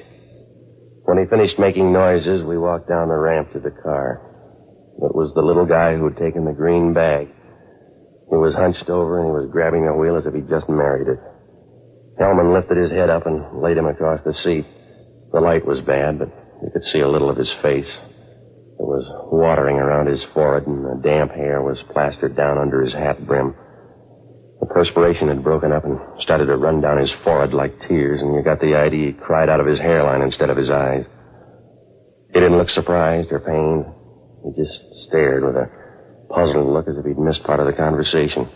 When he finished making noises, we walked down the ramp to the car. It was the little guy who had taken the green bag. He was hunched over, and he was grabbing the wheel as if he'd just married it. Hellman lifted his head up and laid him across the seat. The light was bad, but you could see a little of his face. There was watering around his forehead, and the damp hair was plastered down under his hat brim. The perspiration had broken up and started to run down his forehead like tears, and you got the idea he cried out of his hairline instead of his eyes. He didn't look surprised or pained. He just stared with a puzzled look as if he'd missed part of the conversation.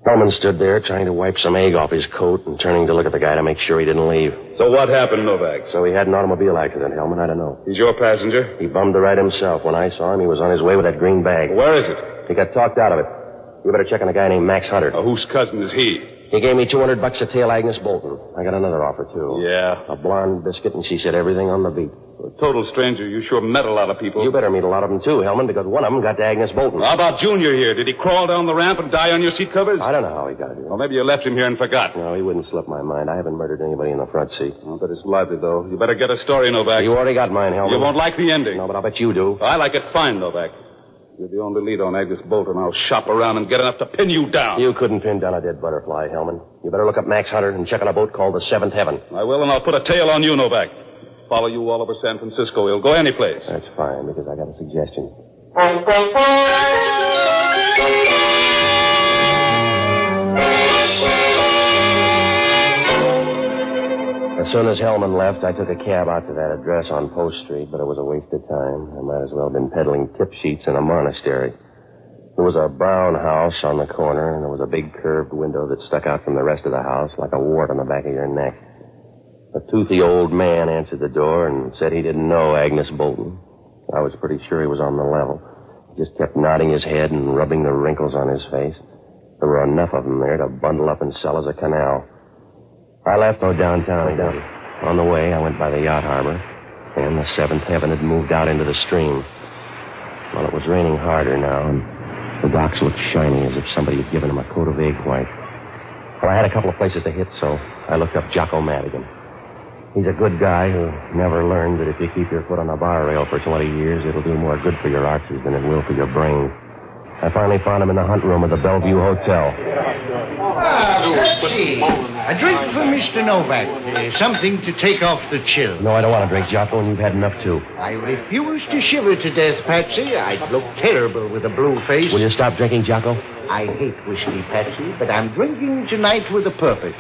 Hellman stood there trying to wipe some egg off his coat and turning to look at the guy to make sure he didn't leave. So what happened, Novak? So he had an automobile accident, Hellman. I don't know. He's your passenger? He bummed the ride himself. When I saw him, he was on his way with that green bag. Where is it? He got talked out of it. You better check on a guy named Max Hunter. Whose cousin is he? He gave me $200 to tail Agnes Bolton. I got another offer, too. Yeah? A blonde biscuit, and she said everything on the beat. For a total stranger, you sure met a lot of people. You better meet a lot of them, too, Hellman, because one of them got to Agnes Bolton. How about Junior here? Did he crawl down the ramp and die on your seat covers? I don't know how he got here. Well, maybe you left him here and forgot. No, he wouldn't slip my mind. I haven't murdered anybody in the front seat. Oh, but it's lively, though. You better get a story, Novak. You already got mine, Hellman. You won't like the ending. No, but I'll bet you do. I like it fine, Novak. You're the only lead on Agnes Bolton. I'll shop around and get enough to pin you down. You couldn't pin down a dead butterfly, Hellman. You better look up Max Hunter and check on a boat called the Seventh Heaven. I will, and I'll put a tail on you, Novak. Follow you all over San Francisco. He'll go any place. That's fine, because I got a suggestion. As soon as Hellman left, I took a cab out to that address on Post Street, but it was a waste of time. I might as well have been peddling tip sheets in a monastery. There was a brown house on the corner, and there was a big curved window that stuck out from the rest of the house like a wart on the back of your neck. A toothy old man answered the door and said he didn't know Agnes Bolton. I was pretty sure he was on the level. He just kept nodding his head and rubbing the wrinkles on his face. There were enough of them there to bundle up and sell as a canal. I left no downtown again. On the way, I went by the yacht harbor, and the Seventh Heaven had moved out into the stream. Well, it was raining harder now, and the docks looked shiny as if somebody had given them a coat of egg white. Well, I had a couple of places to hit, so I looked up Jocko Madigan. He's a good guy who never learned that if you keep your foot on the bar rail for 20 years, it'll do more good for your arches than it will for your brain. I finally found him in the hunt room of the Bellevue Hotel. A drink for Mr. Novak. Something to take off the chill. No, I don't want to drink, Jocko, and you've had enough, too. I refuse to shiver to death, Patsy. I'd look terrible with a blue face. Will you stop drinking, Jocko? I hate whiskey, Patsy, but I'm drinking tonight with a purpose.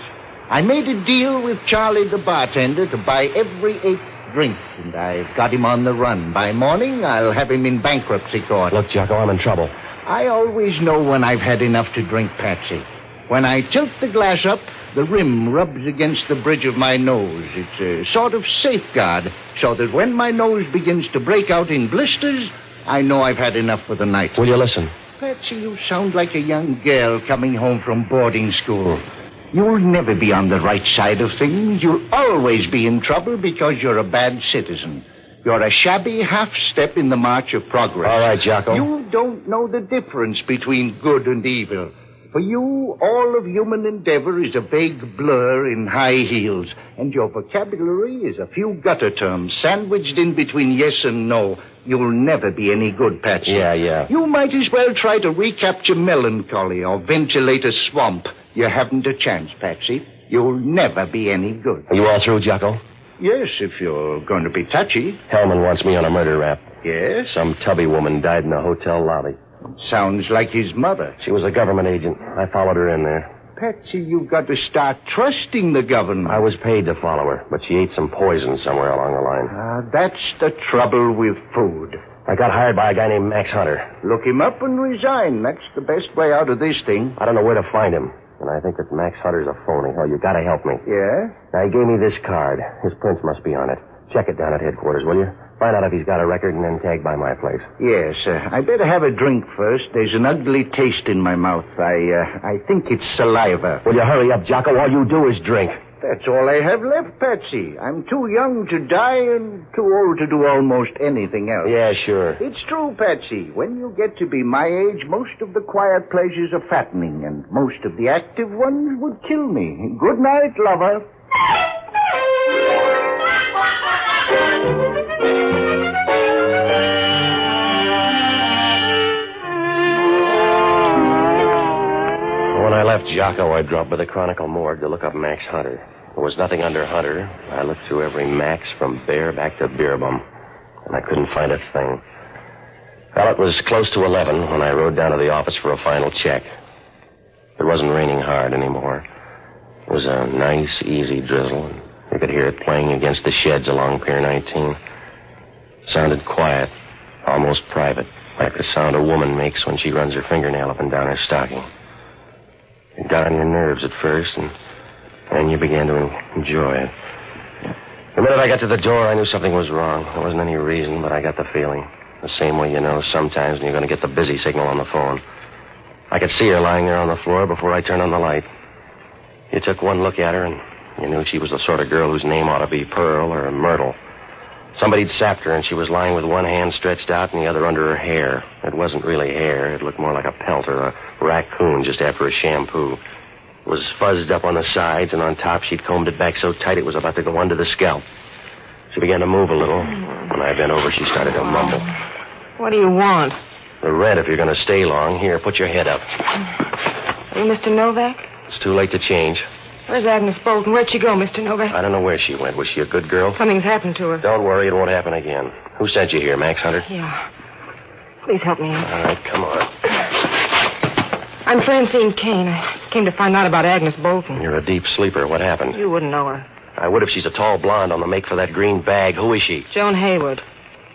I made a deal with Charlie the bartender to buy every 8th drink, and I've got him on the run. By morning, I'll have him in bankruptcy court. Look, Jocko, I'm in trouble. I always know when I've had enough to drink, Patsy. When I tilt the glass up, the rim rubs against the bridge of my nose. It's a sort of safeguard, so that when my nose begins to break out in blisters, I know I've had enough for the night. Will you listen? Patsy, you sound like a young girl coming home from boarding school. You'll never be on the right side of things. You'll always be in trouble because you're a bad citizen. You're a shabby half-step in the march of progress. All right, Jocko. You don't know the difference between good and evil. For you, all of human endeavor is a vague blur in high heels, and your vocabulary is a few gutter terms sandwiched in between yes and no. You'll never be any good, Patsy. Yeah. You might as well try to recapture melancholy or ventilate a swamp. You haven't a chance, Patsy. You'll never be any good. Are you all through, Jocko? Yes, if you're going to be touchy. Hellman wants me on a murder rap. Yes? Some tubby woman died in a hotel lobby. Sounds like his mother. She was a government agent. I followed her in there. Patsy, you've got to start trusting the government. I was paid to follow her, but she ate some poison somewhere along the line. That's the trouble with food. I got hired by a guy named Max Hunter. Look him up and resign. That's the best way out of this thing. I don't know where to find him. And I think that Max Hunter's a phony. Oh, you gotta help me. Yeah? Now, he gave me this card. His prints must be on it. Check it down at headquarters, will you? Find out if he's got a record and then tag by my place. Yes, I better have a drink first. There's an ugly taste in my mouth. I think it's saliva. Will you hurry up, Jocko? All you do is drink. That's all I have left, Patsy. I'm too young to die and too old to do almost anything else. Yeah, sure. It's true, Patsy. When you get to be my age, most of the quiet pleasures are fattening, and most of the active ones would kill me. Good night, lover. When I left Jocko, I dropped by the Chronicle morgue to look up Max Hunter. There was nothing under Hunter. I looked through every Max from Bear back to Beer Bum, and I couldn't find a thing. Well, it was close to 11 when I rode down to the office for a final check. It wasn't raining hard anymore. It was a nice, easy drizzle, and you could hear it playing against the sheds along Pier 19. It sounded quiet, almost private, like the sound a woman makes when she runs her fingernail up and down her stocking. It got on your nerves at first, and then you began to enjoy it. The minute I got to the door, I knew something was wrong. There wasn't any reason, but I got the feeling. The same way you know sometimes when you're going to get the busy signal on the phone. I could see her lying there on the floor before I turned on the light. You took one look at her, and you knew she was the sort of girl whose name ought to be Pearl or Myrtle. Somebody'd sapped her, and she was lying with one hand stretched out and the other under her hair. It wasn't really hair. It looked more like a pelt or a raccoon just after a shampoo. It was fuzzed up on the sides, and on top she'd combed it back so tight it was about to go under the scalp. She began to move a little. When I bent over, she started to mumble. What do you want? The rent if you're going to stay long. Here, put your head up. Are you Mr. Novak? It's too late to change. Where's Agnes Bolton? Where'd she go, Mr. Novak? I don't know where she went. Was she a good girl? Something's happened to her. Don't worry, it won't happen again. Who sent you here, Max Hunter? Yeah. Please help me in. All right, come on. I'm Francine Kane. I came to find out about Agnes Bolton. You're a deep sleeper. What happened? You wouldn't know her. I would if she's a tall blonde on the make for that green bag. Who is she? Joan Haywood.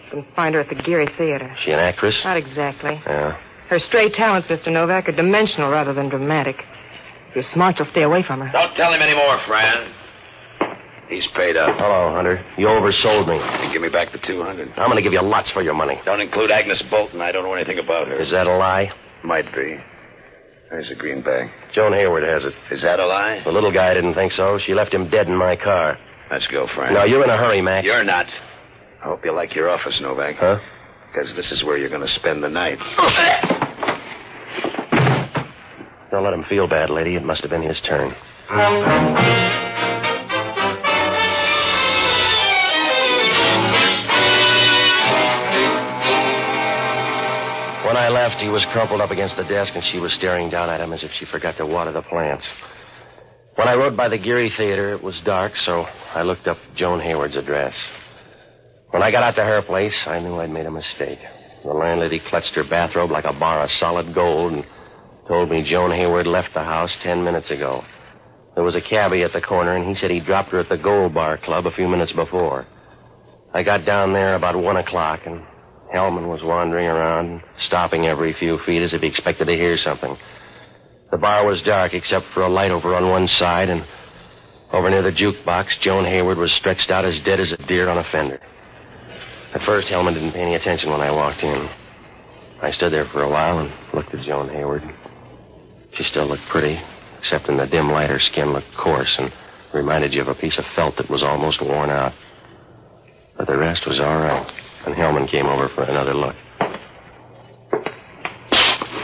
You can find her at the Geary Theater. She an actress? Not exactly. Yeah. Her stray talents, Mr. Novak, are dimensional rather than dramatic. If you're smart, you'll stay away from her. Don't tell him any more, Fran. He's paid up. Hello, Hunter. You oversold me. And give me back the $200. I'm going to give you lots for your money. Don't include Agnes Bolton. I don't know anything about her. Is that a lie? Might be. There's the green bag. Joan Hayward has it. Is that a lie? The little guy didn't think so. She left him dead in my car. Let's go, Frank. Now, you're in a hurry, Mac. You're not. I hope you like your office, Novak. Huh? Because this is where you're going to spend the night. Don't let him feel bad, lady. It must have been his turn. When I left, he was crumpled up against the desk, and she was staring down at him as if she forgot to water the plants. When I rode by the Geary Theater, it was dark, so I looked up Joan Hayward's address. When I got out to her place, I knew I'd made a mistake. The landlady clutched her bathrobe like a bar of solid gold and told me Joan Hayward left the house 10 minutes ago. There was a cabbie at the corner, and he said he dropped her at the Gold Bar Club a few minutes before. I got down there about 1 o'clock, and Hellman was wandering around, stopping every few feet as if he expected to hear something. The bar was dark except for a light over on one side, and over near the jukebox, Joan Hayward was stretched out as dead as a deer on a fender. At first, Hellman didn't pay any attention when I walked in. I stood there for a while and looked at Joan Hayward. She still looked pretty, except in the dim light her skin looked coarse and reminded you of a piece of felt that was almost worn out. But the rest was all right, and Hellman came over for another look.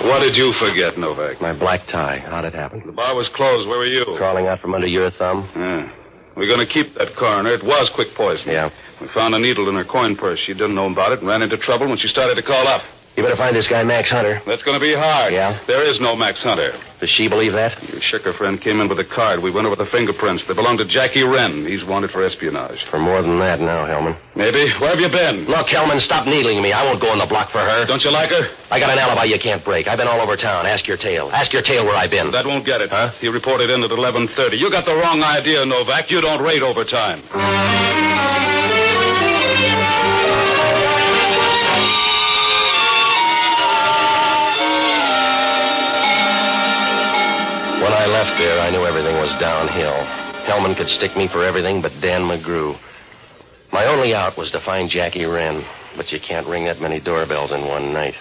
What did you forget, Novak? My black tie. How'd it happen? The bar was closed. Where were you? Crawling out from under your thumb. Yeah. We're going to keep that coroner. It was quick poisoning. Yeah. We found a needle in her coin purse. She didn't know about it and ran into trouble when she started to call up. You better find this guy, Max Hunter. That's going to be hard. Yeah? There is no Max Hunter. Does she believe that? Your Schicker friend came in with a card. We went over the fingerprints. They belong to Jackie Wren. He's wanted for espionage. For more than that now, Hellman. Maybe. Where have you been? Look, Hellman, stop needling me. I won't go on the block for her. Don't you like her? I got an alibi you can't break. I've been all over town. Ask your tail. Ask your tail where I've been. That won't get it. Huh? He reported in at 11:30. You got the wrong idea, Novak. You don't rate overtime. When I left there, I knew everything was downhill. Hellman could stick me for everything but Dan McGrew. My only out was to find Jackie Wren, but you can't ring that many doorbells in one night.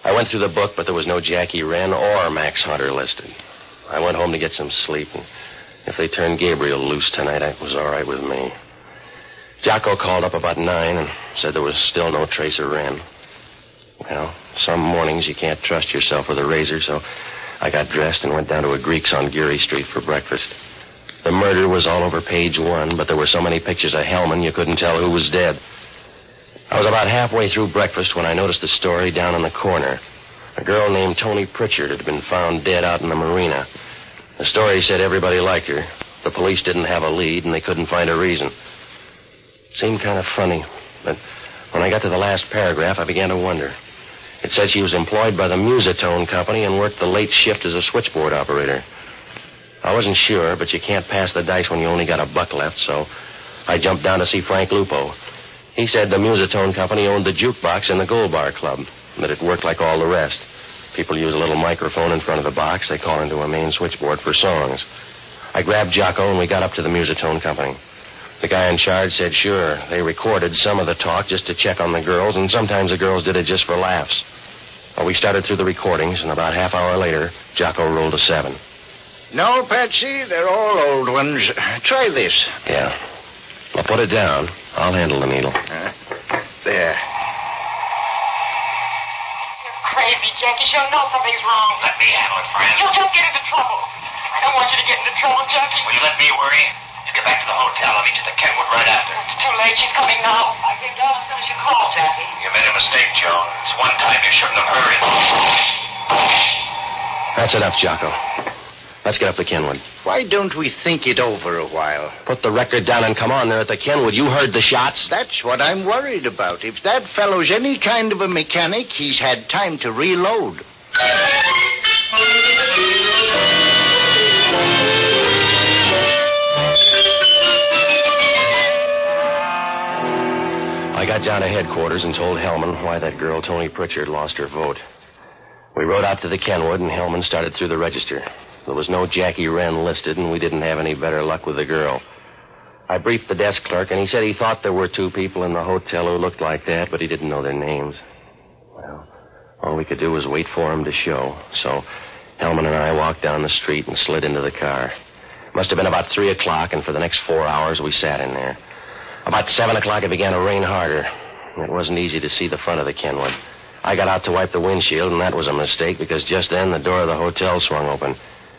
I went through the book, but there was no Jackie Wren or Max Hunter listed. I went home to get some sleep, and if they turned Gabriel loose tonight, it was all right with me. Jocko called up about 9 and said there was still no trace of Wren. Well, some mornings you can't trust yourself with a razor, so I got dressed and went down to a Greek's on Geary Street for breakfast. The murder was all over page 1, but there were so many pictures of Hellman you couldn't tell who was dead. I was about halfway through breakfast when I noticed the story down in the corner. A girl named Toni Pritchard had been found dead out in the marina. The story said everybody liked her. The police didn't have a lead, and they couldn't find a reason. It seemed kind of funny, but when I got to the last paragraph, I began to wonder. It said she was employed by the Musitone Company and worked the late shift as a switchboard operator. I wasn't sure, but you can't pass the dice when you only got $1 left, so I jumped down to see Frank Lupo. He said the Musitone Company owned the jukebox in the Gold Bar Club, that it worked like all the rest. People use a little microphone in front of the box. They call into a main switchboard for songs. I grabbed Jocko, and we got up to the Musitone Company. The guy in charge said, sure, they recorded some of the talk just to check on the girls, and sometimes the girls did it just for laughs. Well, we started through the recordings, and about half hour later, Jocko rolled a 7. No, Patsy, they're all old ones. Try this. Yeah. Well, put it down. I'll handle the needle. There. Crazy, Jackie. You know something's wrong. Let me handle it, friend. You'll just get into trouble. I don't want you to get into trouble, Jackie. Will you let me worry? You get back to the hotel. I'll meet you at the Kenwood right after. It's too late. She's coming now. I came down as soon as you called, Jackie. You made a mistake, Joan. It's one time you shouldn't have hurried. That's enough, Jocko. Let's get up to Kenwood. Why don't we think it over a while? Put the record down and come on there at the Kenwood. You heard the shots? That's what I'm worried about. If that fellow's any kind of a mechanic, he's had time to reload. I got down to headquarters and told Hellman why that girl, Toni Pritchard, lost her vote. We rode out to the Kenwood, and Hellman started through the register. There was no Jackie Wren listed, and we didn't have any better luck with the girl. I briefed the desk clerk, and he said he thought there were 2 people in the hotel who looked like that, but he didn't know their names. Well, all we could do was wait for him to show. So Hellman and I walked down the street and slid into the car. Must have been about 3 o'clock, and for the next 4 hours we sat in there. About 7 o'clock it began to rain harder. It wasn't easy to see the front of the Kenwood. I got out to wipe the windshield, and that was a mistake because just then the door of the hotel swung open.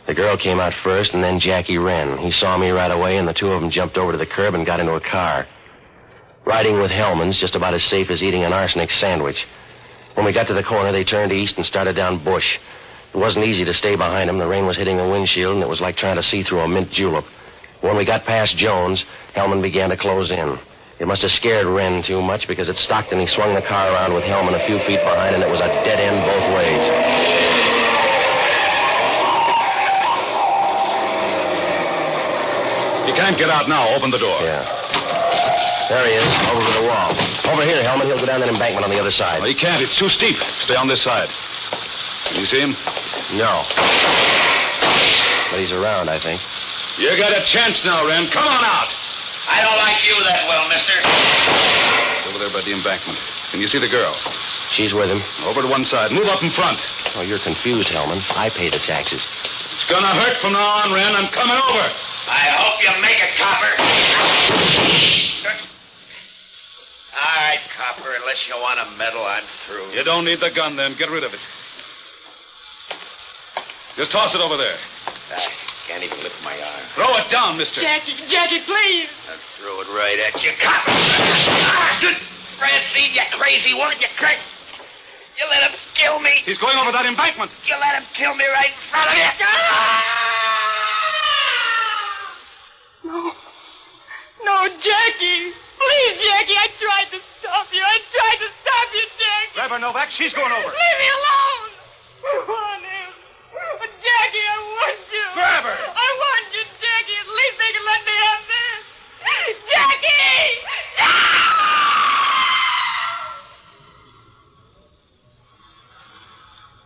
The girl came out first, and then Jackie Wren. He saw me right away, and the two of them jumped over to the curb and got into a car. Riding with Hellman's just about as safe as eating an arsenic sandwich. When we got to the corner, they turned east and started down Bush. It wasn't easy to stay behind them. The rain was hitting the windshield, and it was like trying to see through a mint julep. When we got past Jones, Hellman began to close in. It must have scared Wren too much because it stopped and he swung the car around with Hellman a few feet behind, and it was a dead end both ways. You can't get out now. Open the door. Yeah. There he is, over to the wall. Over here, Hellman. He'll go down that embankment on the other side. Well, he can't. It's too steep. Stay on this side. Can you see him? No. But he's around, I think. You got a chance now, Wren. Come on out. I don't like you that well, mister. Over there by the embankment. Can you see the girl? She's with him. Over to one side. Move up in front. Oh, you're confused, Hellman. I pay the taxes. It's gonna hurt from now on, Wren. I'm coming over. I hope you make it, copper. All right, copper. Unless you want a medal, I'm through. You don't need the gun, then. Get rid of it. Just toss it over there. I can't even lift my arm. Throw it down, mister. Jackie, please. I threw it right at you, copper. Francine, you crazy woman, you crazy. You let him kill me. He's going over that embankment. You let him kill me right in front of you. No, Jackie. Please, Jackie, I tried to stop you. Jackie. Grab her, Novak. She's going over. Leave me alone. Jackie, I want you. Grab her. I want you, Jackie. At least they can let me have this. Jackie!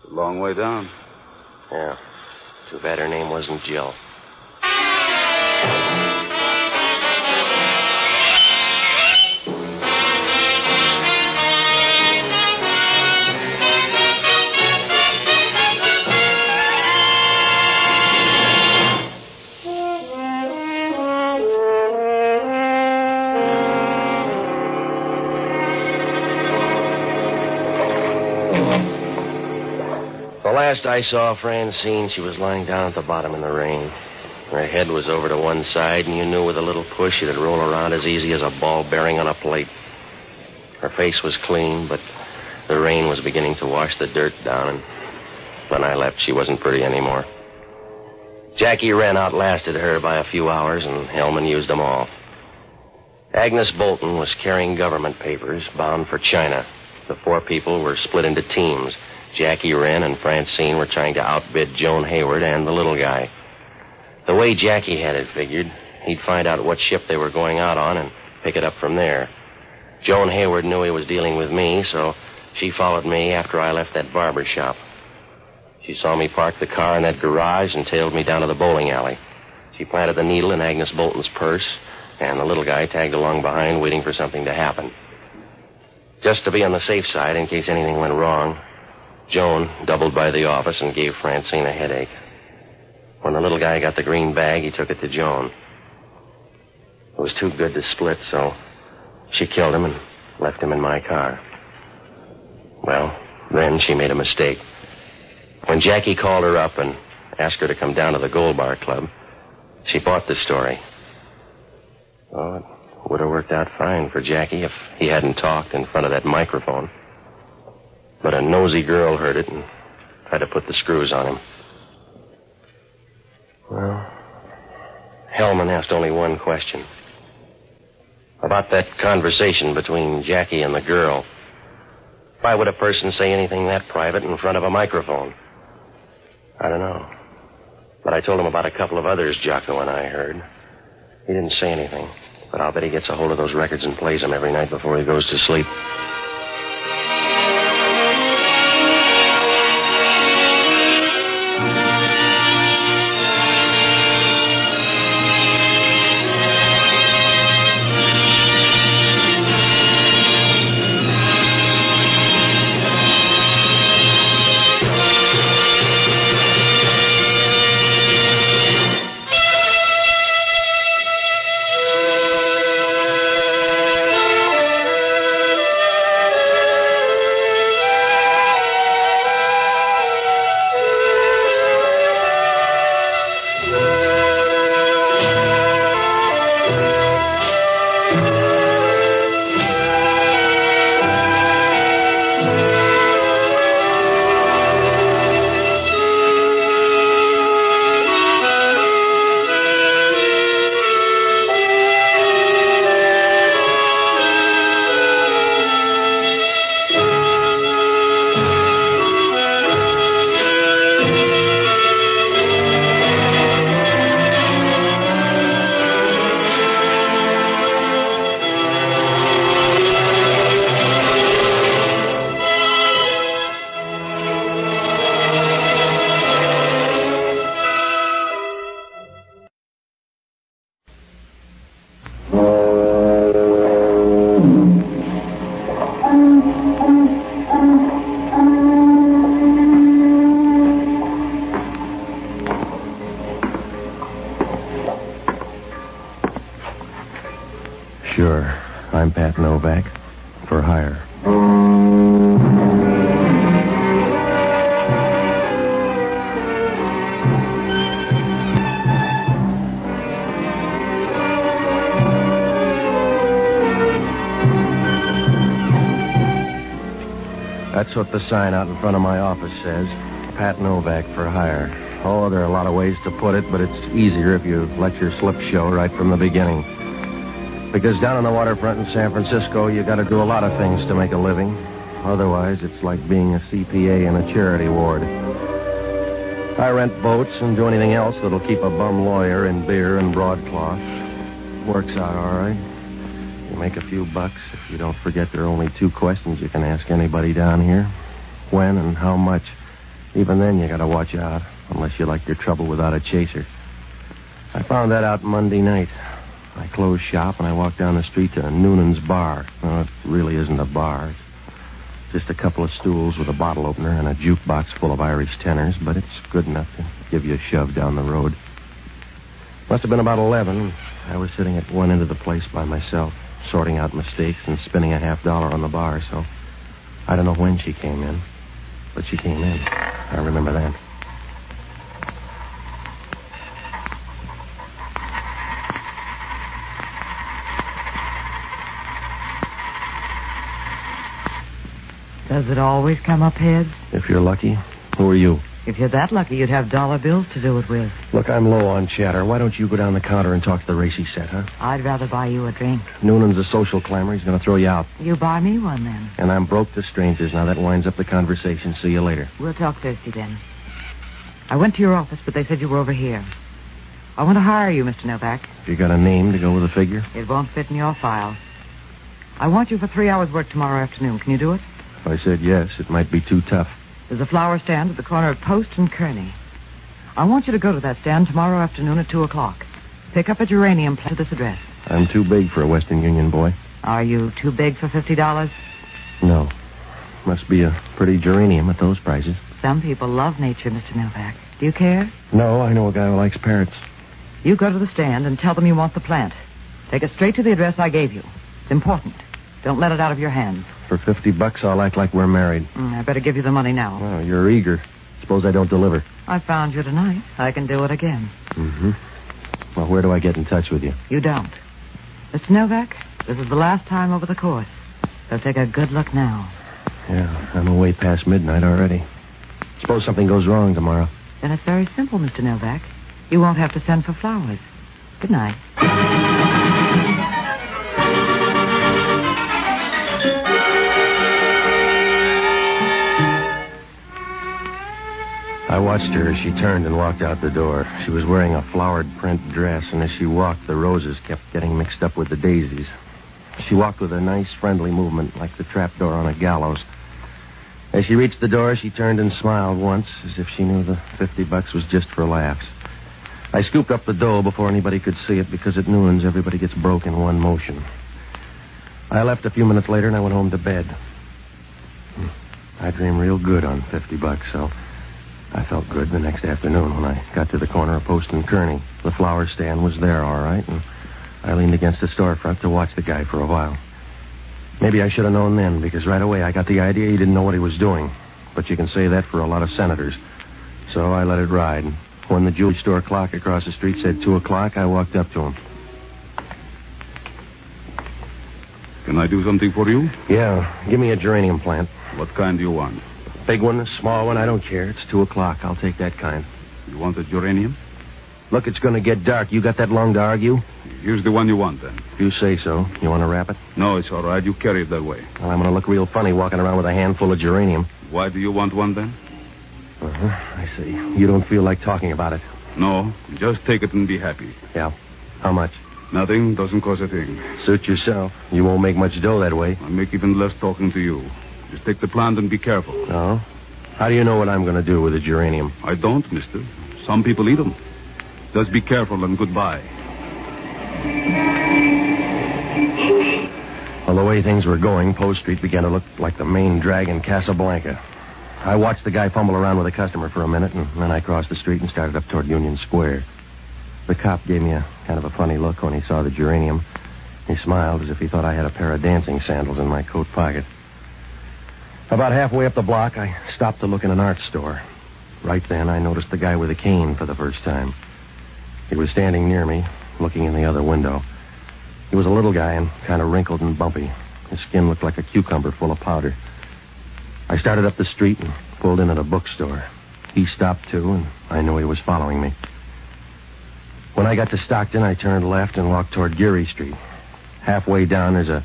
A long way down. Yeah. Too bad her name wasn't Jill. Last I saw Francine, she was lying down at the bottom in the rain. Her head was over to one side, and you knew with a little push it'd roll around as easy as a ball bearing on a plate. Her face was clean, but the rain was beginning to wash the dirt down, and when I left, she wasn't pretty anymore. Jackie Wren outlasted her by a few hours, and Hellman used them all. Agnes Bolton was carrying government papers bound for China. The four people were split into teams. Jackie Wren and Francine were trying to outbid Joan Hayward and the little guy. The way Jackie had it figured, he'd find out what ship they were going out on and pick it up from there. Joan Hayward knew he was dealing with me, so she followed me after I left that barber shop. She saw me park the car in that garage and tailed me down to the bowling alley. She planted the needle in Agnes Bolton's purse, and the little guy tagged along behind waiting for something to happen. Just to be on the safe side in case anything went wrong, Joan doubled by the office and gave Francine a headache. When the little guy got the green bag, he took it to Joan. It was too good to split, so she killed him and left him in my car. Well, then she made a mistake. When Jackie called her up and asked her to come down to the Gold Bar Club, she bought the story. Oh, it would have worked out fine for Jackie if he hadn't talked in front of that microphone. But a nosy girl heard it and tried to put the screws on him. Well, Hellman asked only one question. About that conversation between Jackie and the girl. Why would a person say anything that private in front of a microphone? I don't know. But I told him about a couple of others Jocko and I heard. He didn't say anything, but I'll bet he gets a hold of those records and plays them every night before he goes to sleep. Sure. I'm Pat Novak. For hire. That's what the sign out in front of my office says. Pat Novak for hire. Oh, there are a lot of ways to put it, but it's easier if you let your slip show right from the beginning. Because down on the waterfront in San Francisco, you got to do a lot of things to make a living. Otherwise, it's like being a CPA in a charity ward. I rent boats and do anything else that'll keep a bum lawyer in beer and broadcloth. Works out all right. You make a few bucks if you don't forget there are only 2 questions you can ask anybody down here. When and how much. Even then, you got to watch out, unless you like your trouble without a chaser. I found that out Monday night. I closed shop and I walked down the street to Noonan's bar. No, it really isn't a bar. It's just a couple of stools with a bottle opener and a jukebox full of Irish tenors, but it's good enough to give you a shove down the road. Must have been about 11. I was sitting at one end of the place by myself, sorting out mistakes and spending a $50 on the bar, so I don't know when she came in, but she came in. I remember that. Does it always come up heads? If you're lucky. Who are you? If you're that lucky, you'd have dollar bills to do it with. Look, I'm low on chatter. Why don't you go down the counter and talk to the racy set, huh? I'd rather buy you a drink. Noonan's a social climber. He's going to throw you out. You buy me one, then. And I'm broke to strangers. Now, that winds up the conversation. See you later. We'll talk Thursday, then. I went to your office, but they said you were over here. I want to hire you, Mr. Novak. You got a name to go with the figure? It won't fit in your file. I want you for 3 hours' work tomorrow afternoon. Can you do it? If I said yes, it might be too tough. There's a flower stand at the corner of Post and Kearney. I want you to go to that stand tomorrow afternoon at 2 o'clock. Pick up a geranium plant to this address. I'm too big for a Western Union boy. Are you too big for $50? No. Must be a pretty geranium at those prices. Some people love nature, Mr. Novak. Do you care? No, I know a guy who likes parrots. You go to the stand and tell them you want the plant. Take it straight to the address I gave you. It's important. Don't let it out of your hands. For $50, I'll act like we're married. I better give you the money now. Well, you're eager. Suppose I don't deliver. I found you tonight. I can do it again. Mm-hmm. Well, where do I get in touch with you? You don't. Mr. Novak, this is the last time over the course. So take a good look now. Yeah, I'm away past midnight already. Suppose something goes wrong tomorrow. Then it's very simple, Mr. Novak. You won't have to send for flowers. Good night. I watched her as she turned and walked out the door. She was wearing a flowered print dress, and as she walked, the roses kept getting mixed up with the daisies. She walked with a nice, friendly movement, like the trapdoor on a gallows. As she reached the door, she turned and smiled once, as if she knew the $50 was just for laughs. I scooped up the dough before anybody could see it, because at Noonan's, everybody gets broke in one motion. I left a few minutes later, and I went home to bed. I dreamed real good on $50, so I felt good the next afternoon when I got to the corner of Post and Kearney. The flower stand was there, all right, and I leaned against the storefront to watch the guy for a while. Maybe I should have known then, because right away I got the idea he didn't know what he was doing. But you can say that for a lot of senators. So I let it ride. When the jewelry store clock across the street said 2 o'clock, I walked up to him. Can I do something for you? Yeah, give me a geranium plant. What kind do you want? Big one, a small one, I don't care. It's 2 o'clock. I'll take that kind. You want a geranium? Look, it's going to get dark. You got that long to argue? Here's the one you want, then. If you say so. You want to wrap it? No, it's all right. You carry it that way. Well, I'm going to look real funny walking around with a handful of geranium. Why do you want one, then? Uh-huh. I see. You don't feel like talking about it. No. Just take it and be happy. Yeah. How much? Nothing. Doesn't cost a thing. Suit yourself. You won't make much dough that way. I'll make even less talking to you. Just take the plant and be careful. Oh? How do you know what I'm going to do with the geranium? I don't, mister. Some people eat them. Just be careful and goodbye. Well, the way things were going, Post Street began to look like the main drag in Casablanca. I watched the guy fumble around with a customer for a minute, and then I crossed the street and started up toward Union Square. The cop gave me a kind of a funny look when he saw the geranium. He smiled as if he thought I had a pair of dancing sandals in my coat pocket. About halfway up the block, I stopped to look in an art store. Right then, I noticed the guy with the cane for the first time. He was standing near me, looking in the other window. He was a little guy and kind of wrinkled and bumpy. His skin looked like a cucumber full of powder. I started up the street and pulled in at a bookstore. He stopped, too, and I knew he was following me. When I got to Stockton, I turned left and walked toward Geary Street. Halfway down, there's a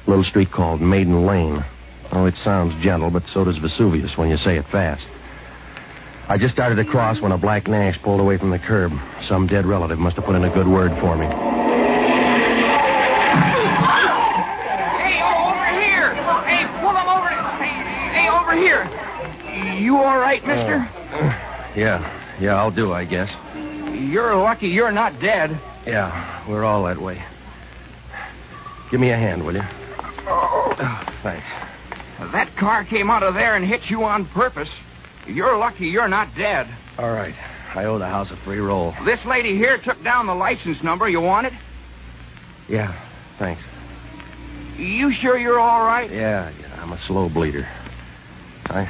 little street called Maiden Lane. Oh, it sounds gentle, but so does Vesuvius when you say it fast. I just started to cross when a black Nash pulled away from the curb. Some dead relative must have put in a good word for me. Hey, over here! Hey, pull him over! Hey, over here! You all right, mister? Yeah, I'll do, I guess. You're lucky you're not dead. Yeah, we're all that way. Give me a hand, will you? Oh, thanks. That car came out of there and hit you on purpose. You're lucky you're not dead. All right. I owe the house a free roll. This lady here took down the license number. You want it? Yeah, thanks. You sure you're all right? Yeah, I'm a slow bleeder. I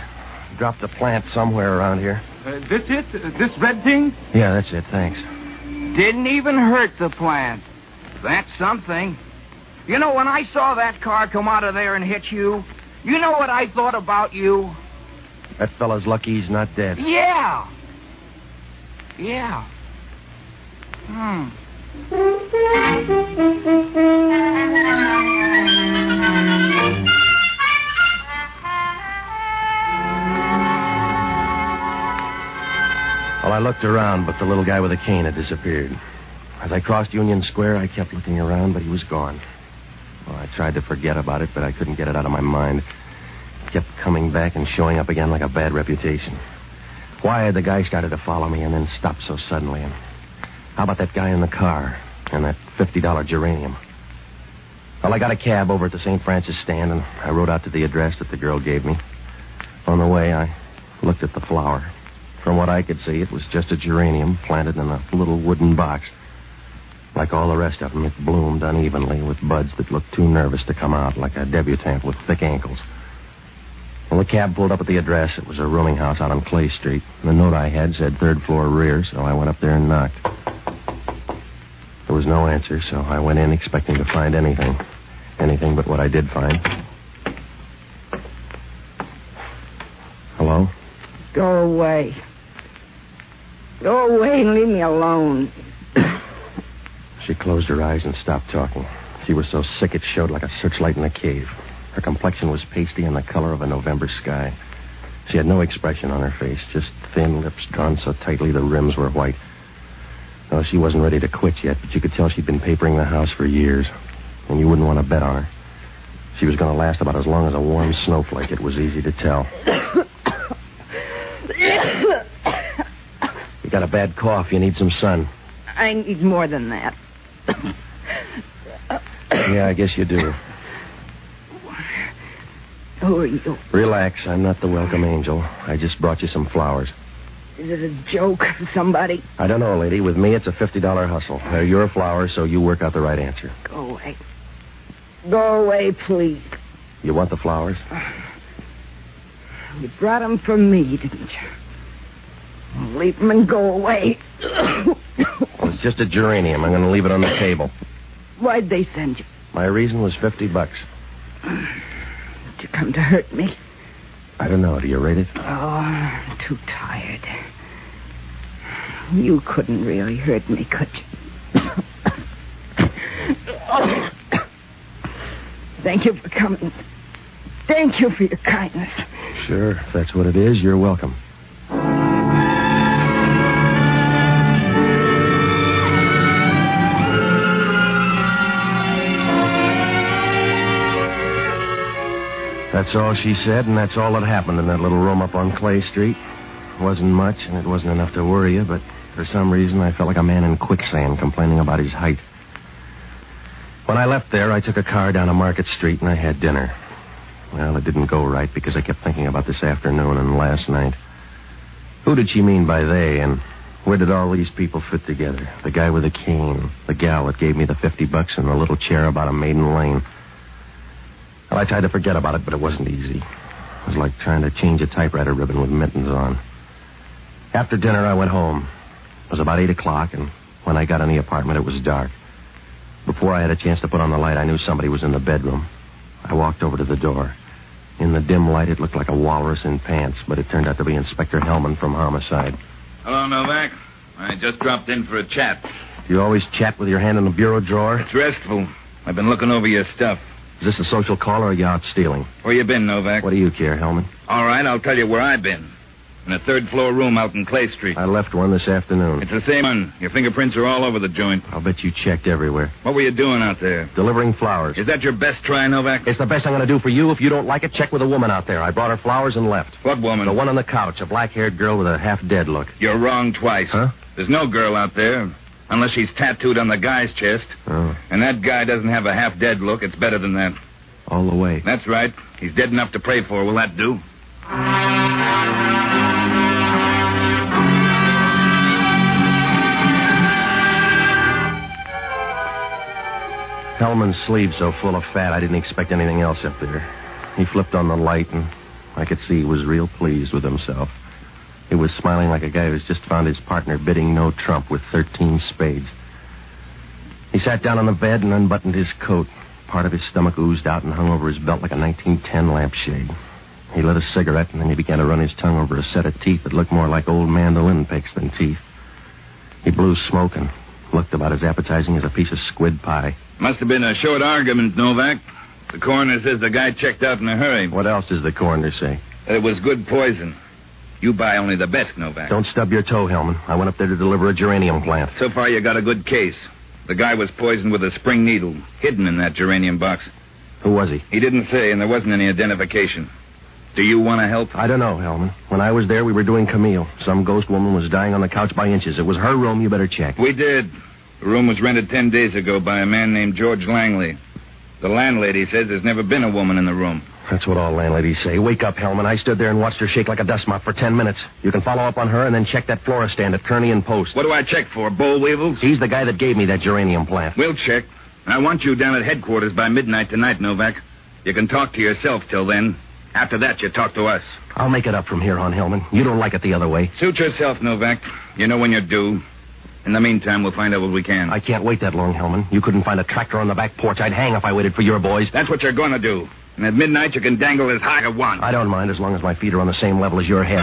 dropped a plant somewhere around here. This it? This red thing? Yeah, that's it, thanks. Didn't even hurt the plant. That's something. You know, when I saw that car come out of there and hit you, you know what I thought about you? That fella's lucky he's not dead. Yeah. Well, I looked around, but the little guy with the cane had disappeared. As I crossed Union Square, I kept looking around, but he was gone. Well, I tried to forget about it, but I couldn't get it out of my mind. It kept coming back and showing up again like a bad reputation. Why had the guy started to follow me and then stopped so suddenly? And how about that guy in the car and that $50 geranium? Well, I got a cab over at the St. Francis stand, and I rode out to the address that the girl gave me. On the way, I looked at the flower. From what I could see, it was just a geranium planted in a little wooden box. Like all the rest of them, it bloomed unevenly with buds that looked too nervous to come out, like a debutante with thick ankles. When the cab pulled up at the address, it was a rooming house out on Clay Street. The note I had said third floor rear, so I went up there and knocked. There was no answer, so I went in expecting to find anything. Anything but what I did find. Hello? Go away. Go away and leave me alone. She closed her eyes and stopped talking. She was so sick it showed like a searchlight in a cave. Her complexion was pasty and the color of a November sky. She had no expression on her face, just thin lips drawn so tightly the rims were white. No, she wasn't ready to quit yet, but you could tell she'd been papering the house for years. And you wouldn't want to bet on her. She was going to last about as long as a warm snowflake, it was easy to tell. You got a bad cough. You need some sun. I need more than that. Yeah, I guess you do. Who are you? Relax. I'm not the welcome angel. I just brought you some flowers. Is it a joke of somebody? I don't know, lady. With me, it's a $50 hustle. They're your flowers, so you work out the right answer. Go away. Go away, please. You want the flowers? You brought them for me, didn't you? Leave them and go away. Well, it's just a geranium. I'm going to leave it on the table. Why'd they send you? My reason was $50. Did you come to hurt me? I don't know. Do you rate it? Oh, I'm too tired. You couldn't really hurt me, could you? Oh. Thank you for coming. Thank you for your kindness. Sure. If that's what it is, you're welcome. That's all she said, and that's all that happened in that little room up on Clay Street. It wasn't much, and it wasn't enough to worry you, but for some reason I felt like a man in quicksand complaining about his height. When I left there, I took a car down to Market Street, and I had dinner. Well, it didn't go right because I kept thinking about this afternoon and last night. Who did she mean by they, and Where did all these people fit together? The guy with the cane, the gal that gave me the $50, and the little cherub out of Maiden Lane. Well, I tried to forget about it, but it wasn't easy. It was like trying to change a typewriter ribbon with mittens on. After dinner, I went home. It was about 8 o'clock, and when I got in the apartment, it was dark. Before I had a chance to put on the light, I knew somebody was in the bedroom. I walked over to the door. In the dim light, it looked like a walrus in pants, but it turned out to be Inspector Hellman from Homicide. Hello, Novak. I just dropped in for a chat. Do you always chat with your hand in the bureau drawer? It's restful. I've been looking over your stuff. Is this a social call or are you out stealing? Where you been, Novak? What do you care, Hellman? All right, I'll tell you where I've been. In a third-floor room out in Clay Street. I left one this afternoon. It's the same one. Your fingerprints are all over the joint. I'll bet you checked everywhere. What were you doing out there? Delivering flowers. Is that your best try, Novak? It's the best I'm going to do for you. If you don't like it, check with a woman out there. I brought her flowers and left. What woman? The one on the couch, a black-haired girl with a half-dead look. You're wrong twice. Huh? There's no girl out there, unless she's tattooed on the guy's chest. Oh. And that guy doesn't have a half-dead look. It's better than that. All the way. That's right. He's dead enough to pray for. Will that do? Hellman's sleeve so full of fat, I didn't expect anything else up there. He flipped on the light, and I could see he was real pleased with himself. He was smiling like a guy who's just found his partner bidding no trump with 13 spades. He sat down on the bed and unbuttoned his coat. Part of his stomach oozed out and hung over his belt like a 1910 lampshade. He lit a cigarette, and then he began to run his tongue over a set of teeth that looked more like old mandolin picks than teeth. He blew smoke and looked about as appetizing as a piece of squid pie. Must have been a short argument, Novak. The coroner says the guy checked out in a hurry. What else does the coroner say? That it was good poison. You buy only the best, Novak. Don't stub your toe, Hellman. I went up there to deliver a geranium plant. So far, you got a good case. The guy was poisoned with a spring needle, hidden in that geranium box. Who was he? He didn't say, and there wasn't any identification. Do you want to help? I don't know, Hellman. When I was there, we were doing Camille. Some ghost woman was dying on the couch by inches. It was her room. You better check. We did. The room was rented 10 days ago by a man named George Langley. The landlady says there's never been a woman in the room. That's what all landladies say. Wake up, Hellman. I stood there and watched her shake like a dust mop for 10 minutes. You can follow up on her and then check that florist stand at Kearney and Post. What do I check for, boll weevils? He's the guy that gave me that geranium plant. We'll check. I want you down at headquarters by midnight tonight, Novak. You can talk to yourself till then. After that, you talk to us. I'll make it up from here on, Hellman. You don't like it the other way. Suit yourself, Novak. You know when you're due. In the meantime, we'll find out what we can. I can't wait that long, Hellman. You couldn't find a tractor on the back porch. I'd hang if I waited for your boys. That's what you're going to do. And at midnight, you can dangle as high as you want. I don't mind as long as my feet are on the same level as your head.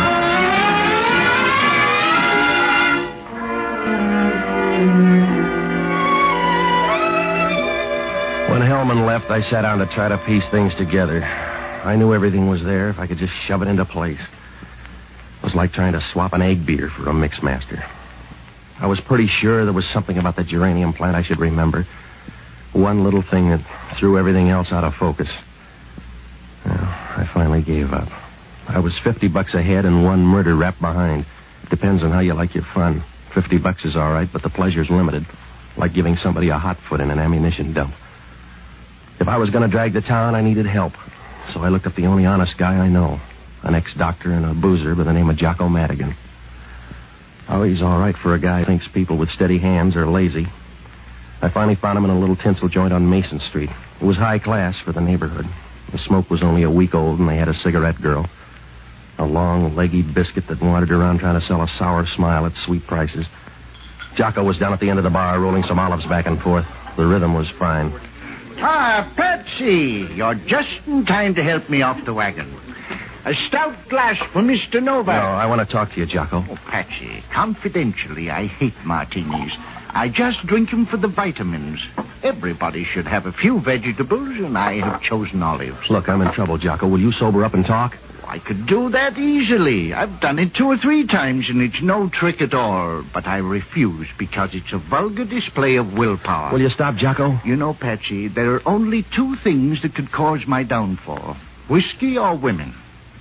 When Hellman left, I sat down to try to piece things together. I knew everything was there if I could just shove it into place. It was like trying to swap an egg beater for a mixmaster. I was pretty sure there was something about that geranium plant I should remember. One little thing that threw everything else out of focus. Well, I finally gave up. I was $50 ahead and one murder rap behind. Depends on how you like your fun. $50 is all right, but the pleasure's limited. Like giving somebody a hot foot in an ammunition dump. If I was going to drag the town, I needed help. So I looked up the only honest guy I know. An ex-doctor and a boozer by the name of Jocko Madigan. Oh, he's all right for a guy who thinks people with steady hands are lazy. I finally found him in a little tinsel joint on Mason Street. It was high class for the neighborhood. The smoke was only a week old, and they had a cigarette girl. A long, leggy biscuit that wandered around trying to sell a sour smile at sweet prices. Jocko was down at the end of the bar rolling some olives back and forth. The rhythm was fine. Ah, Patsy, you're just in time to help me off the wagon. A stout glass for Mr. Novak. No, I want to talk to you, Jocko. Oh, Patsy, confidentially, I hate martinis. I just drink them for the vitamins. Everybody should have a few vegetables, and I have chosen olives. Look, I'm in trouble, Jocko. Will you sober up and talk? I could do that easily. I've done it 2 or 3 times, and it's no trick at all. But I refuse because it's a vulgar display of willpower. Will you stop, Jocko? You know, Patsy, there are only 2 things that could cause my downfall. Whiskey or women.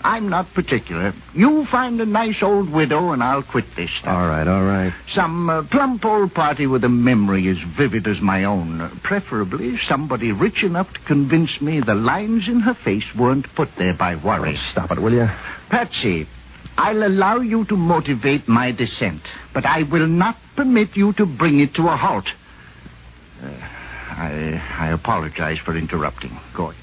I'm not particular. You find a nice old widow, and I'll quit this stuff. All right. Some plump old party with a memory as vivid as my own. Preferably somebody rich enough to convince me the lines in her face weren't put there by worry. Oh, stop it, will you? Patsy, I'll allow you to motivate my descent, but I will not permit you to bring it to a halt. I apologize for interrupting. Go ahead.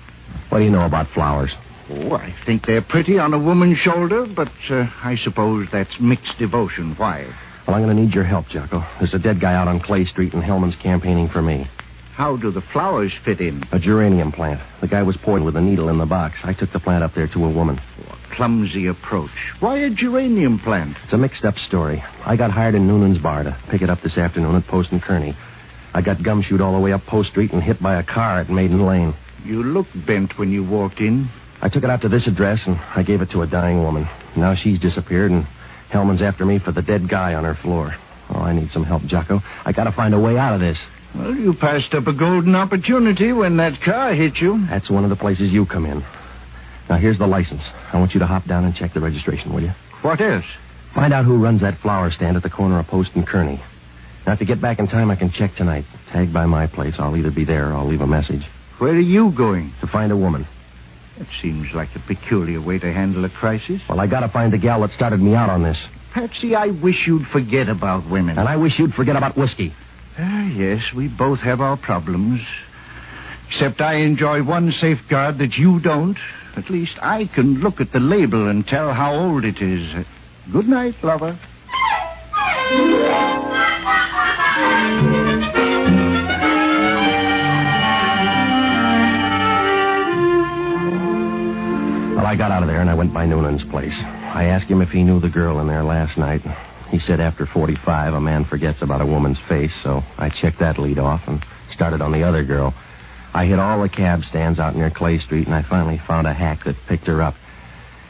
What do you know about flowers? Oh, I think they're pretty on a woman's shoulder, but I suppose that's mixed devotion. Why? Well, I'm going to need your help, Jocko. There's a dead guy out on Clay Street, and Hellman's campaigning for me. How do the flowers fit in? A geranium plant. The guy was poisoned with a needle in the box. I took the plant up there to a woman. Oh, a clumsy approach. Why a geranium plant? It's a mixed-up story. I got hired in Noonan's bar to pick it up this afternoon at Post and Kearney. I got gumshoed all the way up Post Street and hit by a car at Maiden Lane. You looked bent when you walked in. I took it out to this address, and I gave it to a dying woman. Now she's disappeared, and Hellman's after me for the dead guy on her floor. Oh, I need some help, Jocko. I got to find a way out of this. Well, you passed up a golden opportunity when that car hit you. That's one of the places you come in. Now, here's the license. I want you to hop down and check the registration, will you? What is? Find out who runs that flower stand at the corner of Post and Kearney. Now, if you get back in time, I can check tonight. Tag by my place. I'll either be there or I'll leave a message. Where are you going? To find a woman. That seems like a peculiar way to handle a crisis. Well, I gotta find the gal that started me out on this. Patsy, I wish you'd forget about women. And I wish you'd forget about whiskey. Yes, we both have our problems. Except I enjoy one safeguard that you don't. At least I can look at the label and tell how old it is. Good night, lover. Well, I got out of there and I went by Noonan's place. I asked him if he knew the girl in there last night. He said after 45, a man forgets about a woman's face, so I checked that lead off and started on the other girl. I hit all the cab stands out near Clay Street, and I finally found a hack that picked her up.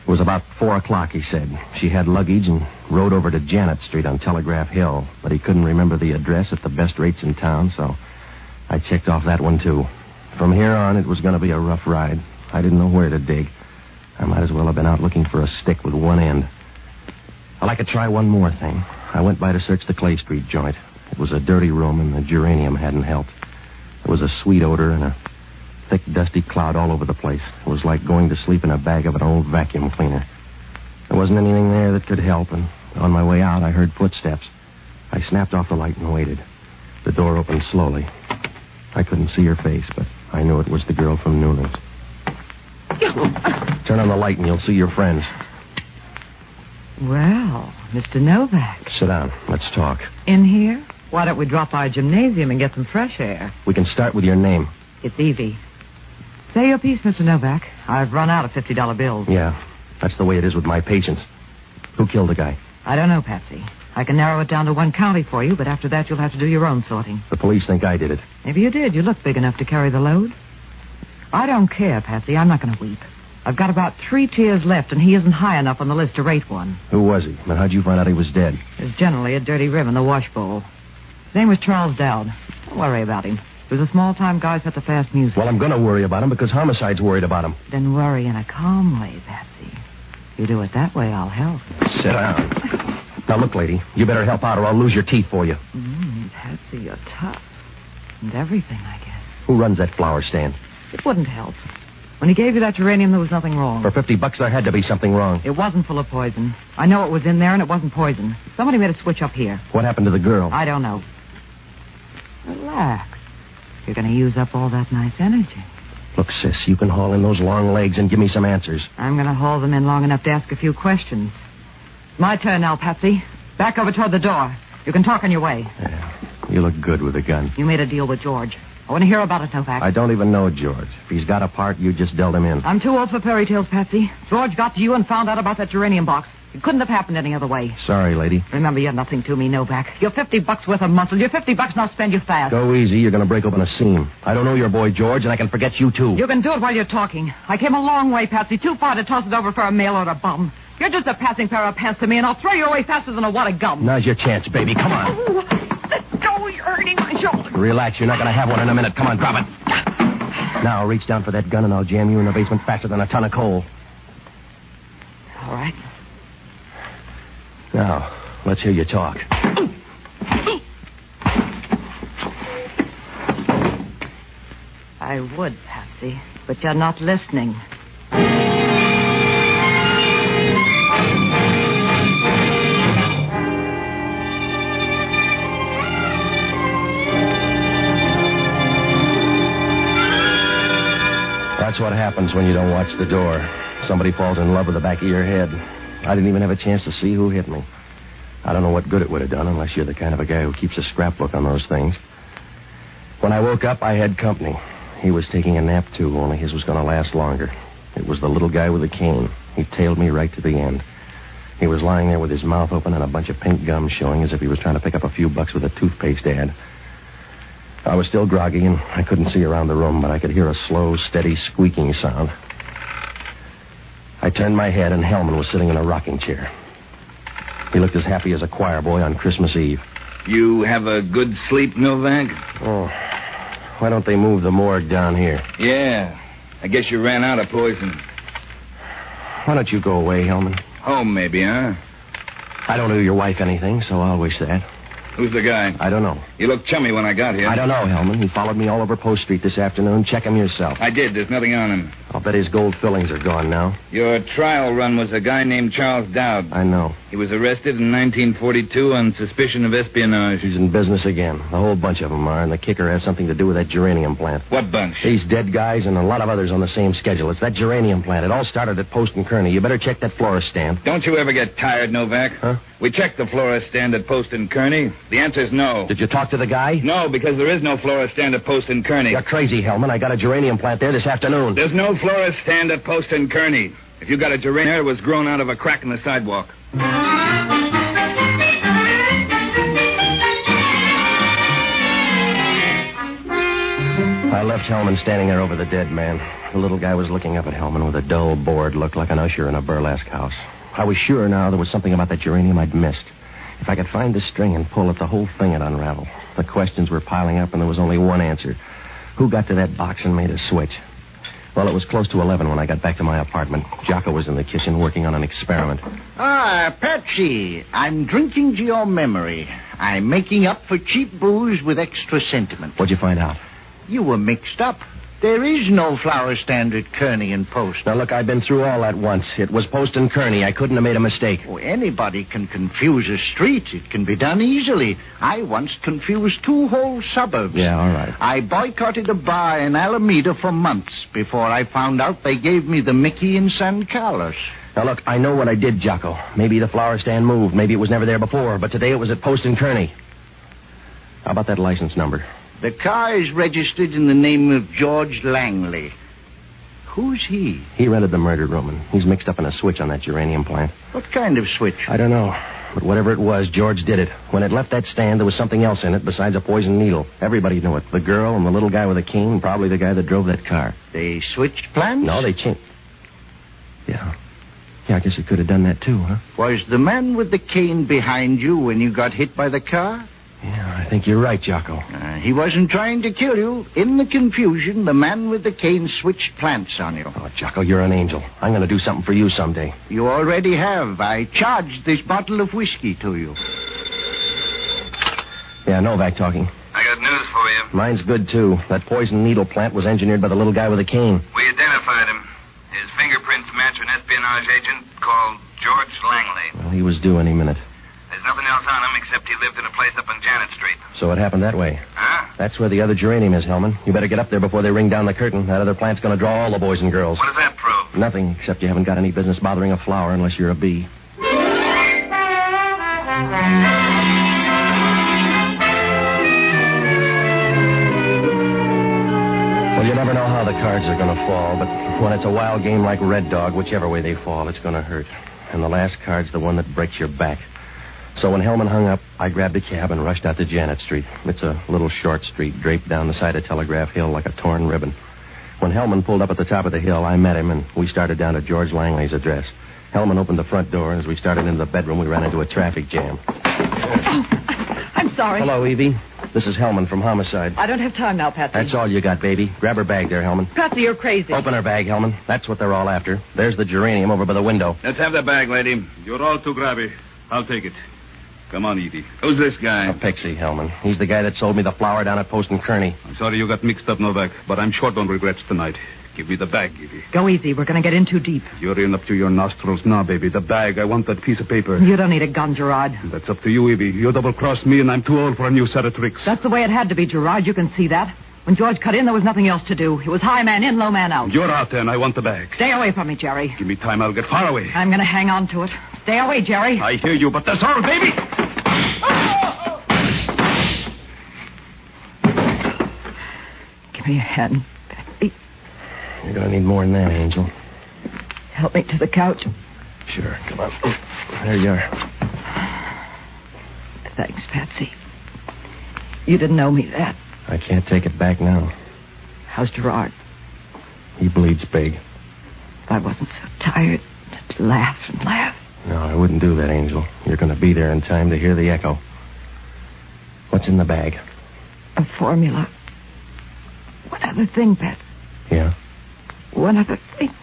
It was about 4 o'clock, he said. She had luggage and rode over to Janet Street on Telegraph Hill, but he couldn't remember the address at the best rates in town, so I checked off that one, too. From here on, it was going to be a rough ride. I didn't know where to dig. I might as well have been out looking for a stick with one end. Well, I could try one more thing. I went by to search the Clay Street joint. It was a dirty room, and the geranium hadn't helped. There was a sweet odor and a thick, dusty cloud all over the place. It was like going to sleep in a bag of an old vacuum cleaner. There wasn't anything there that could help, and on my way out, I heard footsteps. I snapped off the light and waited. The door opened slowly. I couldn't see her face, but I knew it was the girl from Noonan's. Turn on the light and you'll see your friends. Well, Mr. Novak. Sit down. Let's talk. In here? Why don't we drop by a gymnasium and get some fresh air? We can start with your name. It's Evie. Say your piece, Mr. Novak. I've run out of $50 bills. Yeah, that's the way it is with my patients. Who killed the guy? I don't know, Patsy. I can narrow it down to one county for you, but after that you'll have to do your own sorting. The police think I did it. Maybe you did. You look big enough to carry the load. I don't care, Patsy. I'm not going to weep. I've got about 3 tiers left, and he isn't high enough on the list to rate one. Who was he? And how'd you find out he was dead? There's generally a dirty rim in the wash bowl. His name was Charles Dowd. Don't worry about him. He was a small-time guy who set the fast music. Well, I'm going to worry about him because Homicide's worried about him. Then worry in a calm way, Patsy. If you do it that way, I'll help. Sit down. Now, look, lady, you better help out or I'll lose your teeth for you. Patsy, you're tough. And everything, I guess. Who runs that flower stand? It wouldn't help. When he gave you that geranium, there was nothing wrong. For $50, there had to be something wrong. It wasn't full of poison. I know it was in there, and it wasn't poison. Somebody made a switch up here. What happened to the girl? I don't know. Relax. You're going to use up all that nice energy. Look, sis, you can haul in those long legs and give me some answers. I'm going to haul them in long enough to ask a few questions. My turn now, Patsy. Back over toward the door. You can talk on your way. Yeah, you look good with a gun. You made a deal with George. I want to hear about it, Novak. I don't even know George. If he's got a part, you just dealt him in. I'm too old for fairy tales, Patsy. George got to you and found out about that geranium box. It couldn't have happened any other way. Sorry, lady. Remember, you're nothing to me, Novak. You're $50 worth of muscle. You're $50, and I'll spend you fast. Go easy. You're going to break open a seam. I don't know your boy, George, and I can forget you, too. You can do it while you're talking. I came a long way, Patsy. Too far to toss it over for a mail order bum. You're just a passing pair of pants to me, and I'll throw you away faster than a wad of gum. Now's your chance, baby. Come on. Oh, let go. You're hurting my shoulder. Relax. You're not going to have one in a minute. Come on, drop it. Now, reach down for that gun, and I'll jam you in the basement faster than a ton of coal. All right. Now, let's hear you talk. I would, Patsy, but you're not listening. That's what happens when you don't watch the door. Somebody falls in love with the back of your head. I didn't even have a chance to see who hit me. I don't know what good it would have done unless you're the kind of a guy who keeps a scrapbook on those things. When I woke up, I had company. He was taking a nap, too, only his was going to last longer. It was the little guy with the cane. He tailed me right to the end. He was lying there with his mouth open and a bunch of pink gum showing as if he was trying to pick up a few bucks with a toothpaste ad. I was still groggy, and I couldn't see around the room, but I could hear a slow, steady squeaking sound. I turned my head, and Hellman was sitting in a rocking chair. He looked as happy as a choir boy on Christmas Eve. You have a good sleep, Novak? Oh, why don't they move the morgue down here? Yeah. I guess you ran out of poison. Why don't you go away, Hellman? Home, maybe, huh? I don't owe your wife anything, so I'll wish that. Who's the guy? I don't know. You looked chummy when I got here. I don't know, Hellman. He followed me all over Post Street this afternoon. Check him yourself. I did. There's nothing on him. I'll bet his gold fillings are gone now. Your trial run was a guy named Charles Dowd. I know. He was arrested in 1942 on suspicion of espionage. He's in business again. A whole bunch of them are, and the kicker has something to do with that geranium plant. What bunch? These dead guys and a lot of others on the same schedule. It's that geranium plant. It all started at Post and Kearney. You better check that florist stand. Don't you ever get tired, Novak? Huh? We checked the florist stand at Post and Kearney. The answer's no. Did you talk to the guy? No, because there is no florist stand at Post and Kearney. You're crazy, Hellman. I got a geranium plant there this afternoon. There's no florist stand at Post and Kearney. If you got a geranium, it was grown out of a crack in the sidewalk. I left Hellman standing there over the dead man. The little guy was looking up at Hellman with a dull, bored look like an usher in a burlesque house. I was sure now there was something about that geranium I'd missed. If I could find the string and pull it, the whole thing would unravel. The questions were piling up, and there was only one answer. Who got to that box and made a switch? Well, it was close to 11 when I got back to my apartment. Jocko was in the kitchen working on an experiment. Ah, Patsy, I'm drinking to your memory. I'm making up for cheap booze with extra sentiment. What'd you find out? You were mixed up. There is no flower stand at Kearney and Post. Now, look, I've been through all that once. It was Post and Kearney. I couldn't have made a mistake. Oh, anybody can confuse a street. It can be done easily. I once confused two whole suburbs. Yeah, all right. I boycotted a bar in Alameda for months before I found out they gave me the Mickey in San Carlos. Now, look, I know what I did, Jocko. Maybe the flower stand moved. Maybe it was never there before. But today it was at Post and Kearney. How about that license number? The car is registered in the name of George Langley. Who's he? He rented the murder room, and he's mixed up in a switch on that geranium plant. What kind of switch? I don't know. But whatever it was, George did it. When it left that stand, there was something else in it besides a poison needle. Everybody knew it. The girl and the little guy with a cane, and probably the guy that drove that car. They switched plans? No, they changed. Yeah, I guess it could have done that too, huh? Was the man with the cane behind you when you got hit by the car? Yeah, I think you're right, Jocko. He wasn't trying to kill you. In the confusion, the man with the cane switched plants on you. Oh, Jocko, you're an angel. I'm going to do something for you someday. You already have. I charged this bottle of whiskey to you. Yeah, Novak talking. I got news for you. Mine's good, too. That poison needle plant was engineered by the little guy with a cane. We identified him. His fingerprints match an espionage agent called George Langley. Well, he was due any minute. There's nothing else on him except he lived in a place up on Janet Street. So it happened that way. Huh? That's where the other geranium is, Hellman. You better get up there before they ring down the curtain. That other plant's going to draw all the boys and girls. What does that prove? Nothing, except you haven't got any business bothering a flower unless you're a bee. Well, you never know how the cards are going to fall, but when it's a wild game like Red Dog, whichever way they fall, it's going to hurt. And the last card's the one that breaks your back. So when Hellman hung up, I grabbed a cab and rushed out to Janet Street. It's a little short street draped down the side of Telegraph Hill like a torn ribbon. When Hellman pulled up at the top of the hill, I met him, and we started down to George Langley's address. Hellman opened the front door, and as we started into the bedroom, we ran into a traffic jam. Oh, I'm sorry. Hello, Evie. This is Hellman from Homicide. I don't have time now, Patsy. That's all you got, baby. Grab her bag there, Hellman. Patsy, you're crazy. Open her bag, Hellman. That's what they're all after. There's the geranium over by the window. Let's have the bag, lady. You're all too grabby. I'll take it. Come on, Edie. Who's this guy? A pixie, Hellman. He's the guy that sold me the flower down at Post and Kearney. I'm sorry you got mixed up, Novak, but I'm short on regrets tonight. Give me the bag, Edie. Go easy. We're going to get in too deep. You're in up to your nostrils now, baby. The bag. I want that piece of paper. You don't need a gun, Gerard. That's up to you, Evie. You double-crossed me, and I'm too old for a new set of tricks. That's the way it had to be, Gerard. You can see that. When George cut in, there was nothing else to do. It was high man in, low man out. You're out there, and I want the bag. Stay away from me, Jerry. Give me time, I'll get far away. I'm going to hang on to it. Stay away, Jerry. I hear you, but that's all, baby. Give me a hand, Patsy. You're going to need more than that, Angel. Help me to the couch. Sure, come on. There you are. Thanks, Patsy. You didn't owe me that. I can't take it back now. How's Gerard? He bleeds big. If I wasn't so tired, I'd laugh and laugh. No, I wouldn't do that, Angel. You're going to be there in time to hear the echo. What's in the bag? A formula. One other thing, Pat. Yeah? One other thing.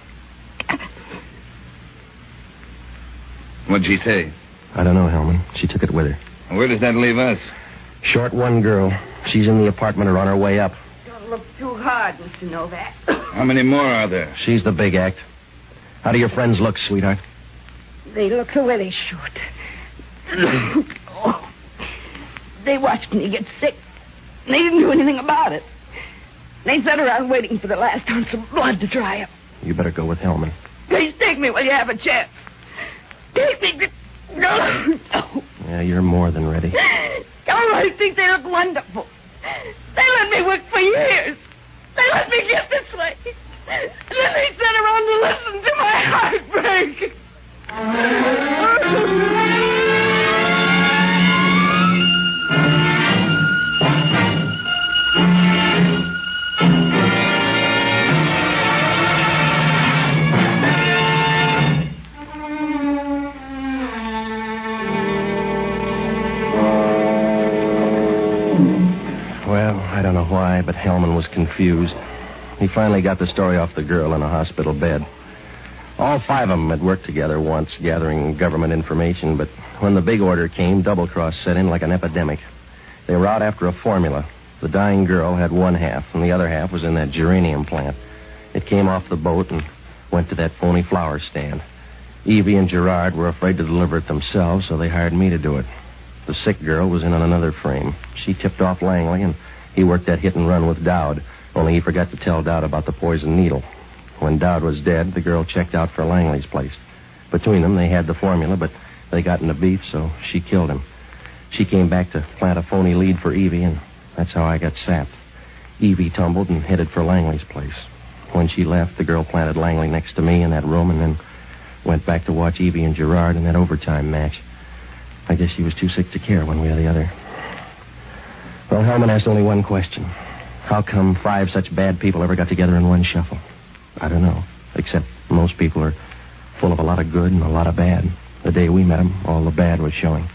What'd she say? I don't know, Hellman. She took it with her. Where does that leave us? Short one girl. She's in the apartment or on her way up. Don't look too hard, Mr. Novak. How many more are there? She's the big act. How do your friends look, sweetheart? They look the way they should. Oh. They watched me get sick. They didn't do anything about it. They sat around waiting for the last ounce of blood to dry up. You better go with Hellman. Please take me while you have a chance. Take me. No. Yeah, you're more than ready. Oh, I think they look wonderful. They let me work for years. They let me get this way. Then they sat around to listen to my heartbreak. Well, I don't know why, but Hellman was confused. He finally got the story off the girl in a hospital bed. All 5 of them had worked together once, gathering government information, but when the big order came, double-cross set in like an epidemic. They were out after a formula. The dying girl had one half, and the other half was in that geranium plant. It came off the boat and went to that phony flower stand. Evie and Gerard were afraid to deliver it themselves, so they hired me to do it. The sick girl was in on another frame. She tipped off Langley, and he worked that hit and run with Dowd, only he forgot to tell Dowd about the poison needle. When Dowd was dead, the girl checked out for Langley's place. Between them, they had the formula, but they got into beef, so she killed him. She came back to plant a phony lead for Evie, and that's how I got sapped. Evie tumbled and headed for Langley's place. When she left, the girl planted Langley next to me in that room and then went back to watch Evie and Gerard in that overtime match. I guess she was too sick to care one way or the other. Well, Hellman asked only one question. How come 5 such bad people ever got together in one shuffle? I don't know, except most people are full of a lot of good and a lot of bad. The day we met them, all the bad was showing.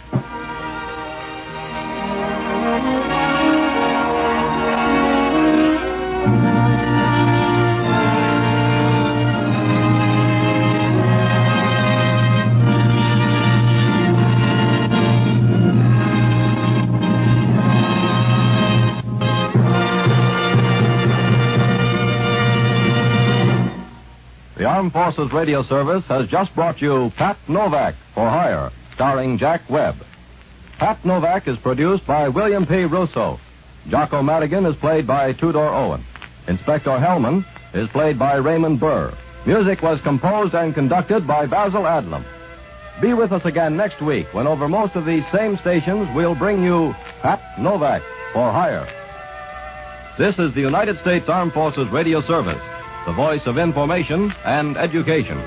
The Armed Forces Radio Service has just brought you Pat Novak for Hire, starring Jack Webb. Pat Novak is produced by William P. Russo. Jocko Madigan is played by Tudor Owen. Inspector Hellman is played by Raymond Burr. Music was composed and conducted by Basil Adlam. Be with us again next week when over most of these same stations we'll bring you Pat Novak for Hire. This is the United States Armed Forces Radio Service, the voice of information and education.